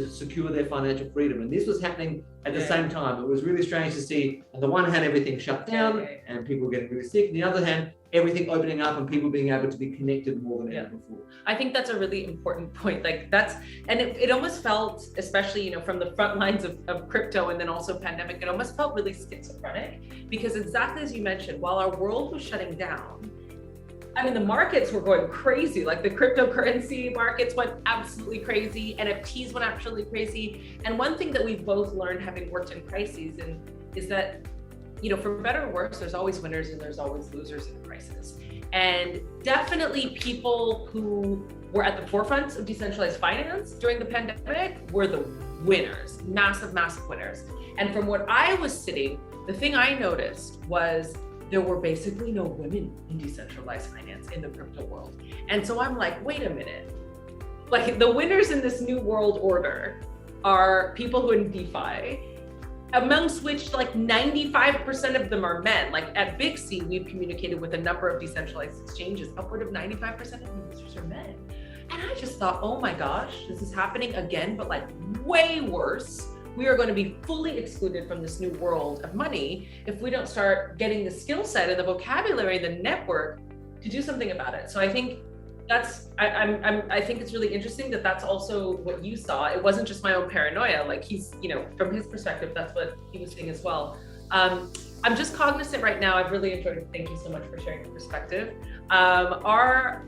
secure their financial freedom. And this was happening at the same time. It was really strange to see, on the one hand, everything shut down and people getting really sick. On the other hand, everything opening up and people being able to be connected more than ever before. I think that's a really important point. It almost felt, especially, from the front lines of crypto and then also pandemic, it almost felt really schizophrenic, because exactly as you mentioned, while our world was shutting down, the markets were going crazy. Like the cryptocurrency markets went absolutely crazy. NFTs went absolutely crazy. And one thing that we've both learned, having worked in crises, is that, for better or worse, there's always winners and there's always losers in crisis. And definitely people who were at the forefront of decentralized finance during the pandemic were the winners, massive, massive winners. And from what I was sitting, the thing I noticed was there were basically no women in decentralized finance in the crypto world. And so I'm like, wait a minute. Like, the winners in this new world order are people who are in DeFi, amongst which like 95% of them are men. Like at BIXI, we've communicated with a number of decentralized exchanges, upward of 95% of the users are men. And I just thought, oh my gosh, this is happening again, but like way worse. We are going to be fully excluded from this new world of money if we don't start getting the skill set and the vocabulary, the network to do something about it. So I think I think it's really interesting that that's also what you saw. It wasn't just my own paranoia. Like he's, from his perspective, that's what he was seeing as well. I'm just cognizant right now. I've really enjoyed it. Thank you so much for sharing your perspective. Our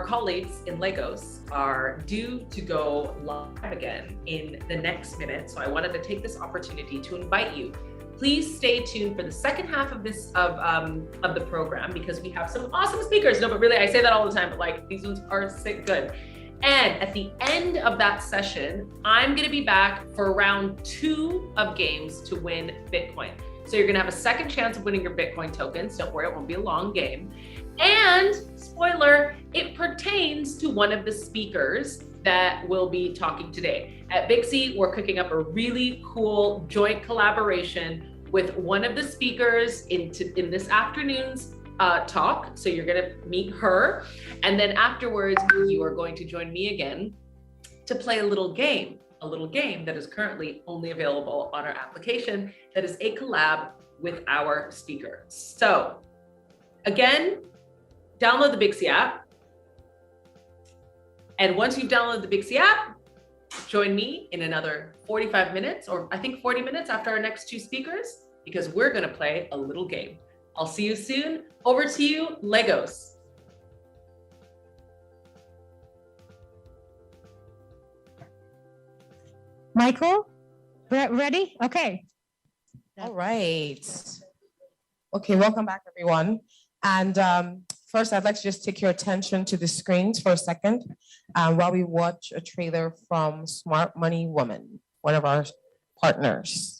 colleagues in Lagos are due to go live again in the next minute. So I wanted to take this opportunity to invite you. Please stay tuned for the second half of of the program, because we have some awesome speakers. No, but really, I say that all the time, but like these ones are sick good. And at the end of that session, I'm going to be back for round 2 of games to win Bitcoin. So you're going to have a second chance of winning your Bitcoin tokens. Don't worry, it won't be a long game. And spoiler, it pertains to one of the speakers that will be talking today. At BIXI, we're cooking up a really cool joint collaboration with one of the speakers in this afternoon's talk. So you're going to meet her. And then afterwards, you are going to join me again to play a little game that is currently only available on our application that is a collab with our speaker. So again, download the BIXI app. And once you've downloaded the BIXI app, join me in another 45 minutes, or I think 40 minutes after our next 2 speakers, because we're going to play a little game. I'll see you soon. Over to you, Lagos. Michael, ready? Okay. All right. Okay, welcome back, everyone. And first, I'd like to just take your attention to the screens for a second while we watch a trailer from Smart Money Woman, one of our partners.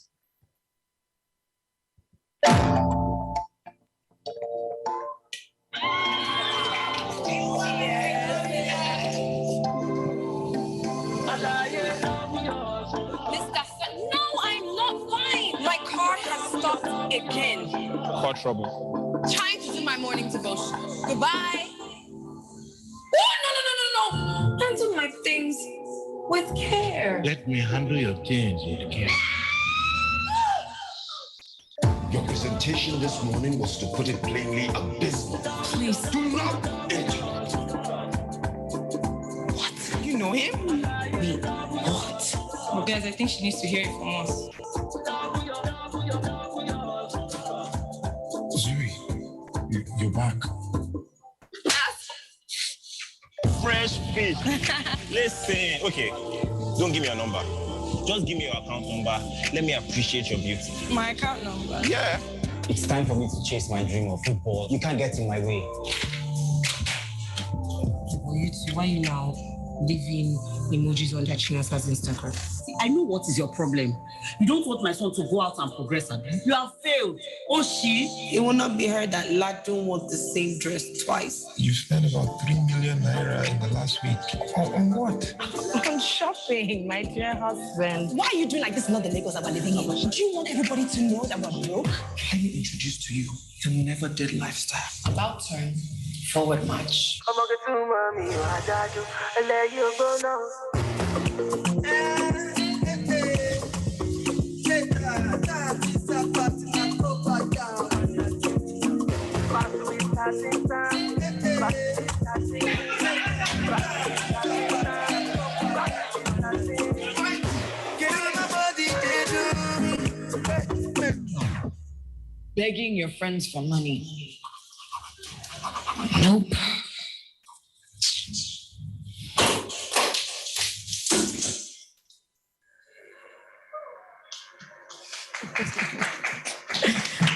Again. Car trouble. Trying to do my morning devotion. Goodbye. Oh, no. Handle my things with care. Let me handle your things with care. presentation this morning was, to put it plainly, abysmal. Please. Do not interrupt. What? You know him? Wait, what? Well, guys, I think she needs to hear it from us. Zuri, you're back. Fresh fish. Listen, okay, don't give me your number. Just give me your account number. Let me appreciate your beauty. My account number? Yeah. It's time for me to chase my dream of football. You can't get in my way. You two, why you now leaving emojis on China's Instagram? See, I know what is your problem. You don't want my son to go out and progress. You have failed. Oh, It will not be her that Ladun wore the same dress twice. You spent about 3 million naira in the last week. On what? I'm shopping, my dear husband. Why are you doing like this? Not the Lagos that we're living in. Do you want everybody to know that we're broke? Let me introduce to you your never dead lifestyle. About turn, forward march. Begging your friends for money. Nope.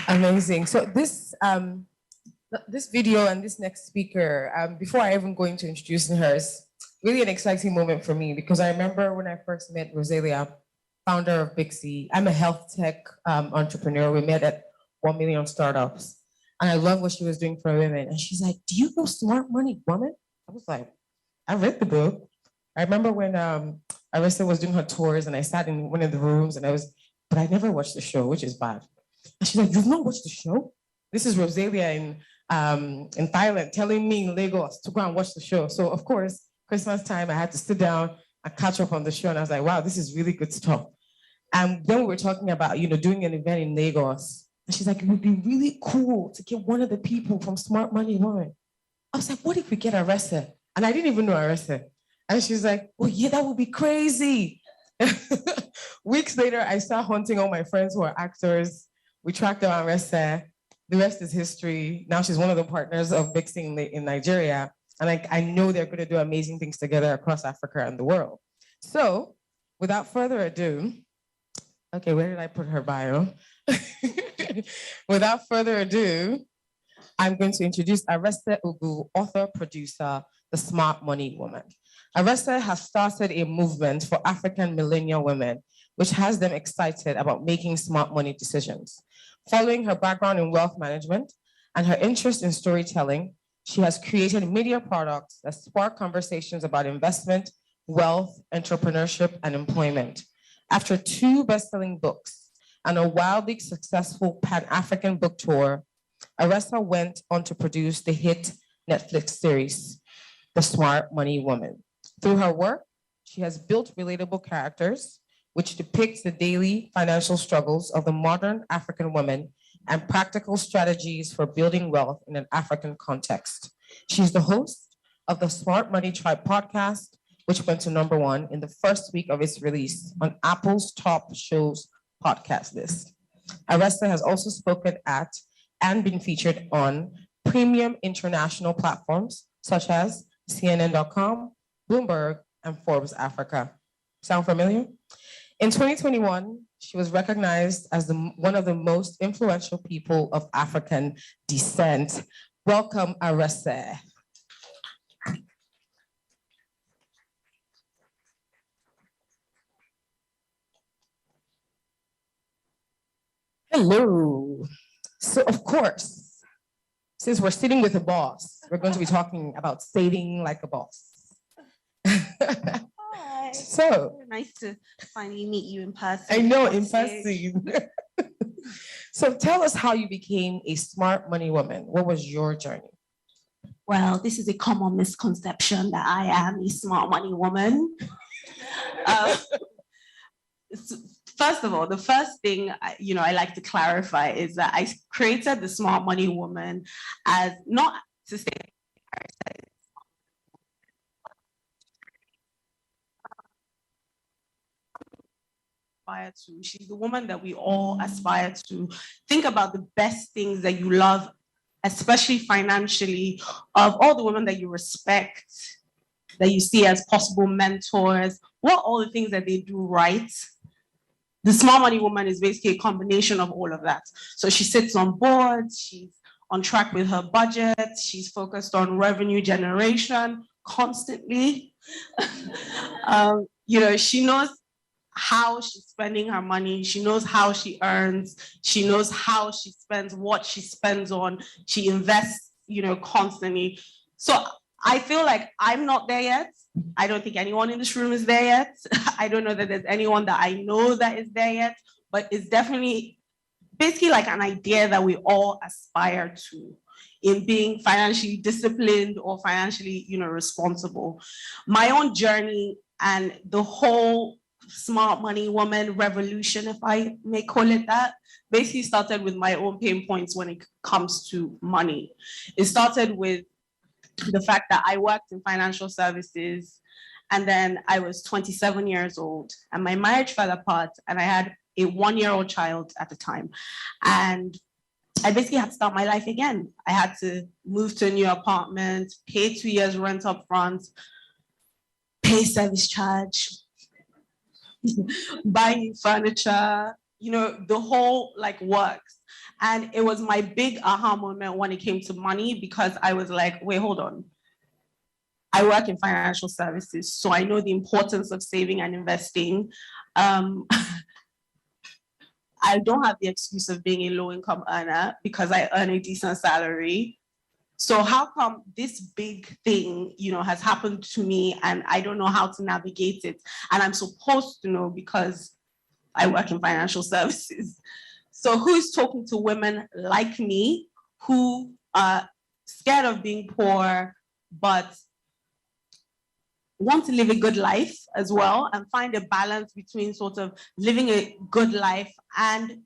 Amazing. So this video and this next speaker, before I even go into introducing her, is really an exciting moment for me, because I remember when I first met Rosalia, founder of Bixie. I'm a health tech entrepreneur. We met at 1 Million Startups. And I love what she was doing for women. And she's like, do you know Smart Money Woman? I was like, I read the book. I remember when Arissa was doing her tours and I sat in one of the rooms and but I never watched the show, which is bad. And she's like, you've not watched the show? This is Rosalia in Thailand telling me in Lagos to go and watch the show. So of course, Christmas time, I had to sit down and catch up on the show. And I was like, wow, this is really good stuff. And then we were talking about, doing an event in Lagos. And she's like, it would be really cool to get one of the people from Smart Money Woman. I was like, what if we get Aressa? And I didn't even know Aressa. And she's like, oh yeah, that would be crazy. Weeks later, I start hunting all my friends who are actors. We tracked down Aressa. The rest is history. Now she's one of the partners of Bixie in Nigeria. And I know they're going to do amazing things together across Africa and the world. So without further ado, okay, where did I put her bio? Without further ado, I'm going to introduce Aressa Ugu, author, producer, the Smart Money Woman. Aressa has started a movement for African millennial women, which has them excited about making smart money decisions. Following her background in wealth management and her interest in storytelling, she has created media products that spark conversations about investment, wealth, entrepreneurship, and employment. After 2 best-selling books and a wildly successful Pan-African book tour, Aressa went on to produce the hit Netflix series, The Smart Money Woman. Through her work, she has built relatable characters, which depicts the daily financial struggles of the modern African woman and practical strategies for building wealth in an African context. She's the host of the Smart Money Tribe podcast, which went to #1 in the first week of its release on Apple's top shows podcast list. Aressa has also spoken at and been featured on premium international platforms such as CNN.com, Bloomberg, and Forbes Africa. Sound familiar? In 2021, she was recognized as one of the most influential people of African descent. Welcome, Aressa. Hello. So of course, since we're sitting with a boss, we're going to be talking about saving like a boss. Hi. So nice to finally meet you in person. I know, in person. So tell us how you became a smart money woman. What was your journey? Well, this is a common misconception that I am a smart money woman. First of all, the first thing I like to clarify is that I created the Smart Money Woman as not to say aspire to. She's the woman that we all aspire to. Think about the best things that you love, especially financially, of all the women that you respect, that you see as possible mentors, what all the things that they do right. The Smart Money Woman is basically a combination of all of that. So she sits on boards, she's on track with her budget, she's focused on revenue generation constantly. She knows how she's spending her money, she knows how she earns, she knows how she spends, what she spends on, she invests, constantly. So I feel like I'm not there yet. I don't think anyone in this room is there yet. I don't know that there's anyone that I know that is there yet, but it's definitely basically like an idea that we all aspire to in being financially disciplined or financially, responsible. My own journey and the whole Smart Money Woman revolution, if I may call it that, basically started with my own pain points when it comes to money. It started with the fact that I worked in financial services, and then I was 27 years old and my marriage fell apart and I had a 1-year-old child at the time. And I basically had to start my life again. I had to move to a new apartment, pay 2 years rent up front, pay service charge, buy new furniture, the whole works. And it was my big aha moment when it came to money, because I was like, wait, hold on. I work in financial services, so I know the importance of saving and investing. I don't have the excuse of being a low-income earner because I earn a decent salary. So how come this big thing, has happened to me and I don't know how to navigate it? And I'm supposed to know because I work in financial services. So who's talking to women like me who are scared of being poor, but want to live a good life as well and find a balance between sort of living a good life and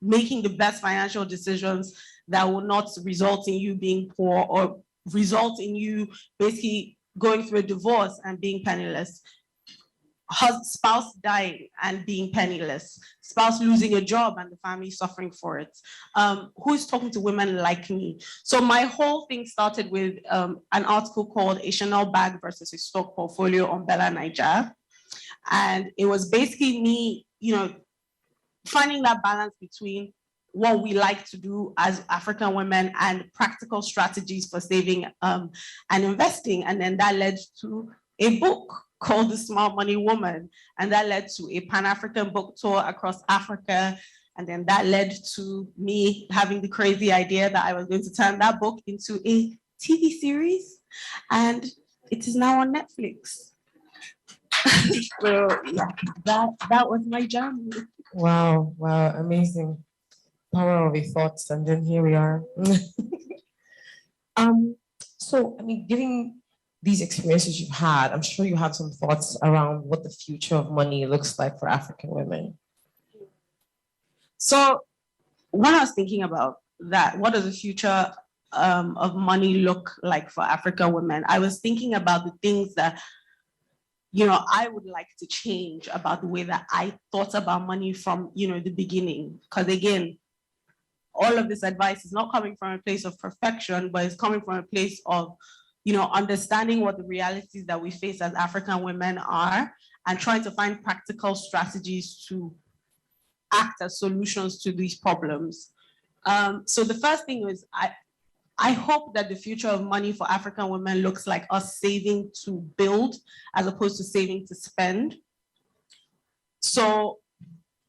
making the best financial decisions that will not result in you being poor or result in you basically going through a divorce and being penniless? Spouse dying and being penniless, spouse losing a job and the family suffering for it. Who's talking to women like me? So my whole thing started with an article called A Chanel Bag versus a Stock Portfolio on Bella Naija. And it was basically me, finding that balance between what we like to do as African women and practical strategies for saving and investing. And then that led to a book called The Smart Money Woman. And that led to a Pan-African book tour across Africa. And then that led to me having the crazy idea that I was going to turn that book into a TV series. And it is now on Netflix. So yeah, that was my journey. Wow, amazing. Power of a thought, and then here we are. So, given these experiences you've had, I'm sure you have some thoughts around what the future of money looks like for African women. So when I was thinking about that, what does the future of money look like for African women? I was thinking about the things that, I would like to change about the way that I thought about money from, the beginning. Because again, all of this advice is not coming from a place of perfection, but it's coming from a place of understanding what the realities that we face as African women are and trying to find practical strategies to act as solutions to these problems. So the first thing is I hope that the future of money for African women looks like us saving to build as opposed to saving to spend. So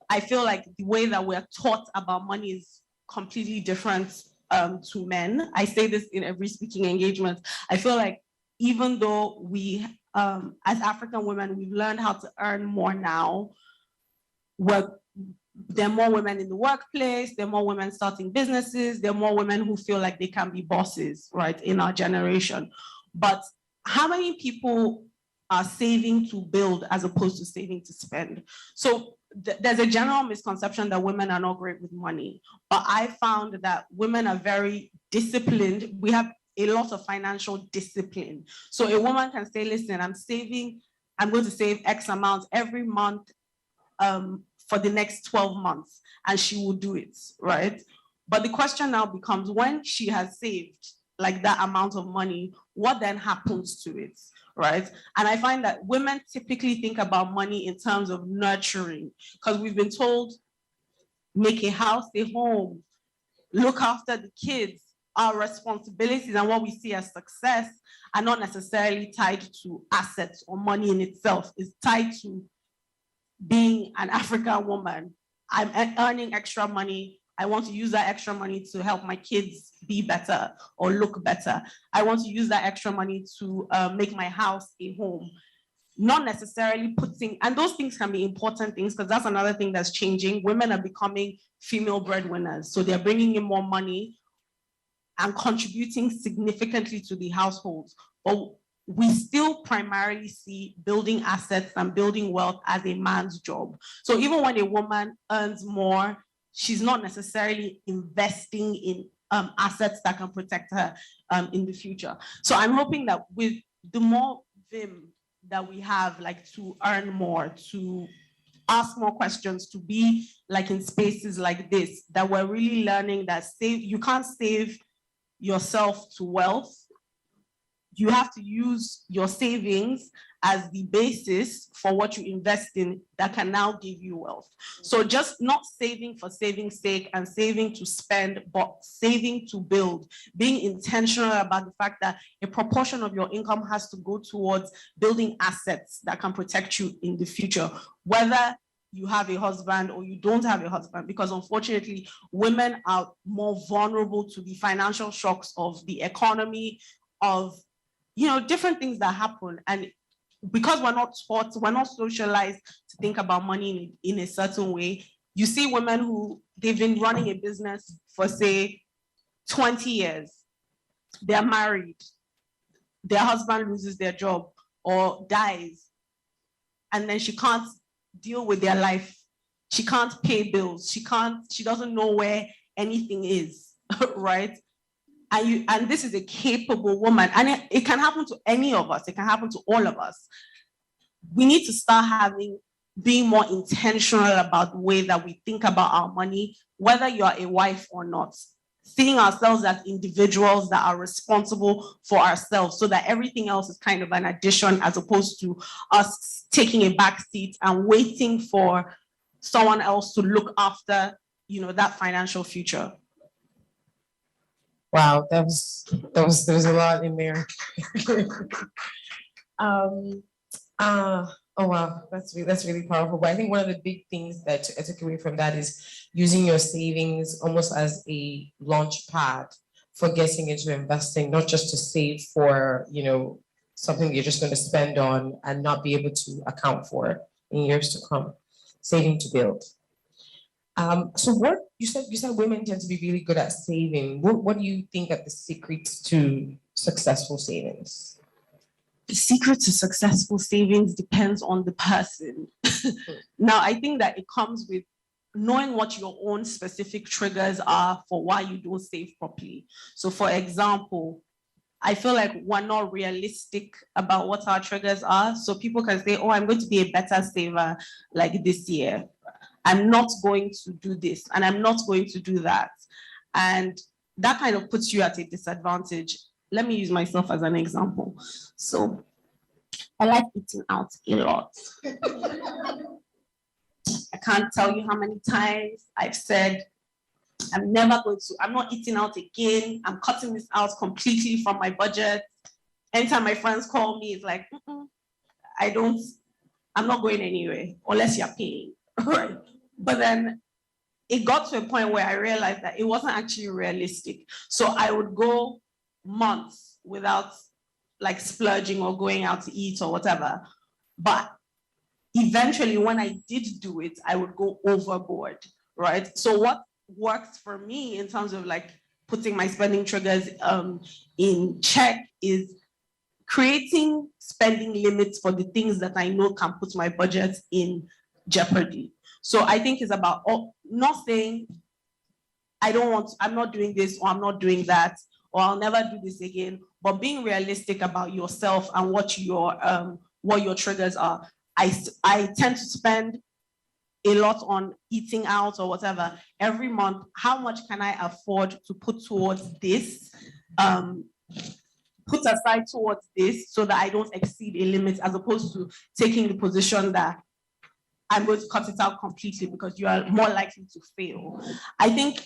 I feel like the way that we're taught about money is completely different to men. I say this in every speaking engagement. I feel like even though we, as African women, we've learned how to earn more now, there are more women in the workplace, there are more women starting businesses, there are more women who feel like they can be bosses, right, in our generation. But how many people are saving to build as opposed to saving to spend? So there's a general misconception that women are not great with money, but I found that women are very disciplined. We have a lot of financial discipline. So a woman can say, listen, I'm going to save X amount every month for the next 12 months, and she will do it, right? But the question now becomes, when she has saved like that amount of money, what then happens to it, right? And I find that women typically think about money in terms of nurturing, because we've been told, make a house, a home, look after the kids. Our responsibilities and what we see as success are not necessarily tied to assets or money in itself. It's tied to being an African woman. I'm earning extra money. I want to use that extra money to help my kids be better or look better. I want to use that extra money to make my house a home. Not necessarily and those things can be important things, because that's another thing that's changing. Women are becoming female breadwinners. So they're bringing in more money and contributing significantly to the households. But we still primarily see building assets and building wealth as a man's job. So even when a woman earns more, she's not necessarily investing in assets that can protect her in the future. So I'm hoping that with the more vim that we have, like to earn more, to ask more questions, to be like in spaces like this, that we're really learning that you can't save yourself to wealth. You have to use your savings as the basis for what you invest in that can now give you wealth. So just not saving for saving's sake and saving to spend, but saving to build, being intentional about the fact that a proportion of your income has to go towards building assets that can protect you in the future, whether you have a husband or you don't have a husband, because unfortunately, women are more vulnerable to the financial shocks of the economy, of, different things that happen. And because we're not taught, we're not socialized to think about money in a certain way, you see women who, they've been running a business for, say, 20 years. They're married. Their husband loses their job or dies. And then she can't deal with their life. She can't pay bills. She doesn't know where anything is, right? And this is a capable woman, and it can happen to any of us. It can happen to all of us. We need to start being more intentional about the way that we think about our money, whether you're a wife or not. Seeing ourselves as individuals that are responsible for ourselves, so that everything else is kind of an addition, as opposed to us taking a back seat and waiting for someone else to look after, that financial future. Wow, there was a lot in there. Oh wow, that's really powerful. But I think one of the big things that I took away from that is using your savings almost as a launch pad for getting into investing, not just to save for something you're just going to spend on and not be able to account for in years to come. Saving to build. So what you said women tend to be really good at saving. What do you think are the secrets to successful savings? The secret to successful savings depends on the person. Now, I think that it comes with knowing what your own specific triggers are for why you don't save properly. So for example, I feel like we're not realistic about what our triggers are. So people can say, oh, I'm going to be a better saver like this year. I'm not going to do this and I'm not going to do that. And that kind of puts you at a disadvantage. Let me use myself as an example. So I like eating out a lot. I can't tell you how many times I've said, I'm not eating out again. I'm cutting this out completely from my budget. Anytime my friends call me, it's like, I'm not going anywhere unless you're paying, right? But then it got to a point where I realized that it wasn't actually realistic. So I would go months without like splurging or going out to eat or whatever. But eventually when I did do it, I would go overboard, right? So what works for me in terms of like putting my spending triggers in check is creating spending limits for the things that I know can put my budget in jeopardy. So I think it's about not saying, I'm not doing this, or I'm not doing that, or I'll never do this again, but being realistic about yourself and what your triggers are. I tend to spend a lot on eating out or whatever every month. How much can I afford to put towards this? Put aside towards this so that I don't exceed a limit, as opposed to taking the position that I'm going to cut it out completely because you are more likely to fail. I think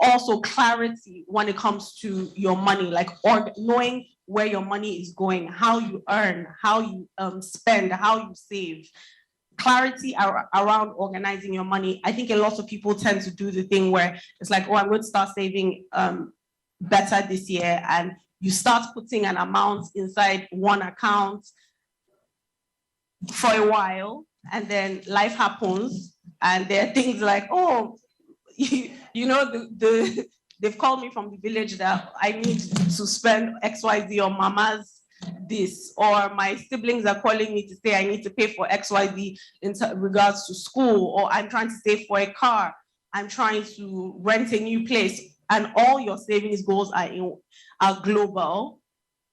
also clarity when it comes to your money, like knowing where your money is going, how you earn, how you spend, how you save. Clarity around organizing your money. I think a lot of people tend to do the thing where it's like, oh, I'm going to start saving better this year, and you start putting an amount inside one account for a while, and then life happens, and there are things like, oh, you know, they've called me from the village that I need to spend XYZ on mama's this, or my siblings are calling me to say I need to pay for XYZ in regards to school, or I'm trying to save for a car, I'm trying to rent a new place, and all your savings goals are global.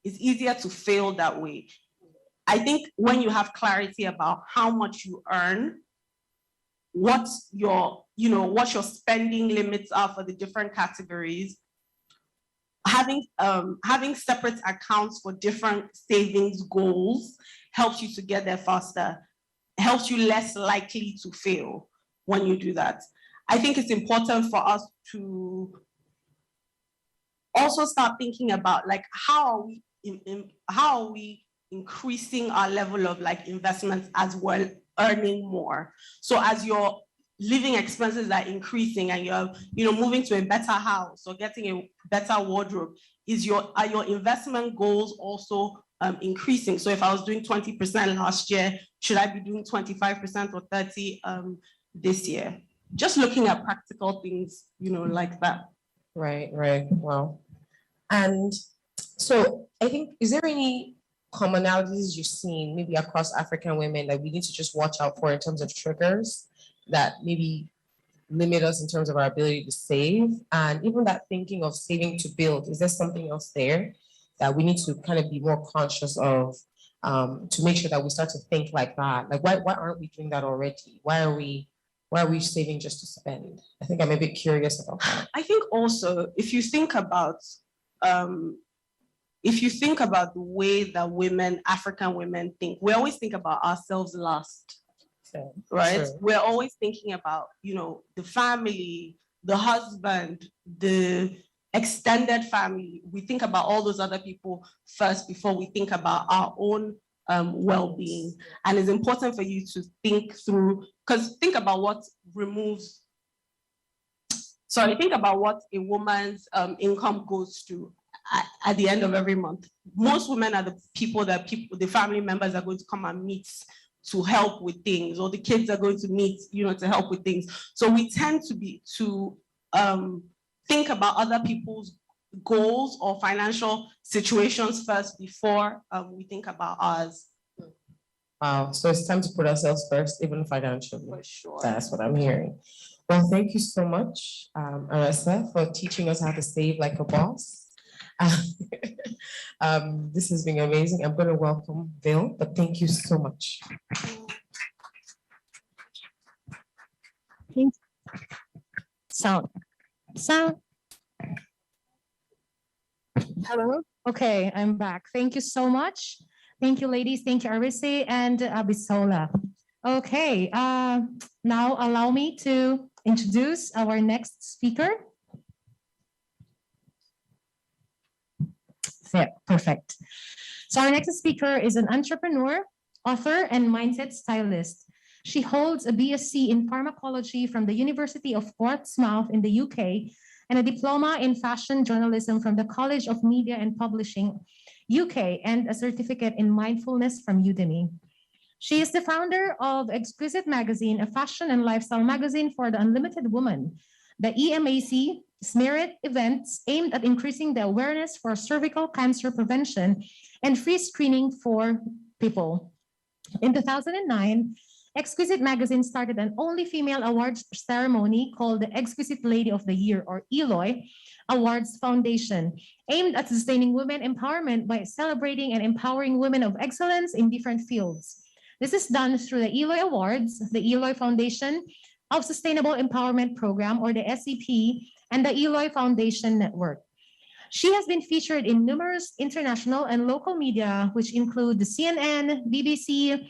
It's easier to fail that way. I think when you have clarity about how much you earn, what your spending limits are for the different categories, having separate accounts for different savings goals helps you to get there faster, helps you less likely to fail when you do that. I think it's important for us to also start thinking about, like, how are we increasing our level of like investments as well, earning more. So as your living expenses are increasing and you're moving to a better house or getting a better wardrobe, are your investment goals also increasing? So if I was doing 20% last year, should I be doing 25% or 30% this year? Just looking at practical things, like that. Right. Wow. And so I think, is there any commonalities you've seen maybe across African women that we need to just watch out for in terms of triggers that maybe limit us in terms of our ability to save? And even that thinking of saving to build, is there something else there that we need to kind of be more conscious of, to make sure that we start to think like that? Like, why aren't we doing that already? Why are we saving just to spend? I think I'm a bit curious about that. I think also, if you think about the way that African women think, we always think about ourselves last. Right? Sure. We're always thinking about, the family, the husband, the extended family. We think about all those other people first before we think about our own well-being. And it's important for you to think through, because think about what a woman's income goes to at the end of every month. Most women are the family members are going to come and meet to help with things, or the kids are going to meet, to help with things. So we tend to think about other people's goals or financial situations first before we think about ours. Wow, so it's time to put ourselves first, even financially. For sure. That's what I'm hearing. Well, thank you so much, Aressa, for teaching us how to save like a boss. This has been amazing. I'm going to welcome Bill, but thank you so much. Sound. Hello. Okay, I'm back. Thank you so much. Thank you, ladies. Thank you, Arissa and Abisola. Okay, now allow me to introduce our next speaker. Yeah, perfect. So our next speaker is an entrepreneur, author, and mindset stylist. She holds a BSc in pharmacology from the University of Portsmouth in the UK and a diploma in fashion journalism from the College of Media and Publishing, UK, and a certificate in mindfulness from Udemy. She is the founder of Exquisite Magazine, a fashion and lifestyle magazine for the unlimited woman. The EMAC Merit events aimed at increasing the awareness for cervical cancer prevention and free screening for people. In 2009, Exquisite Magazine started an only female awards ceremony called the Exquisite Lady of the Year, or ELOY Awards Foundation, aimed at sustaining women empowerment by celebrating and empowering women of excellence in different fields. This is done through the ELOY Awards, the ELOY Foundation of Sustainable Empowerment Program, or the SEP, and the ELOY Foundation Network. She has been featured in numerous international and local media, which include the CNN, BBC,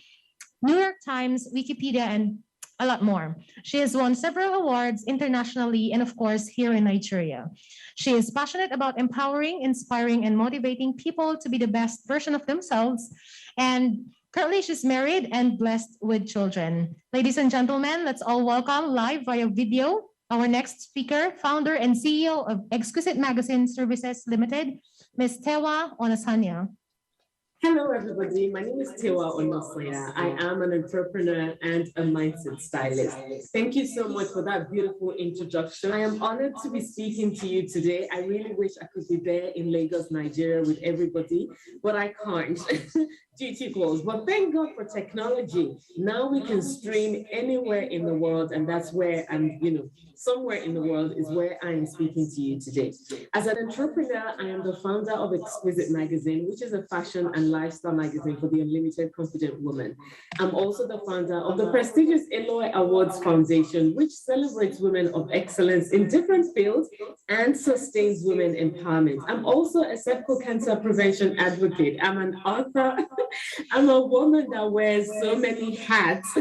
New York Times, Wikipedia, and a lot more. She has won several awards internationally and, of course, here in Nigeria. She is passionate about empowering, inspiring, and motivating people to be the best version of themselves. And currently, she's married and blessed with children. Ladies and gentlemen, let's all welcome live via video our next speaker, founder and CEO of Exquisite Magazine Services Limited, Ms. Tewa Onasanya. Hello, everybody. My name is Tewa Onosanya. I am an entrepreneur and a mindset stylist. Thank you so much for that beautiful introduction. I am honored to be speaking to you today. I really wish I could be there in Lagos, Nigeria with everybody, but I can't. Duty calls. But thank God for technology. Now we can stream anywhere in the world, and that's where somewhere in the world is where I am speaking to you today. As an entrepreneur, I am the founder of Exquisite Magazine, which is a fashion and lifestyle magazine for the unlimited confident woman. I'm also the founder of the prestigious ELOY Awards Foundation, which celebrates women of excellence in different fields and sustains women empowerment. I'm also a cervical cancer prevention advocate. I'm an author. I'm a woman that wears so many hats,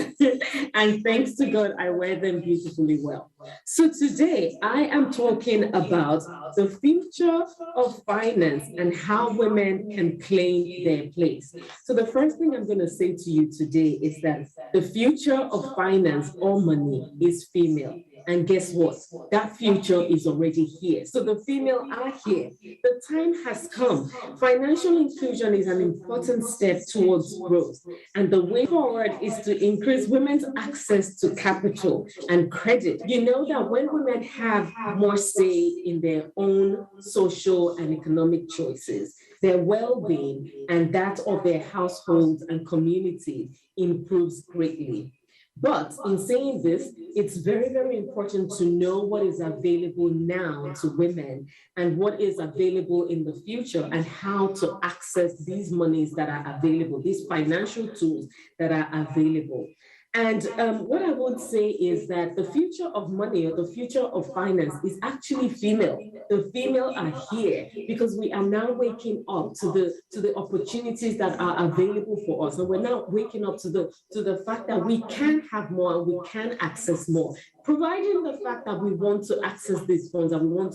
and thanks to God, I wear them beautifully well. So today, I am talking about the future of finance and how women can claim their place. So the first thing I'm going to say to you today is that the future of finance or money is female. And guess what? That future is already here. So the female are here. The time has come. Financial inclusion is an important step towards growth. And the way forward is to increase women's access to capital and credit. You know that when women have more say in their own social and economic choices, their well-being and that of their households and community improves greatly. But in saying this, it's very, very important to know what is available now to women and what is available in the future and how to access these monies that are available, these financial tools that are available. And what I would say is that the future of money or the future of finance is actually female. The female are here because we are now waking up to the opportunities that are available for us. And we're now waking up to the fact that we can have more and we can access more, providing the fact that we want to access these funds and we want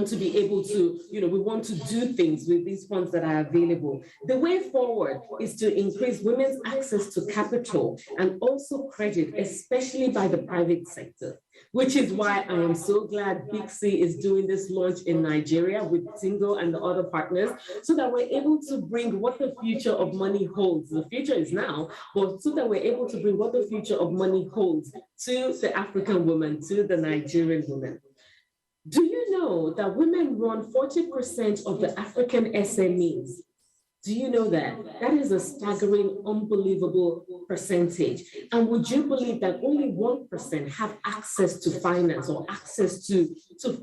to be able to, we want to do things with these funds that are available. The way forward is to increase women's access to capital and also credit, especially by the private sector, which is why I am so glad Big C is doing this launch in Nigeria with Tingo and the other partners, so that we're able to bring what the future of money holds. The future is now, but so that we're able to bring what the future of money holds to the African woman, to the Nigerian woman. Do you know that women run 40% of the African SMEs? Do you know that? That is a staggering, unbelievable percentage. And would you believe that only 1% have access to finance or access to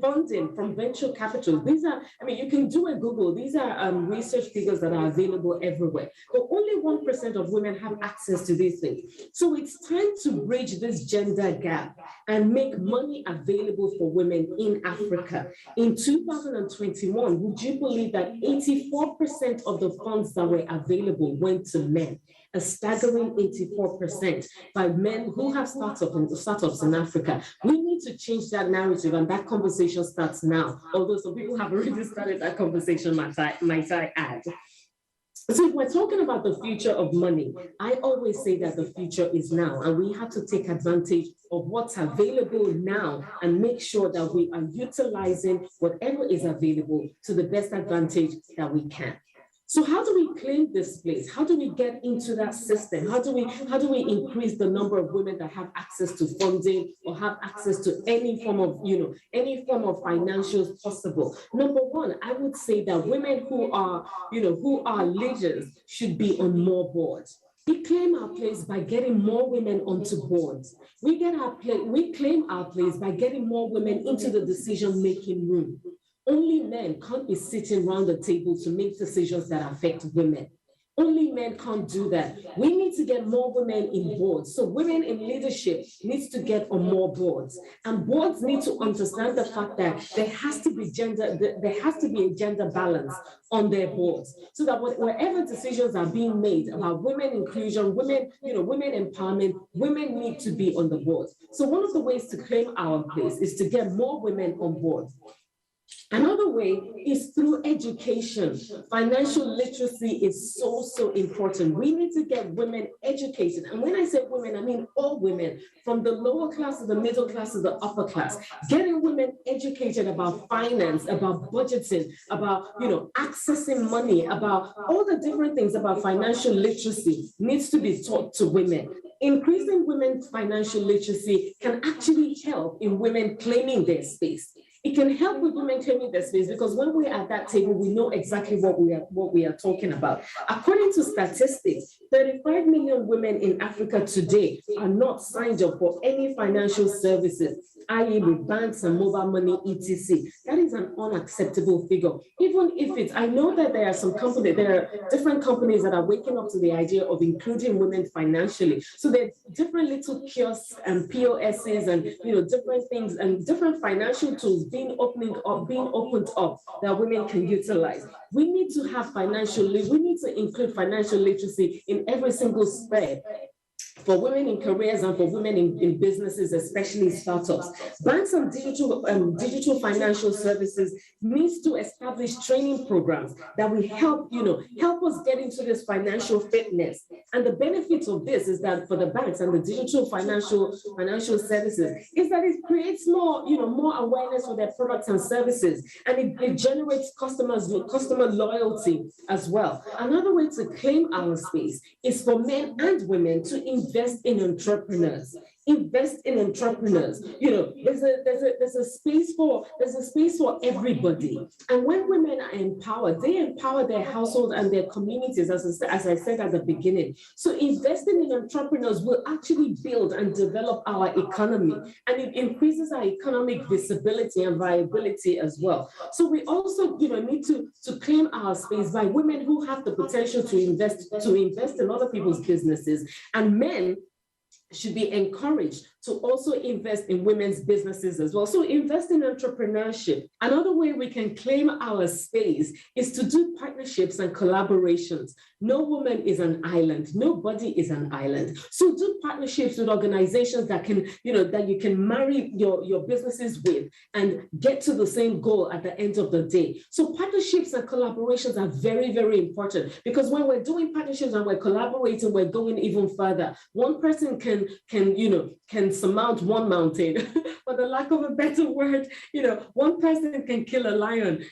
funding from venture capital? These are, you can do a Google. These are research figures that are available everywhere. But only 1% of women have access to these things. So it's time to bridge this gender gap and make money available for women in Africa. In 2021, would you believe that 84% of the funds that were available went to men, a staggering 84% by men who have startups in Africa. We need to change that narrative, and that conversation starts now. Although some people have already started that conversation, might I add. So if we're talking about the future of money, I always say that the future is now, and we have to take advantage of what's available now and make sure that we are utilizing whatever is available to the best advantage that we can. So how do we claim this place? How do we get into that system? How do we increase the number of women that have access to funding or have access to any form of financials possible? Number one, I would say that women who are leaders should be on more boards. We claim our place by getting more women onto boards. We claim our place by getting more women into the decision-making room. Only men can't be sitting around the table to make decisions that affect women. Only men can't do that. We need to get more women in boards. So women in leadership needs to get on more boards. And boards need to understand the fact that there has to be a gender balance on their boards. So that wherever decisions are being made about women inclusion, women empowerment, women need to be on the board. So one of the ways to claim our place is to get more women on board. Another way is through education. Financial literacy is so important. We need to get women educated. And when I say women, I mean all women, from the lower class to the middle class to the upper class. Getting women educated about finance, about budgeting, about accessing money, about all the different things about financial literacy needs to be taught to women. Increasing women's financial literacy can actually help in women claiming their space. It can help with women claiming their space because when we're at that table, we know exactly what we are talking about. According to statistics, 35 million women in Africa today are not signed up for any financial services, i.e. with banks and mobile money, etc. That is an unacceptable figure. Even if I know that there are different companies that are waking up to the idea of including women financially. So there are different little kiosks and POSs and different things and different financial tools being opened up that women can utilize. We need to include financial literacy in every single sphere for women in careers and for women in businesses, especially startups. Banks and digital financial services needs to establish training programs that will help us get into this financial fitness. And the benefits of this is that for the banks and the digital financial services is that it creates more awareness for their products and services, and it generates customer loyalty as well. Another way to claim our space is for men and women to invest in entrepreneurs. Invest in entrepreneurs. There's a space for everybody. And when women are empowered, they empower their household and their communities, as I said at the beginning. So investing in entrepreneurs will actually build and develop our economy, and it increases our economic visibility and viability as well. So we also need to claim our space by women who have the potential to invest in other people's businesses, and men should be encouraged to also invest in women's businesses as well. So invest in entrepreneurship. Another way we can claim our space is to do partnerships and collaborations. No woman is an island. Nobody is an island. So do partnerships with organizations that can, that you can marry your businesses with and get to the same goal at the end of the day. So partnerships and collaborations are very, very important, because when we're doing partnerships and we're collaborating, we're going even further. One person can surmount one mountain, for the lack of a better word. One person can kill a lion.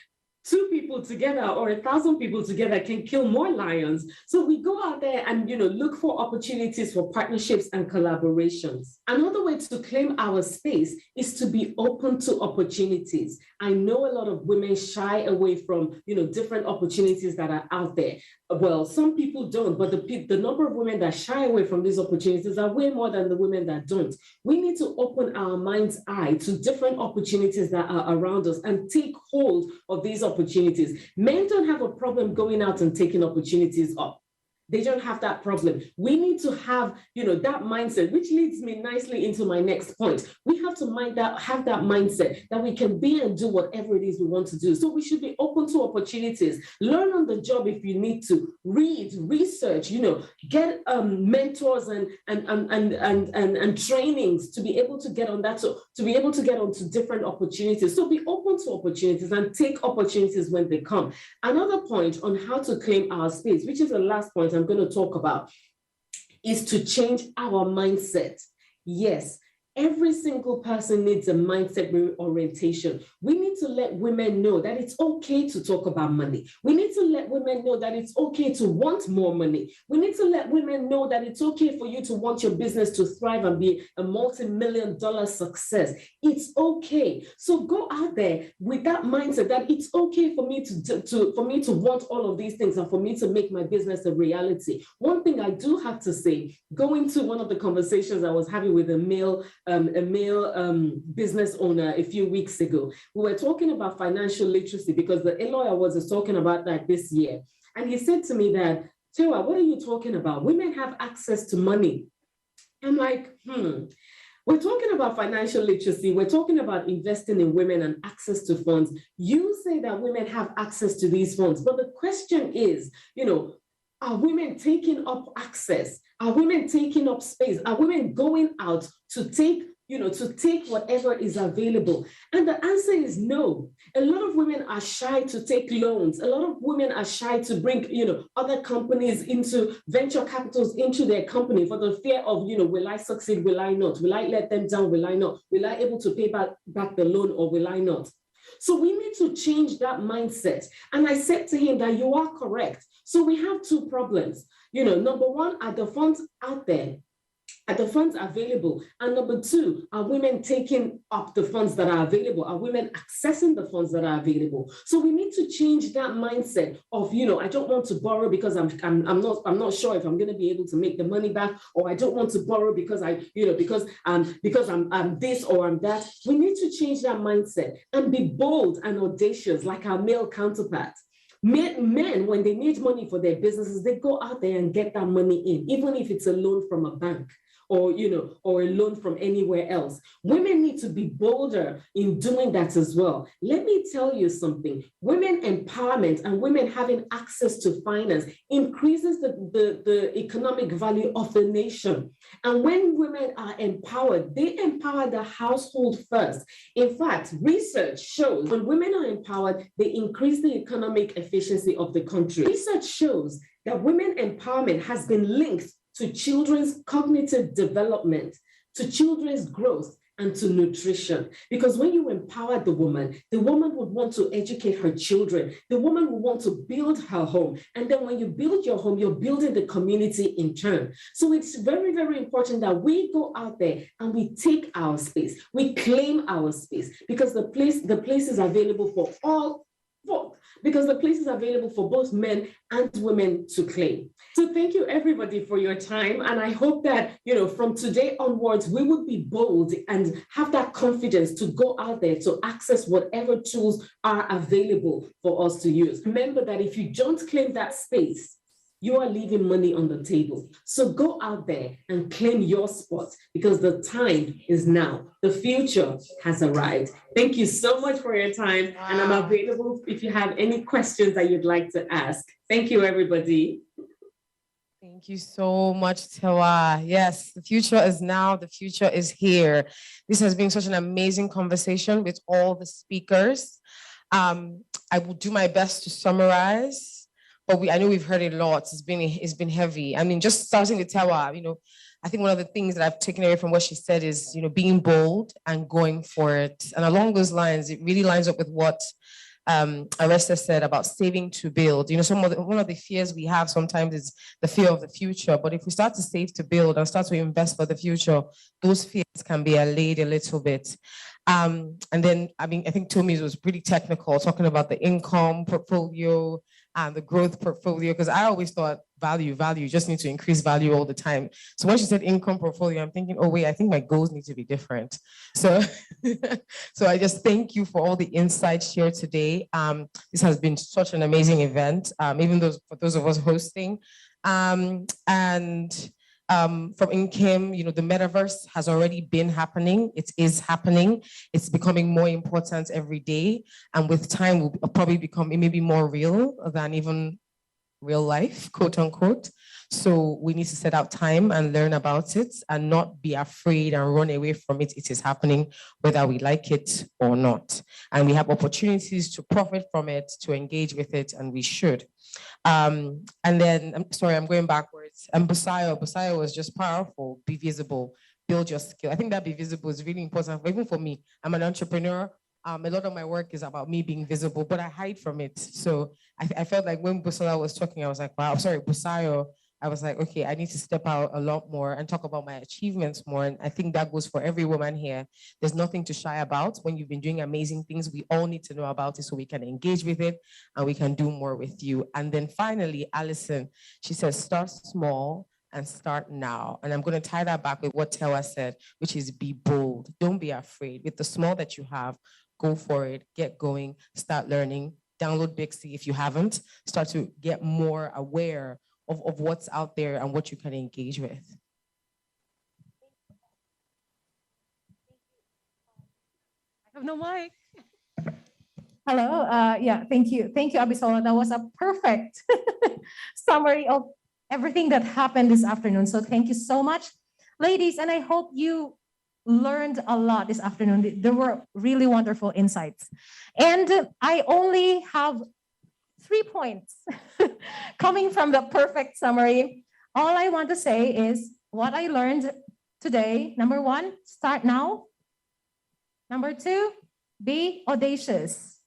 2 people together or 1,000 people together can kill more lions. So we go out there and look for opportunities for partnerships and collaborations. Another way to claim our space is to be open to opportunities. I know a lot of women shy away from different opportunities that are out there. Well, some people don't, but the number of women that shy away from these opportunities are way more than the women that don't. We need to open our mind's eye to different opportunities that are around us and take hold of these opportunities. Men don't have a problem going out and taking opportunities up. They don't have that problem. We need to have, that mindset, which leads me nicely into my next point. We have to have that mindset that we can be and do whatever it is we want to do. So we should be open to opportunities. Learn on the job if you need to. Read, research, get mentors and trainings to be able to get on that, to be able to get onto different opportunities. So be open to opportunities and take opportunities when they come. Another point on how to claim our space, which is the last point I'm going to talk about, is to change our mindset. Yes, Every single person needs a mindset reorientation. We need to let women know that it's okay to talk about money. We need to let women know that it's okay to want more money. We need to let women know that it's okay for you to want your business to thrive and be a multi-million-dollar success. It's okay. So go out there with that mindset that it's okay for me to want all of these things and for me to make my business a reality. One thing I do have to say, going to one of the conversations I was having with a male business owner a few weeks ago, we were talking about financial literacy because the lawyer was talking about that this year. And he said to me that, Tewa, what are you talking about? Women have access to money. I'm like, we're talking about financial literacy. We're talking about investing in women and access to funds. You say that women have access to these funds, but the question is, are women taking up access? Are women taking up space? Are women going out to take whatever is available? And the answer is no. A lot of women are shy to take loans. A lot of women are shy to bring, other companies into venture capitals into their company for the fear of, will I succeed? Will I not? Will I let them down? Will I not? Will I able to pay back the loan or will I not? So we need to change that mindset. And I said to him that you are correct. So we have two problems. Number one, are the funds out there? Are the funds available? And number two, are women taking up the funds that are available? Are women accessing the funds that are available? So we need to change that mindset of, I don't want to borrow because I'm not sure if I'm going to be able to make the money back, or I don't want to borrow because because I'm this or I'm that. We need to change that mindset and be bold and audacious like our male counterparts. Men, when they need money for their businesses, they go out there and get that money in, even if it's a loan from a bank or a loan from anywhere else. Women need to be bolder in doing that as well. Let me tell you something. Women empowerment and women having access to finance increases the economic value of the nation. And when women are empowered, they empower the household first. In fact, research shows when women are empowered, they increase the economic efficiency of the country. Research shows that women empowerment has been linked to children's cognitive development, to children's growth, and to nutrition. Because when you empower the woman would want to educate her children. The woman will want to build her home. And then when you build your home, you're building the community in turn. So it's very, very important that we go out there and we take our space. We claim our space because the place is available for all. Because the place is available for both men and women to claim. So thank you everybody for your time. And I hope that, from today onwards, we would be bold and have that confidence to go out there to access whatever tools are available for us to use. Remember that if you don't claim that space, you are leaving money on the table. So go out there and claim your spot because the time is now. The future has arrived. Thank you so much for your time. Wow. And I'm available if you have any questions that you'd like to ask. Thank you, everybody. Thank you so much, Tewa. Yes, the future is now. The future is here. This has been such an amazing conversation with all the speakers. I will do my best to summarize. But I know we've heard a lot. It's been heavy. I mean, just starting with Tewa, I think one of the things that I've taken away from what she said is, being bold and going for it. And along those lines, it really lines up with what Aresta said about saving to build. One of the fears we have sometimes is the fear of the future. But if we start to save to build and start to invest for the future, those fears can be allayed a little bit. And then, I think Tomi was pretty technical, talking about the income portfolio and the growth portfolio, because I always thought value, you just need to increase value all the time. So when she said income portfolio, I'm thinking, oh wait, I think my goals need to be different. So, so I just thank you for all the insights shared today. This has been such an amazing event, even for those of us hosting. From Nkem, the metaverse has already been happening. It is happening. It's becoming more important every day. And with time, will probably become maybe more real than even real life, quote unquote. So we need to set out time and learn about it and not be afraid and run away from it. It is happening whether we like it or not. And we have opportunities to profit from it, to engage with it, and we should. And then, I'm sorry, I'm going backwards. And Busayo was just powerful, be visible, build your skill. I think that be visible is really important. Even for me, I'm an entrepreneur. A lot of my work is about me being visible, but I hide from it. So I felt like when Busola was talking, I was like, wow, sorry, Busayo. I was like, okay, I need to step out a lot more and talk about my achievements more. And I think that goes for every woman here. There's nothing to shy about. When you've been doing amazing things, we all need to know about it so we can engage with it and we can do more with you. And then finally, Alison, she says, start small and start now. And I'm going to tie that back with what Tewa said, which is be bold. Don't be afraid. With the small that you have, go for it, get going, start learning, download Bixie if you haven't, start to get more aware of what's out there and what you can engage with. I have no mic. Hello, yeah, thank you. Thank you, Abisola. That was a perfect summary of everything that happened this afternoon. So thank you so much, ladies. And I hope you learned a lot this afternoon. There were really wonderful insights. And I only have 3 points coming from the perfect summary. All I want to say is what I learned today. Number 1, start now. Number 2, be audacious.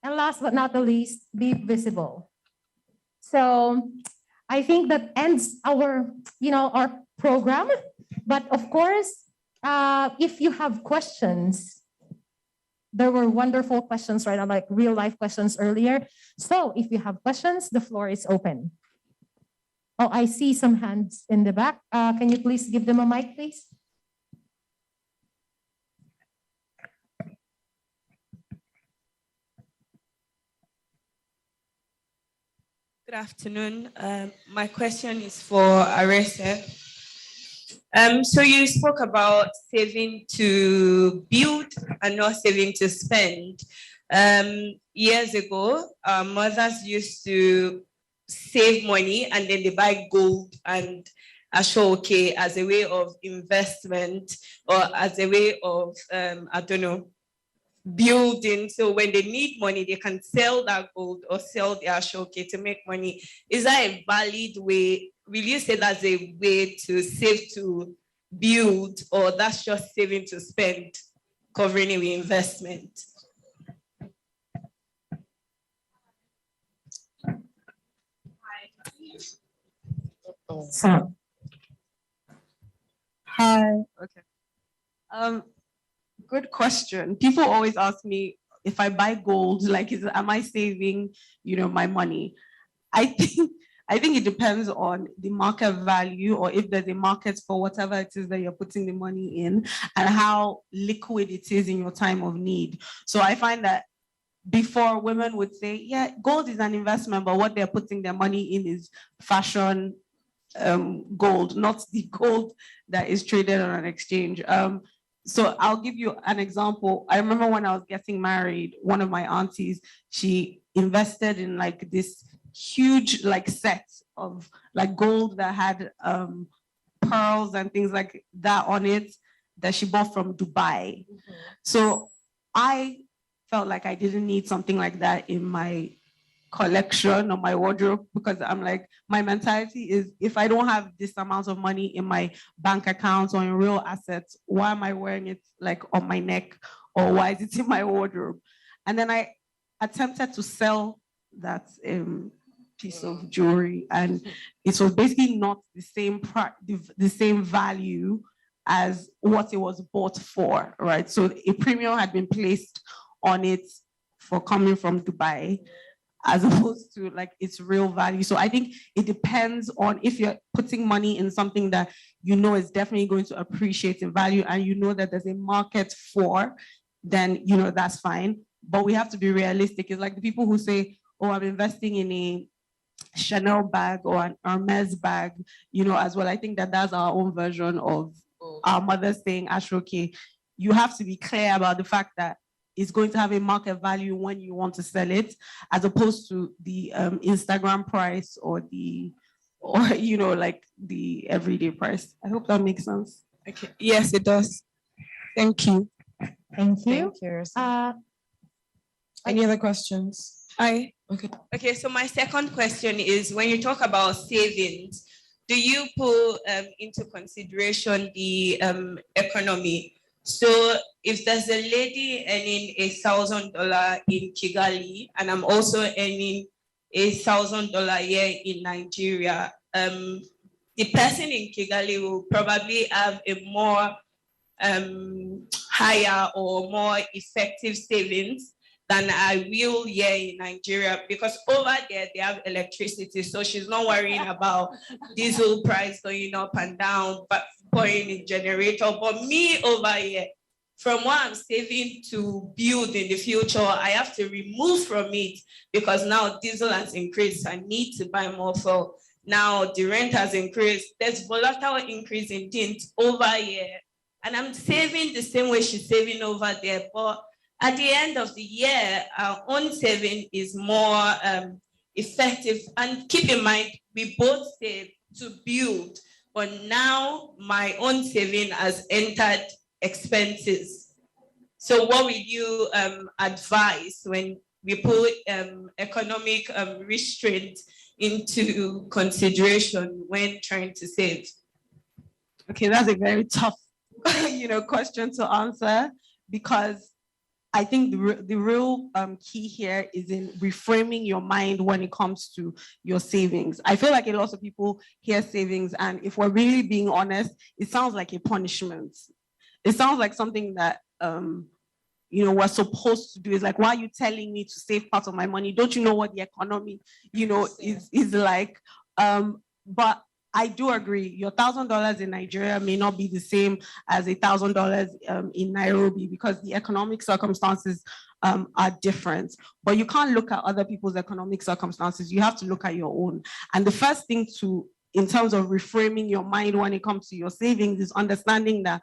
And last but not the least, be visible. So I think that ends our program. But of course, if you have questions, there were wonderful questions right now, like real life questions earlier. So if you have questions, the floor is open. Oh, I see some hands in the back. Can you please give them a mic, please? Good afternoon. My question is for Arese. So you spoke about saving to build and not saving to spend. Years ago, mothers used to save money and then they buy gold and ashoke as a way of investment or as a way of, I don't know, building. So when they need money, they can sell that gold or sell their ashoke to make money. Is that a valid way? Will you say that's a way to save to build, or that's just saving to spend, covering it with investment? Hi. Okay. Good question. People always ask me if I buy gold, like, am I saving, my money? I think it depends on the market value, or if there's a market for whatever it is that you're putting the money in, and how liquid it is in your time of need. So I find that before, women would say, yeah, gold is an investment, but what they're putting their money in is fashion gold, not the gold that is traded on an exchange. So I'll give you an example. I remember when I was getting married, one of my aunties, she invested in like this huge set of gold that had pearls and things like that on it that she bought from Dubai. Mm-hmm. So I felt like I didn't need something like that in my collection or my wardrobe, because I'm like, my mentality is, if I don't have this amount of money in my bank account or in real assets, why am I wearing it on my neck, or why is it in my wardrobe? And then I attempted to sell that piece of jewelry, and it was basically not the same value as what it was bought for, right? So a premium had been placed on it for coming from Dubai, as opposed to its real value. So I think it depends on, if you're putting money in something that is definitely going to appreciate in value, and that there's a market for, then that's fine. But we have to be realistic. It's like the people who say, oh, I'm investing in a Chanel bag or an Hermes bag, as well. I think that that's our own version of our mothers saying, Ashoke. You have to be clear about the fact that it's going to have a market value when you want to sell it, as opposed to the Instagram price or the everyday price. I hope that makes sense. Okay. Yes, it does. Thank you. Thank you. Thank you. Any other questions? Okay, so my second question is, when you talk about savings, do you put into consideration the economy? So if there's a lady earning $1,000 in Kigali, and I'm also earning $1,000 here in Nigeria, the person in Kigali will probably have a more higher or more effective savings than I will here in Nigeria, because over there they have electricity, so she's not worrying about diesel price going up and down, but pouring in generator. But me over here, from what I'm saving to build in the future, I have to remove from it because now diesel has increased. I need to buy more fuel. Now the rent has increased. There's volatile increase in things over here. And I'm saving the same way she's saving over there. But at the end of the year, our own saving is more effective. And keep in mind, we both save to build, but now my own saving has entered expenses. So what would you advise when we put economic restraint into consideration when trying to save? Okay, that's a very tough question to answer, because I think the real key here is in reframing your mind when it comes to your savings. I feel like a lot of people hear savings, and if we're really being honest, it sounds like a punishment. It sounds like something that we're supposed to do. It's like, why are you telling me to save part of my money? Don't you know what the economy, is like? But I do agree, your $1,000 in Nigeria may not be the same as $1,000 in Nairobi, because the economic circumstances are different. But you can't look at other people's economic circumstances. You have to look at your own. And the first thing in terms of reframing your mind when it comes to your savings, is understanding that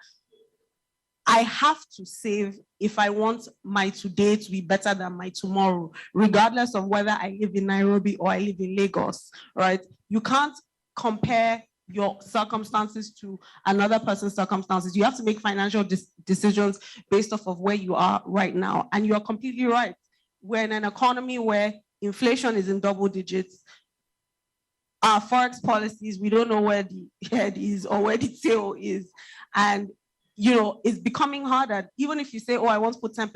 I have to save if I want my today to be better than my tomorrow, regardless of whether I live in Nairobi or I live in Lagos, right? You can't compare your circumstances to another person's circumstances. You have to make financial decisions based off of where you are right now. And you're completely right. We're in an economy where inflation is in double digits. Our forex policies, we don't know where the head is or where the tail is. And it's becoming harder. Even if you say, oh, I want to put 10%,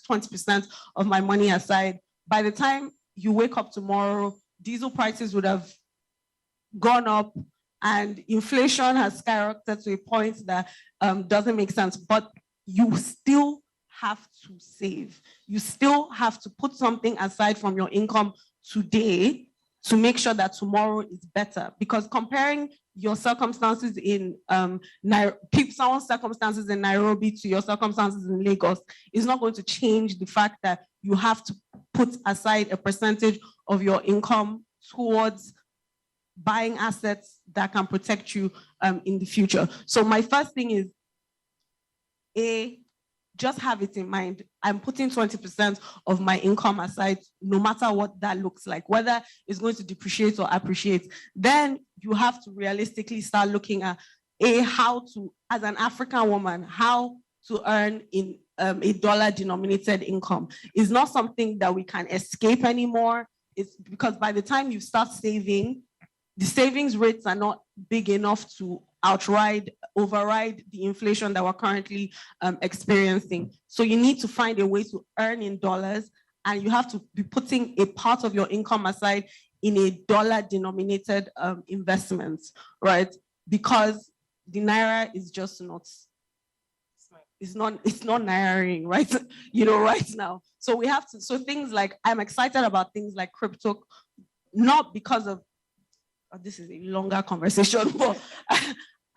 20% of my money aside, by the time you wake up tomorrow, diesel prices would have gone up and inflation has skyrocketed to a point that doesn't make sense. But you still have to save. You still have to put something aside from your income today to make sure that tomorrow is better. Because comparing your circumstances in someone's circumstances in Nairobi to your circumstances in Lagos is not going to change the fact that you have to put aside a percentage of your income towards buying assets that can protect you in the future. So my first thing is, just have it in mind. I'm putting 20% of my income aside, no matter what that looks like, whether it's going to depreciate or appreciate. Then you have to realistically start looking at how to, as an African woman, how to earn in a dollar-denominated income. It's not something that we can escape anymore. It's because by the time you start saving, the savings rates are not big enough to override the inflation that we're currently experiencing. So you need to find a way to earn in dollars, and you have to be putting a part of your income aside in a dollar-denominated investment, right? Because the Naira is just not, it's not Naira-ing, right? Right now. So we have to, things like, I'm excited about things like crypto, not because of, this is a longer conversation, but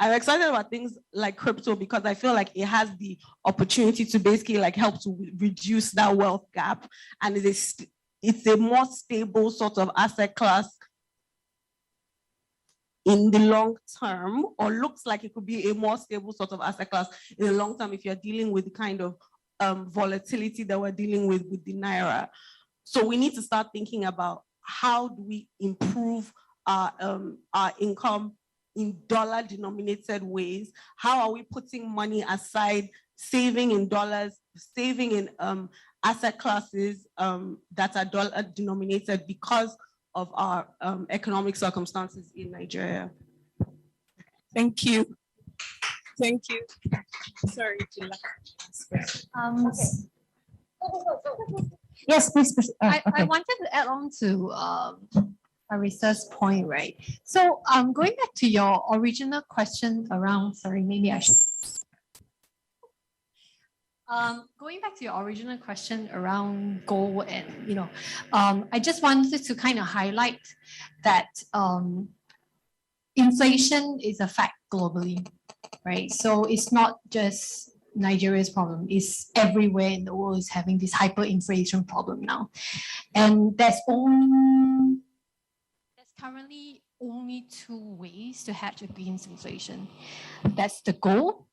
I'm excited about things like crypto because I feel like it has the opportunity to basically help to reduce that wealth gap. And it's a more stable sort of asset class in the long term, or looks like it could be a more stable sort of asset class in the long term if you're dealing with the kind of volatility that we're dealing with the Naira. So we need to start thinking about how do we improve our income in dollar-denominated ways. How are we putting money aside, saving in dollars, saving in asset classes that are dollar-denominated because of our economic circumstances in Nigeria? Thank you. Thank you. Sorry, Gila. Yes, please. I Okay. wanted to add on to Arisa's point, right? So going back to your original question around, sorry, maybe I should. Going back to your original question around gold and, I just wanted to kind of highlight that inflation is a fact globally, right? So it's not just Nigeria's problem, it's everywhere in the world is having this hyperinflation problem now. And there's currently only two ways to hedge against inflation. That's the gold,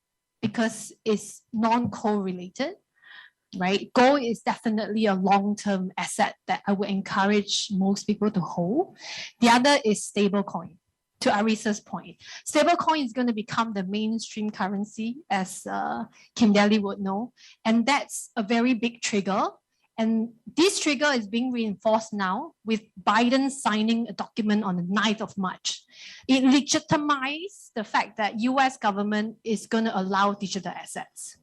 because it's non-correlated, right? Gold is definitely a long-term asset that I would encourage most people to hold. The other is stablecoin. To Arisa's point, stablecoin is going to become the mainstream currency, as Kim Daly would know, and that's a very big trigger. And this trigger is being reinforced now with Biden signing a document on the 9th of March. It legitimizes the fact that US government is going to allow digital assets.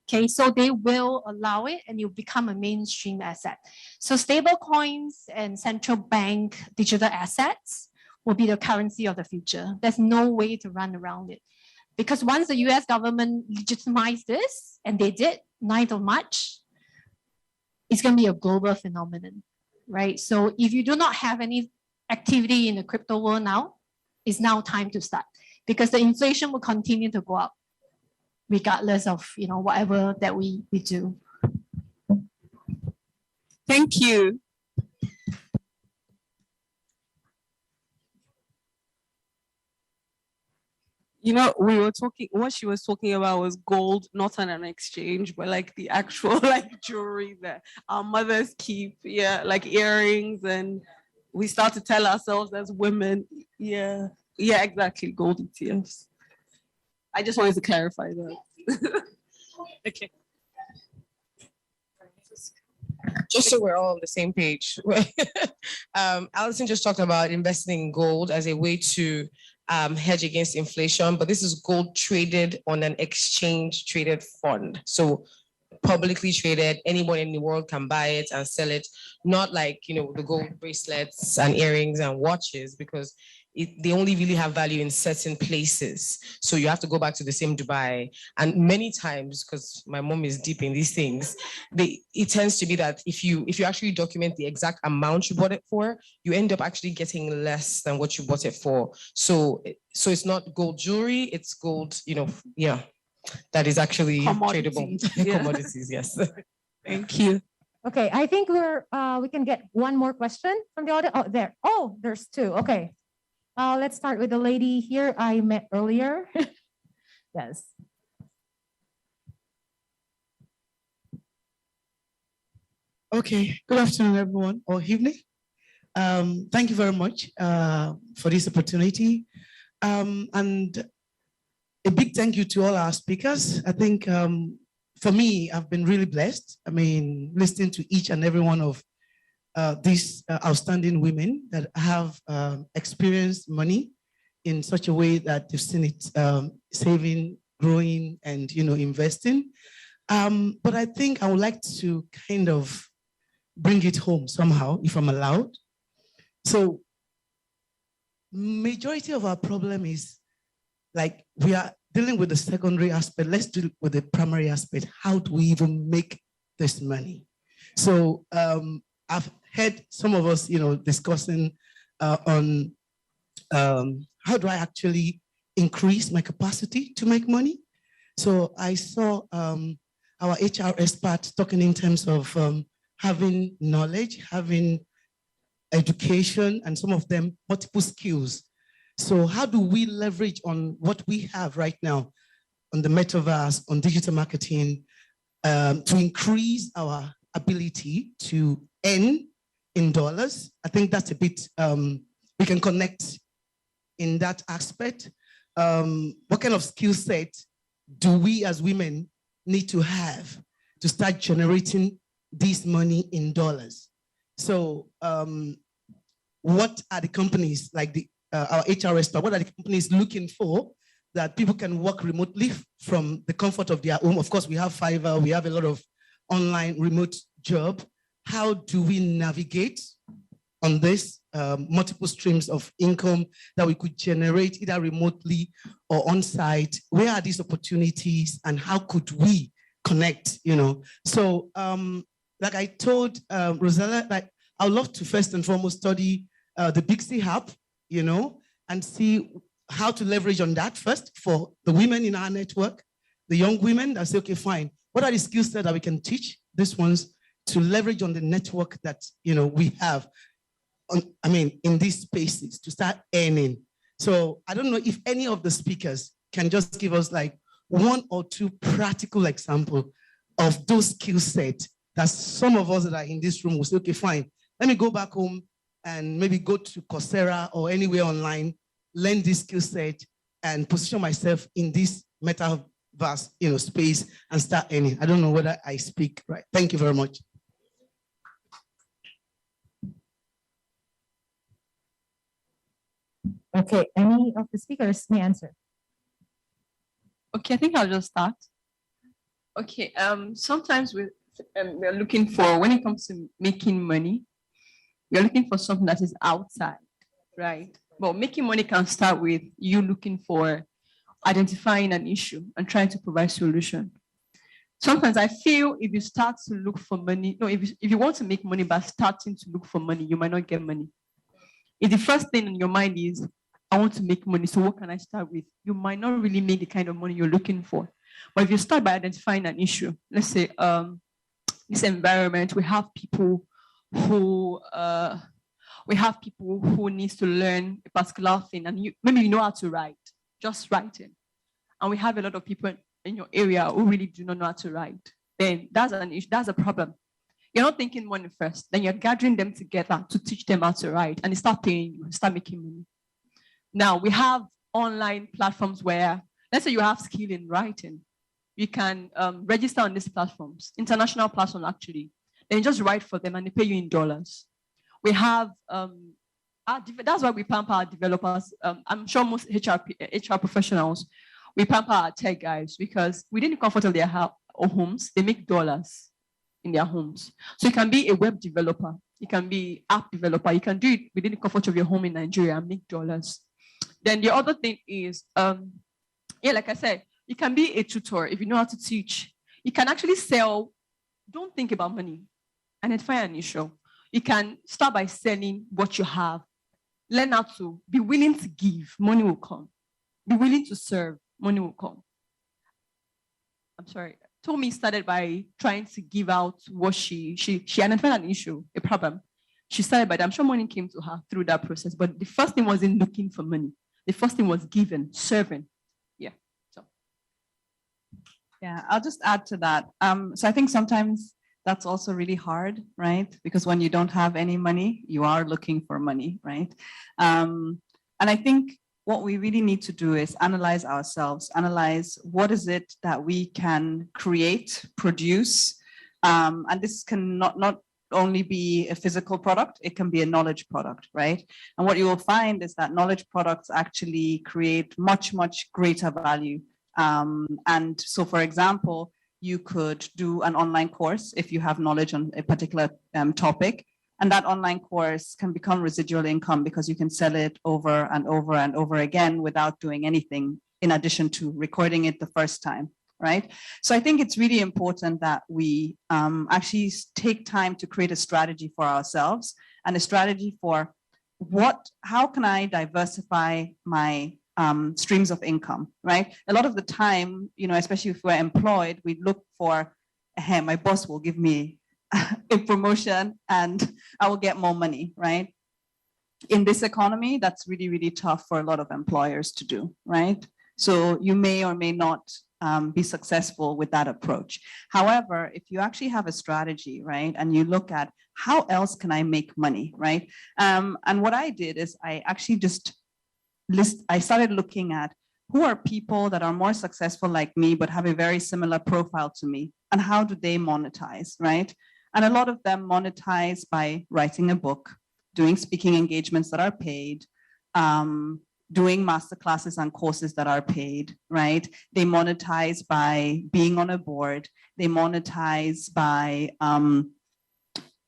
Okay, so they will allow it and you'll become a mainstream asset. So stable coins and central bank digital assets will be the currency of the future. There's no way to run around it. Because once the US government legitimized this, and they did, 9th of March, it's going to be a global phenomenon, right? So if you do not have any activity in the crypto world now, it's now time to start, because the inflation will continue to go up regardless of whatever that we do. Thank you. We were talking, what she was talking about was gold, not on an exchange, but like the actual jewelry that our mothers keep, like earrings, and we start to tell ourselves as women, exactly, gold ETFs. I just wanted to clarify that. Okay. Just so we're all on the same page. Alison just talked about investing in gold as a way to hedge against inflation, but this is gold traded on an exchange traded fund. So publicly traded, anyone in the world can buy it and sell it, not like, the gold bracelets and earrings and watches, because they only really have value in certain places. So you have to go back to the same Dubai. And many times, because my mom is deep in these things, it tends to be that if you actually document the exact amount you bought it for, you end up actually getting less than what you bought it for. So it's not gold jewelry, it's gold, that is actually tradable. Commodities, yes. Thank you. Okay, I think we can get one more question from the audience. Oh, there. Oh, there's two. Okay. Let's start with the lady here I met earlier. Yes. Okay, good afternoon, everyone, or evening. Thank you very much for this opportunity. And a big thank you to all our speakers. I think for me, I've been really blessed. I mean, listening to each and every one of these outstanding women that have experienced money in such a way that they've seen it saving, growing, and investing. But I think I would like to kind of bring it home somehow, if I'm allowed. So, majority of our problem is like we are dealing with the secondary aspect. Let's deal with the primary aspect. How do we even make this money? So I've heard some of us, discussing on how do I actually increase my capacity to make money? So I saw our HR expert talking in terms of having knowledge, having education, and some of them multiple skills. So how do we leverage on what we have right now on the metaverse, on digital marketing, to increase our ability to earn in dollars? I think that's a bit, we can connect in that aspect. What kind of skill set do we as women need to have to start generating this money in dollars? So what are the companies, like the our HRS, what are the companies looking for that people can work remotely from the comfort of their home? Of course, we have Fiverr, we have a lot of online remote job. How do we navigate on this multiple streams of income that we could generate either remotely or on site? Where are these opportunities and how could we connect, So like I told Rosella, like I would love to first and foremost study the Big C Hub, and see how to leverage on that first for the women in our network, the young women that say, okay, fine. What are the skill sets that we can teach these ones to leverage on the network that, we have in these spaces to start earning? So I don't know if any of the speakers can just give us like one or two practical examples of those skill sets that some of us that are in this room will say, okay, fine, let me go back home and maybe go to Coursera or anywhere online, learn this skill set and position myself in this metaverse, space and start earning. I don't know whether I speak right. Thank you very much. Okay, any of the speakers may answer. Okay, I think I'll just start. Okay, sometimes we're looking for, when it comes to making money, we're looking for something that is outside, right? But making money can start with you looking for identifying an issue and trying to provide solution. Sometimes I feel if you start to look for money, if you want to make money by starting to look for money, you might not get money. If the first thing in your mind is, I want to make money, so what can I start with? You might not really make the kind of money you're looking for. But if you start by identifying an issue, let's say this environment, we have people who needs to learn a particular thing, and maybe you know how to write, just writing. And we have a lot of people in your area who really do not know how to write. Then that's an issue, that's a problem. You're not thinking money first, then you're gathering them together to teach them how to write, and they start paying you, start making money. Now we have online platforms where, let's say you have skill in writing, you can register on these platforms, international platforms actually. Then you just write for them and they pay you in dollars. We have, that's why we pamper our developers. I'm sure most HR professionals, we pamper our tech guys because within the comfort of their homes, they make dollars in their homes. So you can be a web developer, you can be app developer, you can do it within the comfort of your home in Nigeria and make dollars. Then the other thing is, like I said, you can be a tutor if you know how to teach. You can actually sell, don't think about money, identify an issue. You can start by selling what you have. Learn how to be willing to give, money will come. Be willing to serve, money will come. I'm sorry. Tommy started by trying to give out what she identified an issue, a problem. She started by that. I'm sure money came to her through that process, but the first thing wasn't looking for money. The first thing was giving, serving. Yeah. So. Yeah, I'll just add to that. So I think sometimes that's also really hard, right? Because when you don't have any money, you are looking for money, right? And I think what we really need to do is analyze ourselves, analyze what is it that we can create, produce, and this can not only be a physical product, it can be a knowledge product, right? And what you will find is that knowledge products actually create much, much greater value. And so, for example, you could do an online course if you have knowledge on a particular topic, and that online course can become residual income because you can sell it over and over and over again without doing anything in addition to recording it the first time. Right? So I think it's really important that we actually take time to create a strategy for ourselves and a strategy for how can I diversify my streams of income, right? A lot of the time, especially if we're employed, we look for, hey, my boss will give me a promotion and I will get more money, right? In this economy, that's really, really tough for a lot of employers to do, right? So you may or may not be successful with that approach. However, if you actually have a strategy, right, and you look at how else can I make money, right? And what I did is I actually I started looking at who are people that are more successful like me, but have a very similar profile to me, and how do they monetize, right? And a lot of them monetize by writing a book, doing speaking engagements that are paid, doing master classes and courses that are paid, right? They monetize by being on a board. They monetize by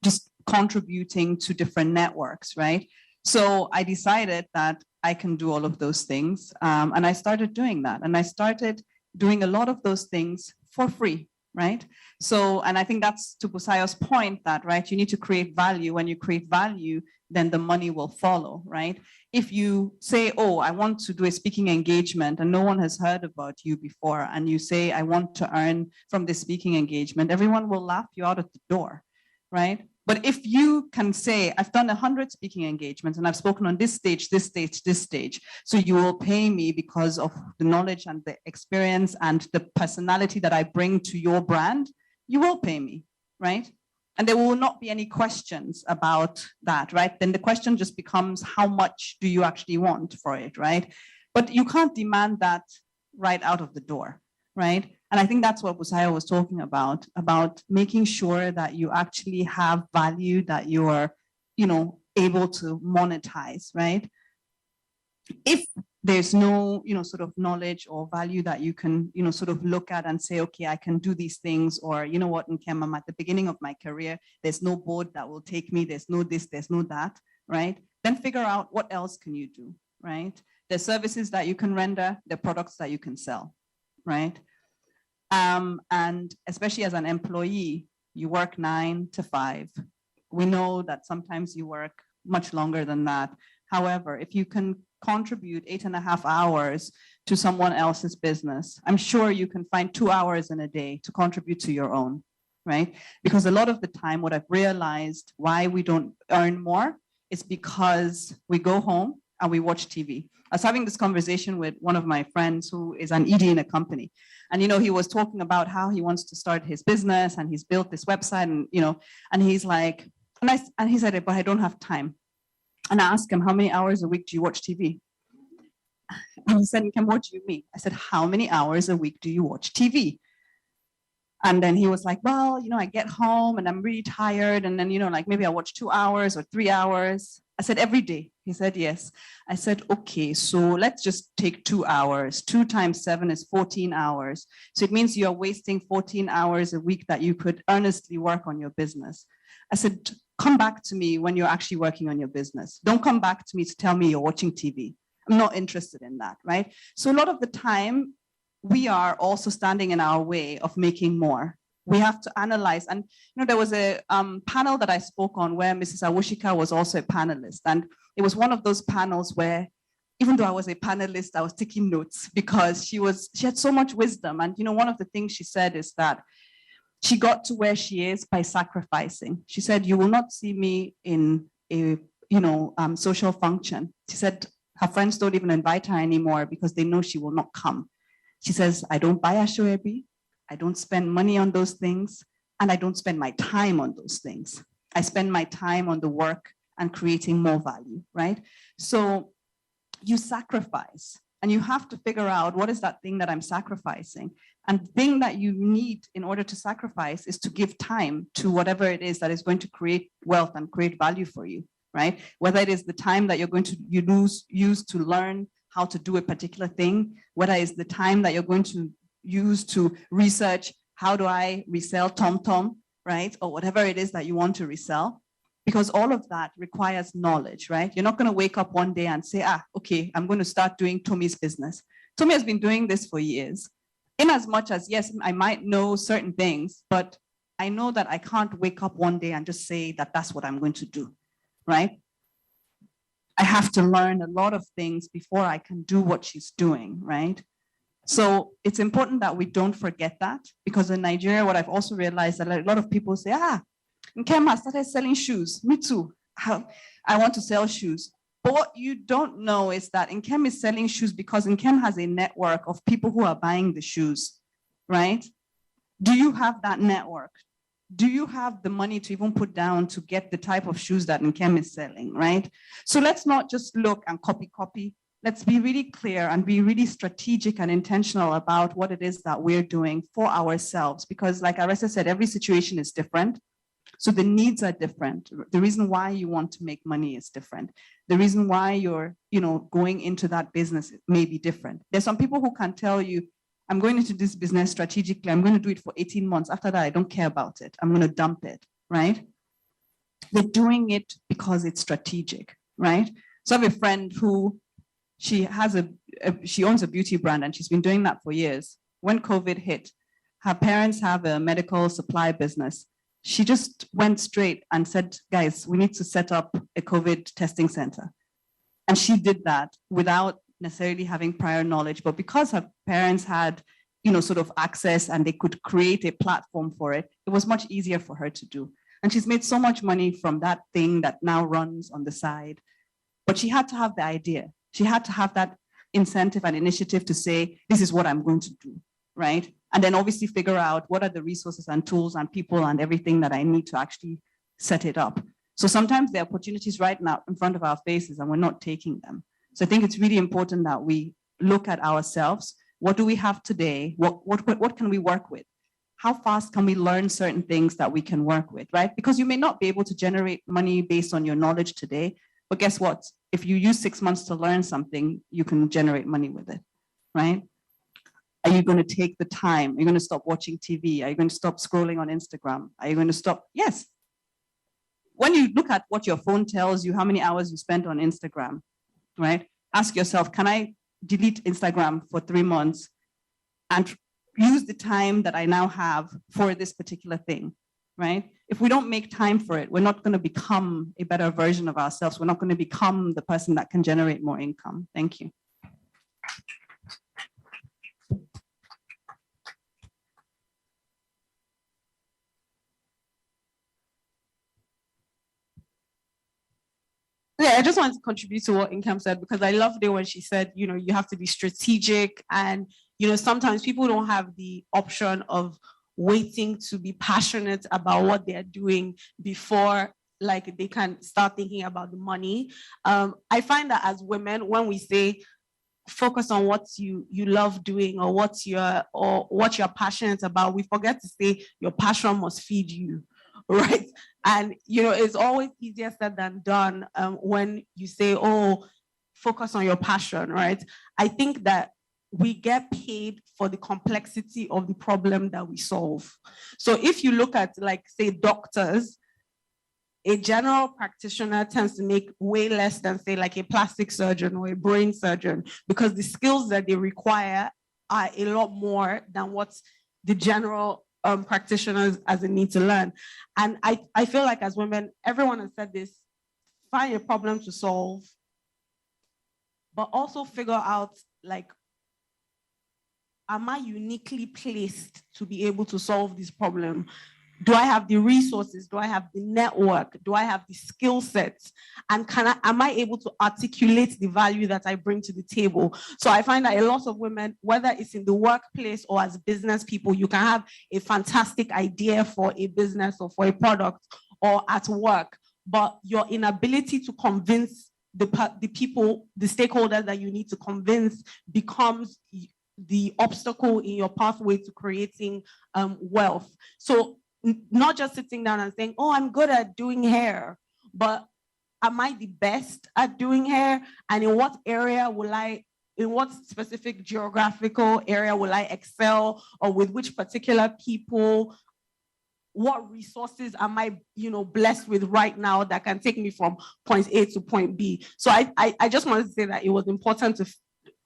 just contributing to different networks, right? So I decided that I can do all of those things. And I started doing that. And I started doing a lot of those things for free, right? So, and I think that's to Busayo's point that, right, you need to create value. When you create value, then the money will follow, right? If you say, oh, I want to do a speaking engagement and no one has heard about you before, and you say, I want to earn from this speaking engagement, everyone will laugh you out at the door, right? But if you can say, I've done 100 speaking engagements and I've spoken on this stage, this stage, this stage, so you will pay me because of the knowledge and the experience and the personality that I bring to your brand, you will pay me, right? And there will not be any questions about that, right? Then the question just becomes, how much do you actually want for it, right? But you can't demand that right out of the door, right? And I think that's what Busayo was talking about making sure that you actually have value that you are, able to monetize, right? If there's no, sort of knowledge or value that you can, sort of look at and say, okay, I can do these things, or you know what, Nkem, I'm at the beginning of my career, there's no board that will take me, there's no this, there's no that, right? Then figure out what else can you do, right? There's services that you can render, there are products that you can sell, right? And especially as an employee, you work 9 to 5. We know that sometimes you work much longer than that. However, if you can contribute 8.5 hours to someone else's business, I'm sure you can find 2 hours in a day to contribute to your own, right? Because a lot of the time, what I've realized why we don't earn more is because we go home and we watch TV. I was having this conversation with one of my friends who is an ED in a company. And, he was talking about how he wants to start his business and he's built this website and, and he's like, and he said, but I don't have time. And I asked him, how many hours a week do you watch TV? And he said, what do you mean? I said, how many hours a week do you watch TV? And then he was like, well, I get home and I'm really tired. And then, like maybe I watch 2 hours or 3 hours. I said, every day. He said, yes. I said, okay, so let's just take 2 hours. 2 times 7 is 14 hours. So it means you're wasting 14 hours a week that you could earnestly work on your business. I said, come back to me when you're actually working on your business. Don't come back to me to tell me you're watching TV. I'm not interested in that, right? So a lot of the time, we are also standing in our way of making more. We have to analyze. And there was a panel that I spoke on where Mrs. Awushika was also a panelist. And it was one of those panels where, even though I was a panelist, I was taking notes because she had so much wisdom. And one of the things she said is that she got to where she is by sacrificing. She said, you will not see me in a social function. She said her friends don't even invite her anymore because they know she will not come. She says, I don't buy Asoebi, I don't spend money on those things, and I don't spend my time on those things. I spend my time on the work and creating more value, right? So you sacrifice, and you have to figure out what is that thing that I'm sacrificing. And the thing that you need in order to sacrifice is to give time to whatever it is that is going to create wealth and create value for you, right? Whether it is the time that you're going to use to learn how to do a particular thing, whether it's the time that you're going to use to research, how do I resell TomTom, right? Or whatever it is that you want to resell, because all of that requires knowledge, right? You're not going to wake up one day and say, okay, I'm going to start doing Tomi's business. Tomi has been doing this for years. In as much as, yes, I might know certain things, but I know that I can't wake up one day and just say that that's what I'm going to do, right? I have to learn a lot of things before I can do what she's doing, right? So it's important that we don't forget that, because in Nigeria, what I've also realized that a lot of people say, Nkem, I started selling shoes. Me too. I want to sell shoes. But what you don't know is that Nkem is selling shoes because Nkem has a network of people who are buying the shoes, right? Do you have that network? Do you have the money to even put down to get the type of shoes that Nkem is selling, right? So let's not just look and copy. Let's be really clear and be really strategic and intentional about what it is that we're doing for ourselves. Because like Aressa said, every situation is different. So the needs are different. The reason why you want to make money is different. The reason why you're, going into that business may be different. There's some people who can tell you, I'm going into this business strategically. I'm going to do it for 18 months. After that, I don't care about it. I'm going to dump it, right? They're doing it because it's strategic, right? So I have a friend who she owns a beauty brand and she's been doing that for years. When COVID hit, her parents have a medical supply business. She just went straight and said, guys, we need to set up a COVID testing center. And she did that without necessarily having prior knowledge, but because her parents had, sort of access and they could create a platform for it, it was much easier for her to do. And she's made so much money from that thing that now runs on the side. But she had to have the idea. She had to have that incentive and initiative to say, this is what I'm going to do, right? And then obviously figure out what are the resources and tools and people and everything that I need to actually set it up. So sometimes there are opportunities right now in front of our faces and we're not taking them. So I think it's really important that we look at ourselves. What do we have today? What can we work with? How fast can we learn certain things that we can work with, right? Because you may not be able to generate money based on your knowledge today, but guess what? If you use 6 months to learn something, you can generate money with it, right? Are you going to take the time? Are you going to stop watching TV? Are you going to stop scrolling on Instagram? Are you going to stop? Yes. When you look at what your phone tells you, how many hours you spent on Instagram, right? Ask yourself, can I delete Instagram for 3 months and use the time that I now have for this particular thing, right? If we don't make time for it, we're not going to become a better version of ourselves. We're not going to become the person that can generate more income. Thank you. Yeah, I just wanted to contribute to what Income said because I loved it when she said, you have to be strategic and, sometimes people don't have the option of waiting to be passionate about what they're doing before like they can start thinking about the money. I find that as women, when we say focus on what you love doing or what you're passionate about, we forget to say your passion must feed you. Right. And, it's always easier said than done when you say, oh, focus on your passion. Right. I think that we get paid for the complexity of the problem that we solve. So if you look at, like, say, doctors, a general practitioner tends to make way less than, say, like a plastic surgeon or a brain surgeon, because the skills that they require are a lot more than what the general practitioners as a need to learn. And I feel like as women, everyone has said this, find a problem to solve, but also figure out, like, am I uniquely placed to be able to solve this problem? Do I have the resources? Do I have the network? Do I have the skill sets? And am I able to articulate the value that I bring to the table? So I find that a lot of women, whether it's in the workplace or as business people, you can have a fantastic idea for a business or for a product or at work, but your inability to convince the people, the stakeholders that you need to convince becomes the obstacle in your pathway to creating wealth. So not just sitting down and saying, oh, I'm good at doing hair, but am I the best at doing hair? And in what specific geographical area will I excel, or with which particular people? What resources am I, blessed with right now that can take me from point A to point B? So I just wanted to say that it was important to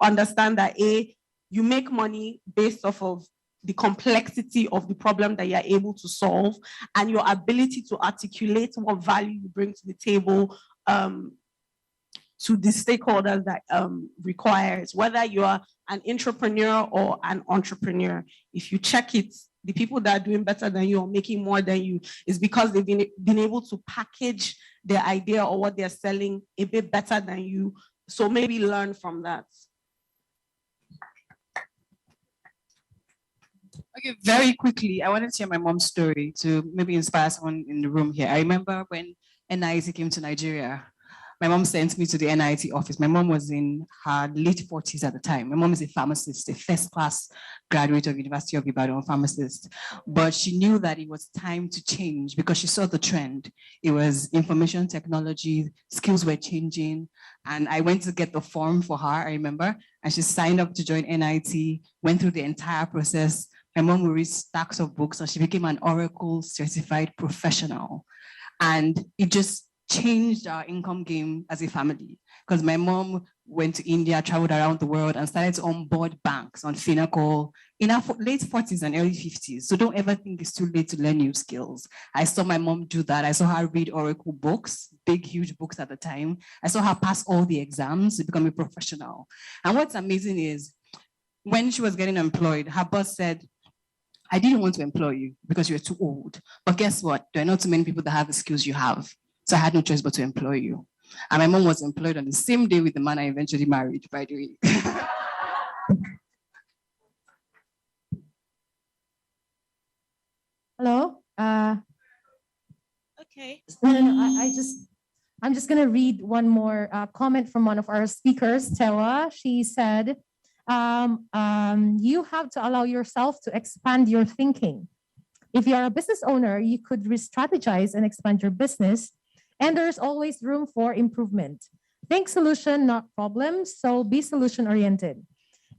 understand that you make money based off of the complexity of the problem that you're able to solve and your ability to articulate what value you bring to the table to the stakeholders that requires, whether you are an entrepreneur or an entrepreneur. If you check it, the people that are doing better than you or making more than you is because they've been able to package their idea or what they're selling a bit better than you. So maybe learn from that. Okay, very quickly, I wanted to share my mom's story to maybe inspire someone in the room here. I remember when NIC came to Nigeria, my mom sent me to the NIT office. My mom was in her late 40s at the time. My mom is a pharmacist, a first-class graduate of University of Ibadan, pharmacist. But she knew that it was time to change because she saw the trend. It was information technology, skills were changing. And I went to get the form for her, I remember, and she signed up to join NIT, went through the entire process. My mom would read stacks of books, and she became an Oracle certified professional. And it just changed our income game as a family, because my mom went to India, traveled around the world, and started to onboard banks on Finacle in her late 40s and early 50s. So don't ever think it's too late to learn new skills. I saw my mom do that. I saw her read Oracle books, big, huge books at the time. I saw her pass all the exams to become a professional. And what's amazing is when she was getting employed, her boss said, I didn't want to employ you because you're too old. But guess what? There are not too many people that have the skills you have. So I had no choice but to employ you. And my mom was employed on the same day with the man I eventually married, by the way. Hello? Okay. I'm just gonna read one more comment from one of our speakers, Tewa. She said, you have to allow yourself to expand your thinking. If you're a business owner, you could re-strategize and expand your business, and there's always room for improvement. Think solution, not problems, so be solution-oriented.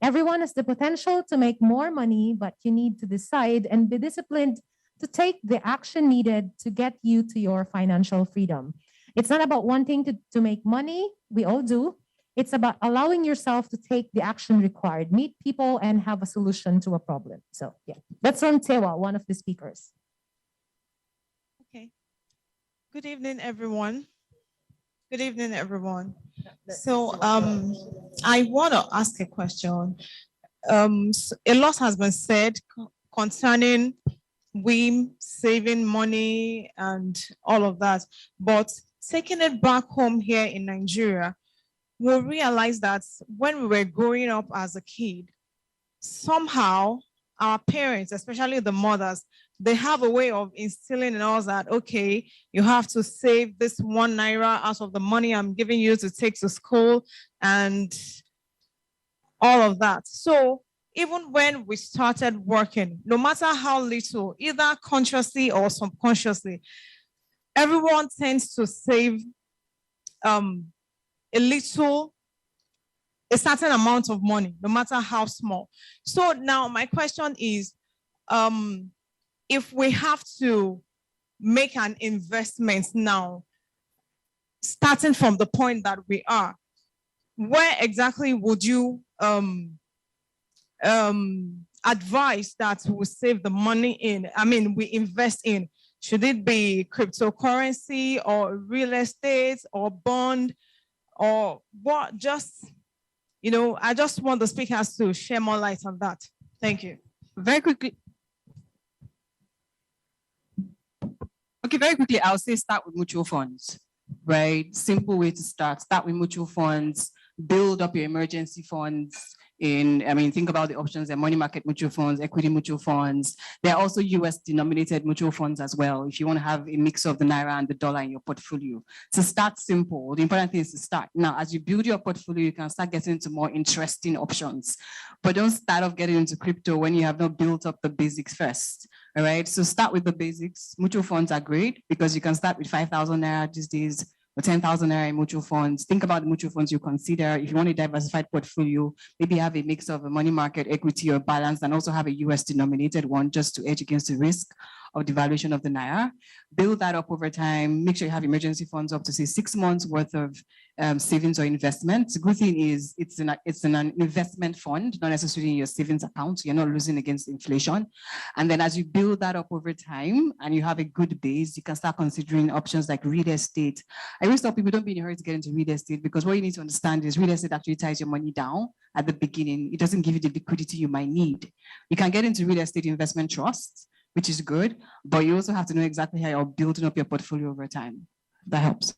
Everyone has the potential to make more money, but you need to decide and be disciplined to take the action needed to get you to your financial freedom. It's not about wanting to make money, we all do. It's about allowing yourself to take the action required, meet people, and have a solution to a problem. So yeah, that's from Tewa, one of the speakers. Okay. Good evening, everyone. Good evening, everyone. So I want to ask a question. A lot has been said concerning women saving money and all of that, but taking it back home here in Nigeria, we'll realize that when we were growing up as a kid, somehow our parents, especially the mothers, they have a way of instilling in us that, okay, you have to save this 1 naira out of the money I'm giving you to take to school and all of that. So even when we started working, no matter how little, either consciously or subconsciously, everyone tends to save a certain amount of money, no matter how small. So now my question is, if we have to make an investment now, starting from the point that we are, where exactly would you advise that we save the money in? I mean, we invest in. Should it be cryptocurrency or real estate or bond or what? Just, you know, I just want the speakers to share more light on that. Thank you. Very quickly. Okay, very quickly, I'll say start with mutual funds, right? Simple way to start. Start with mutual funds, build up your emergency funds. Think about the options, there are money market mutual funds, equity mutual funds. There are also US denominated mutual funds as well, if you want to have a mix of the naira and the dollar in your portfolio. So start simple. The important thing is to start. Now, as you build your portfolio, you can start getting into more interesting options, but don't start off getting into crypto when you have not built up the basics first. All right, so start with the basics. Mutual funds are great because you can start with 5,000 naira these days, or 10,000 naira in mutual funds. Think about the mutual funds you consider. If you want a diversified portfolio, maybe have a mix of a money market, equity, or balance, and also have a US denominated one just to hedge against the risk of devaluation of the naira. Build that up over time. Make sure you have emergency funds up to say 6 months worth of savings or investments. The good thing is it's an investment fund, not necessarily in your savings account. So you're not losing against inflation. And then as you build that up over time and you have a good base, you can start considering options like real estate. I always tell people don't be in a hurry to get into real estate because what you need to understand is real estate actually ties your money down at the beginning. It doesn't give you the liquidity you might need. You can get into real estate investment trusts, which is good, but you also have to know exactly how you're building up your portfolio over time. That helps.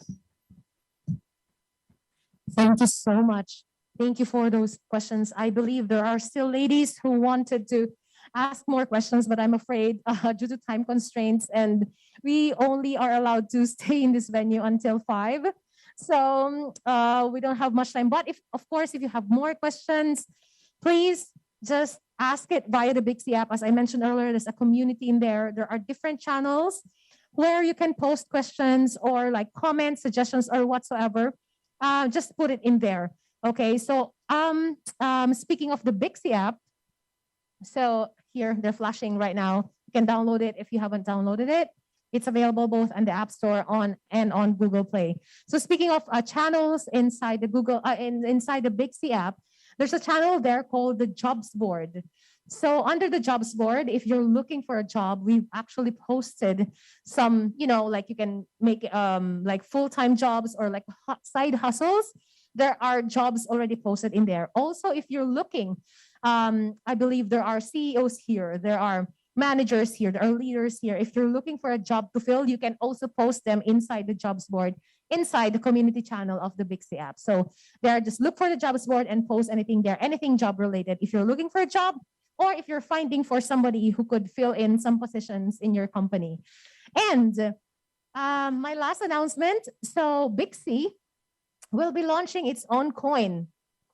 Thank you so much. Thank you for those questions. I believe there are still ladies who wanted to ask more questions, but I'm afraid due to time constraints and we only are allowed to stay in this venue until 5. So we don't have much time, but of course, if you have more questions, please just ask it via the Bixi app. As I mentioned earlier, there's a community in there. There are different channels where you can post questions or like comments, suggestions, or whatsoever. Just put it in there. Okay, so speaking of the Bixi app, so here they're flashing right now. You can download it if you haven't downloaded it. It's available both on the App Store and on Google Play. So speaking of channels inside the inside the Bixi app, there's a channel there called the Jobs Board. So under the Jobs Board, if you're looking for a job, we've actually posted some, like you can make like full-time jobs or like side hustles. There are jobs already posted in there. Also, if you're looking, I believe there are CEOs here, there are managers here, there are leaders here. If you're looking for a job to fill, you can also post them inside the Jobs Board, inside the community channel of the Bixi app. So there, just look for the Jobs Board and post anything there, anything job related. If you're looking for a job, or if you're finding for somebody who could fill in some positions in your company. And my last announcement, so Bixi will be launching its own coin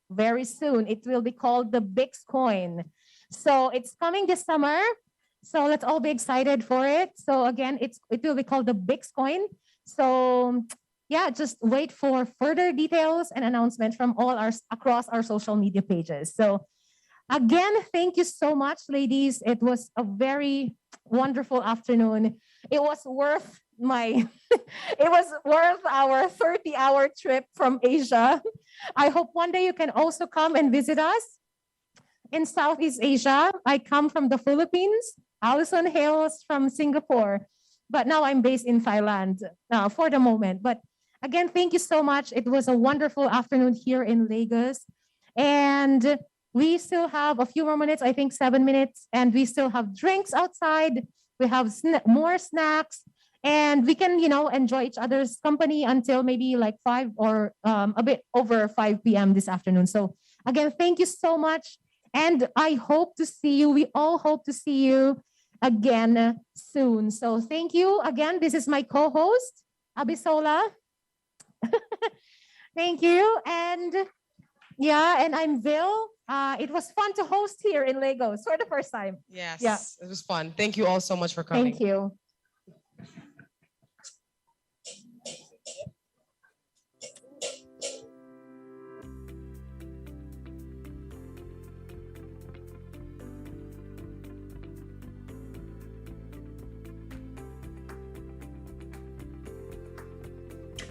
very soon. It will be called the Bix Coin. So it's coming this summer. So let's all be excited for it. So again, it will be called the Bix Coin. So yeah, just wait for further details and announcements from across our social media pages. So again, thank you so much, ladies. It was a very wonderful afternoon. It was worth our 30-hour trip from Asia. I hope one day you can also come and visit us in Southeast Asia. I come from the Philippines. Allison hails from Singapore, but now I'm based in Thailand for the moment. But again, thank you so much. It was a wonderful afternoon here in Lagos. And we still have a few more minutes, I think 7 minutes, and we still have drinks outside. We have more snacks, and we can, enjoy each other's company until maybe like 5 or a bit over 5 p.m. this afternoon. So again, thank you so much. And I hope to see you. We all hope to see you again soon. So thank you again. This is my co-host, Abisola. Thank you. And yeah, and I'm Vil. It was fun to host here in Lagos for the first time. Yes, yeah. It was fun. Thank you all so much for coming. Thank you.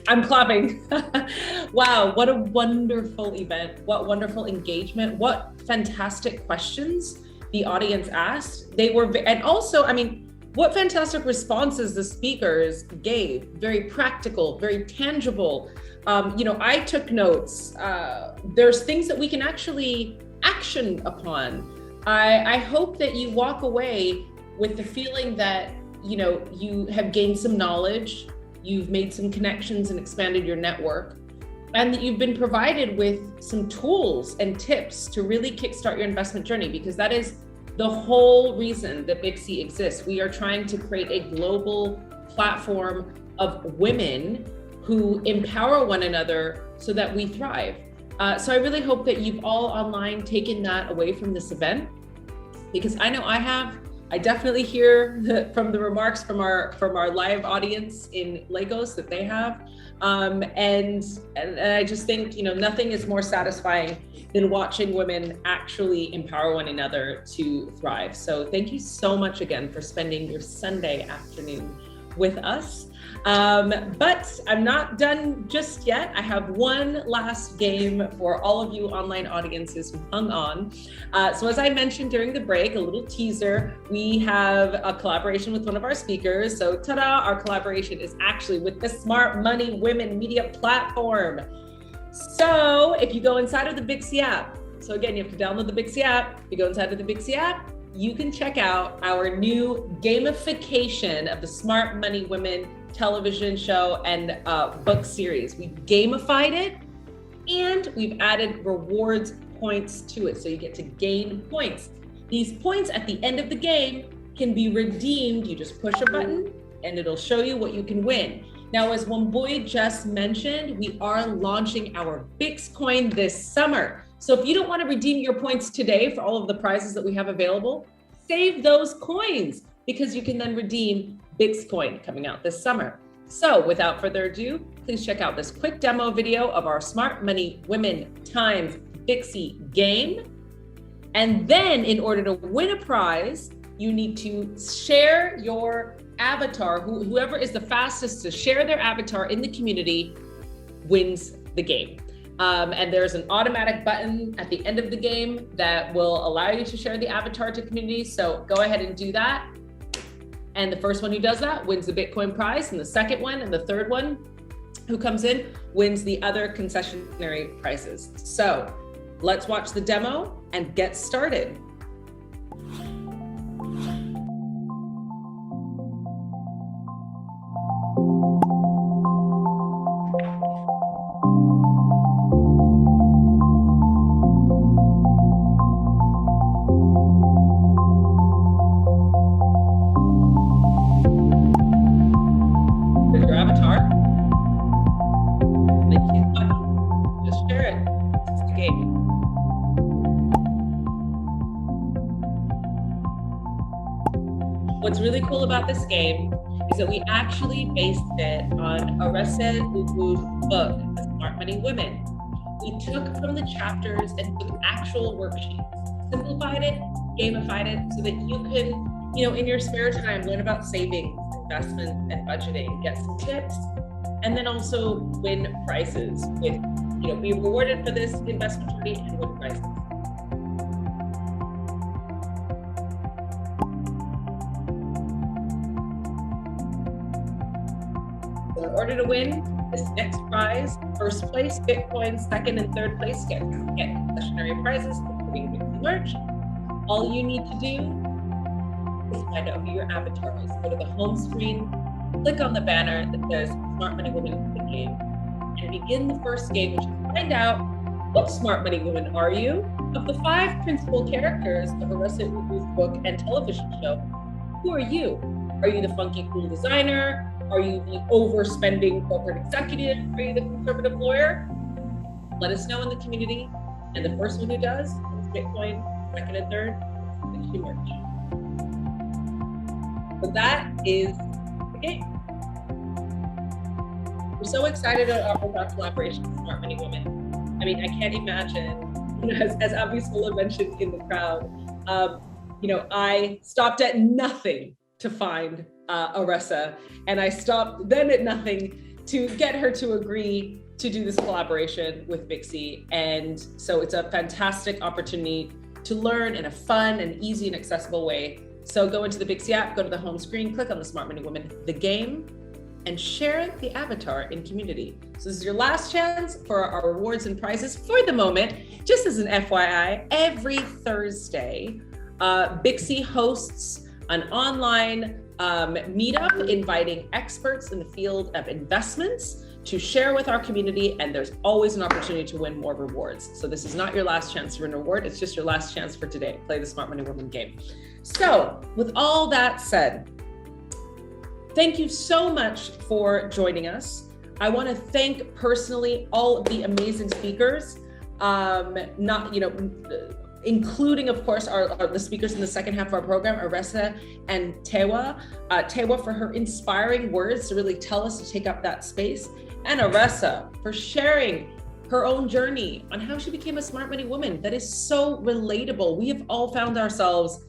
I'm clapping. Wow, what a wonderful event. What wonderful engagement. What fantastic questions the audience asked. And also, what fantastic responses the speakers gave. Very practical, very tangible. I took notes. There's things that we can actually action upon. I hope that you walk away with the feeling that, you have gained some knowledge, you've made some connections and expanded your network, and that you've been provided with some tools and tips to really kickstart your investment journey, because that is the whole reason that Bixi exists. We are trying to create a global platform of women who empower one another so that we thrive. So I really hope that you've all online taken that away from this event, because I know I have. I definitely hear from the remarks from our live audience in Lagos that they have. And I just think, nothing is more satisfying than watching women actually empower one another to thrive. So thank you so much again for spending your Sunday afternoon with us. But I'm not done just yet. I have one last game for all of you online audiences who hung on. So as I mentioned during the break, a little teaser, we have a collaboration with one of our speakers. So ta-da, our collaboration is actually with the Smart Money Women Media Platform. So if you go inside of the Bixi app, so again, you have to download the Bixi app. If you go inside of the Bixi app, you can check out our new gamification of the Smart Money Women television show and book series. We've gamified it, and we've added rewards points to it. So you get to gain points. These points at the end of the game can be redeemed. You just push a button and it'll show you what you can win. Now, as Wambui just mentioned, we are launching our Bixcoin this summer. So if you don't want to redeem your points today for all of the prizes that we have available, save those coins because you can then redeem Bixcoin coming out this summer. So without further ado, please check out this quick demo video of our Smart Money Women times Bixie game. And then in order to win a prize, you need to share your avatar. Whoever is the fastest to share their avatar in the community wins the game. And there's an automatic button at the end of the game that will allow you to share the avatar to community. So go ahead and do that. And the first one who does that wins the Bitcoin prize, and the second one and the third one who comes in wins the other concessionary prizes. So let's watch the demo and get started. What's really cool about this game is that we actually based it on Arese Ugu's book, The Smart Money Women. We took from the chapters and took actual worksheets, simplified it, gamified it, so that you can, in your spare time, learn about savings, investments, and budgeting, get some tips, and then also win prizes with, be rewarded for this investment journey and win prizes. In order to win this next prize, first place Bitcoin, second and third place get concessionary prizes, including Bixie merch. All you need to do is find out who your avatar is. Go to the home screen, click on the banner that says Smart Money Women the game, and begin the first game, which is find out what Smart Money Women are you? Of the 5 principal characters of Arese Ugu's book and television show, who are you? Are you the funky cool designer? Are you the overspending corporate executive? Are you the conservative lawyer? Let us know in the community. And the first one who does is Bitcoin, second and third, Bixie merch. So that is the game. We're so excited about our collaboration with Smart Money Women. I mean, I can't imagine, as Abby Sola mentioned in the crowd, I stopped at nothing to find Arese, and I stopped then at nothing to get her to agree to do this collaboration with Bixie. And so it's a fantastic opportunity to learn in a fun and easy and accessible way. So go into the Bixie app, go to the home screen, click on the Smart Money Women, the game, and share the avatar in community. So this is your last chance for our rewards and prizes for the moment. Just as an FYI, every Thursday, Bixie hosts an online meetup inviting experts in the field of investments to share with our community, and there's always an opportunity to win more rewards. So this is not your last chance to win a reward, it's just your last chance for today. Play the Smart Money Women game. So with all that said, thank you so much for joining us. I want to thank personally all of the amazing speakers, including, of course, the speakers in the second half of our program, Arese and Tewa. Tewa for her inspiring words to really tell us to take up that space, and Arese for sharing her own journey on how she became a smart money woman. That is so relatable. We have all found ourselves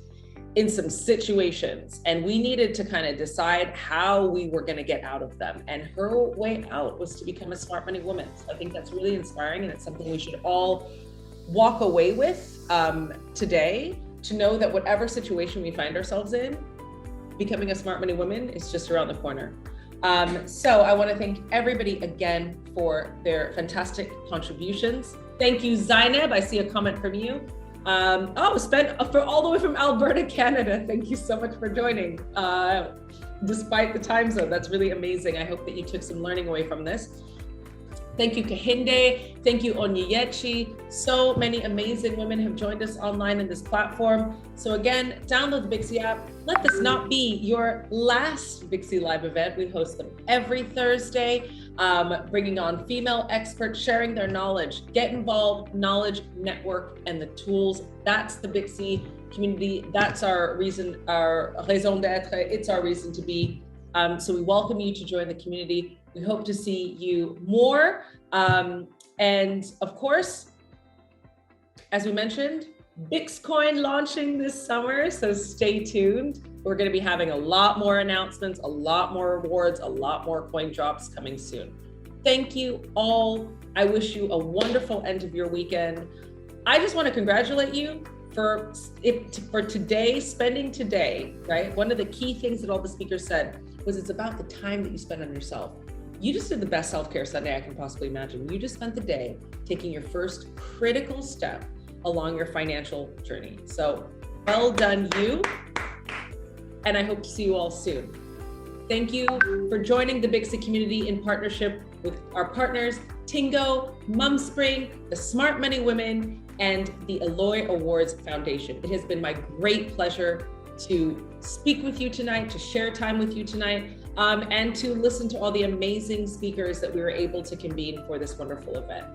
in some situations, and we needed to kind of decide how we were going to get out of them. And her way out was to become a smart money woman. So I think that's really inspiring, and it's something we should all walk away with today, to know that whatever situation we find ourselves in, becoming a smart money woman is just around the corner. So I want to thank everybody again for their fantastic contributions. Thank you, Zainab. I see a comment from you. For all the way from Alberta, Canada. Thank you so much for joining. Despite the time zone, that's really amazing. I hope that you took some learning away from this. Thank you, Kahinde. Thank you, Onyechi. So many amazing women have joined us online in this platform. So again, download the Bixie app. Let this not be your last Bixie Live event. We host them every Thursday, bringing on female experts, sharing their knowledge. Get involved, knowledge, network, and the tools. That's the Bixie community. That's our reason, our raison d'être. It's our reason to be. So we welcome you to join the community. We hope to see you more. And of course, as we mentioned, Bixcoin launching this summer, so stay tuned. We're going to be having a lot more announcements, a lot more rewards, a lot more coin drops coming soon. Thank you all. I wish you a wonderful end of your weekend. I just want to congratulate you for today, spending today, right? One of the key things that all the speakers said was it's about the time that you spend on yourself. You just did the best self-care Sunday I can possibly imagine. You just spent the day taking your first critical step along your financial journey. So well done, you. And I hope to see you all soon. Thank you for joining the Bixie community in partnership with our partners, Tingo, Mumspring, the Smart Money Women, and the Eloy Awards Foundation. It has been my great pleasure to speak with you tonight, to share time with you tonight, and to listen to all the amazing speakers that we were able to convene for this wonderful event.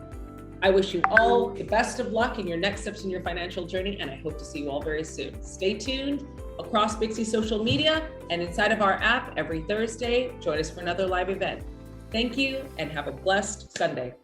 I wish you all the best of luck in your next steps in your financial journey, and I hope to see you all very soon. Stay tuned across Bixie social media and inside of our app every Thursday. Join us for another live event. Thank you and have a blessed Sunday.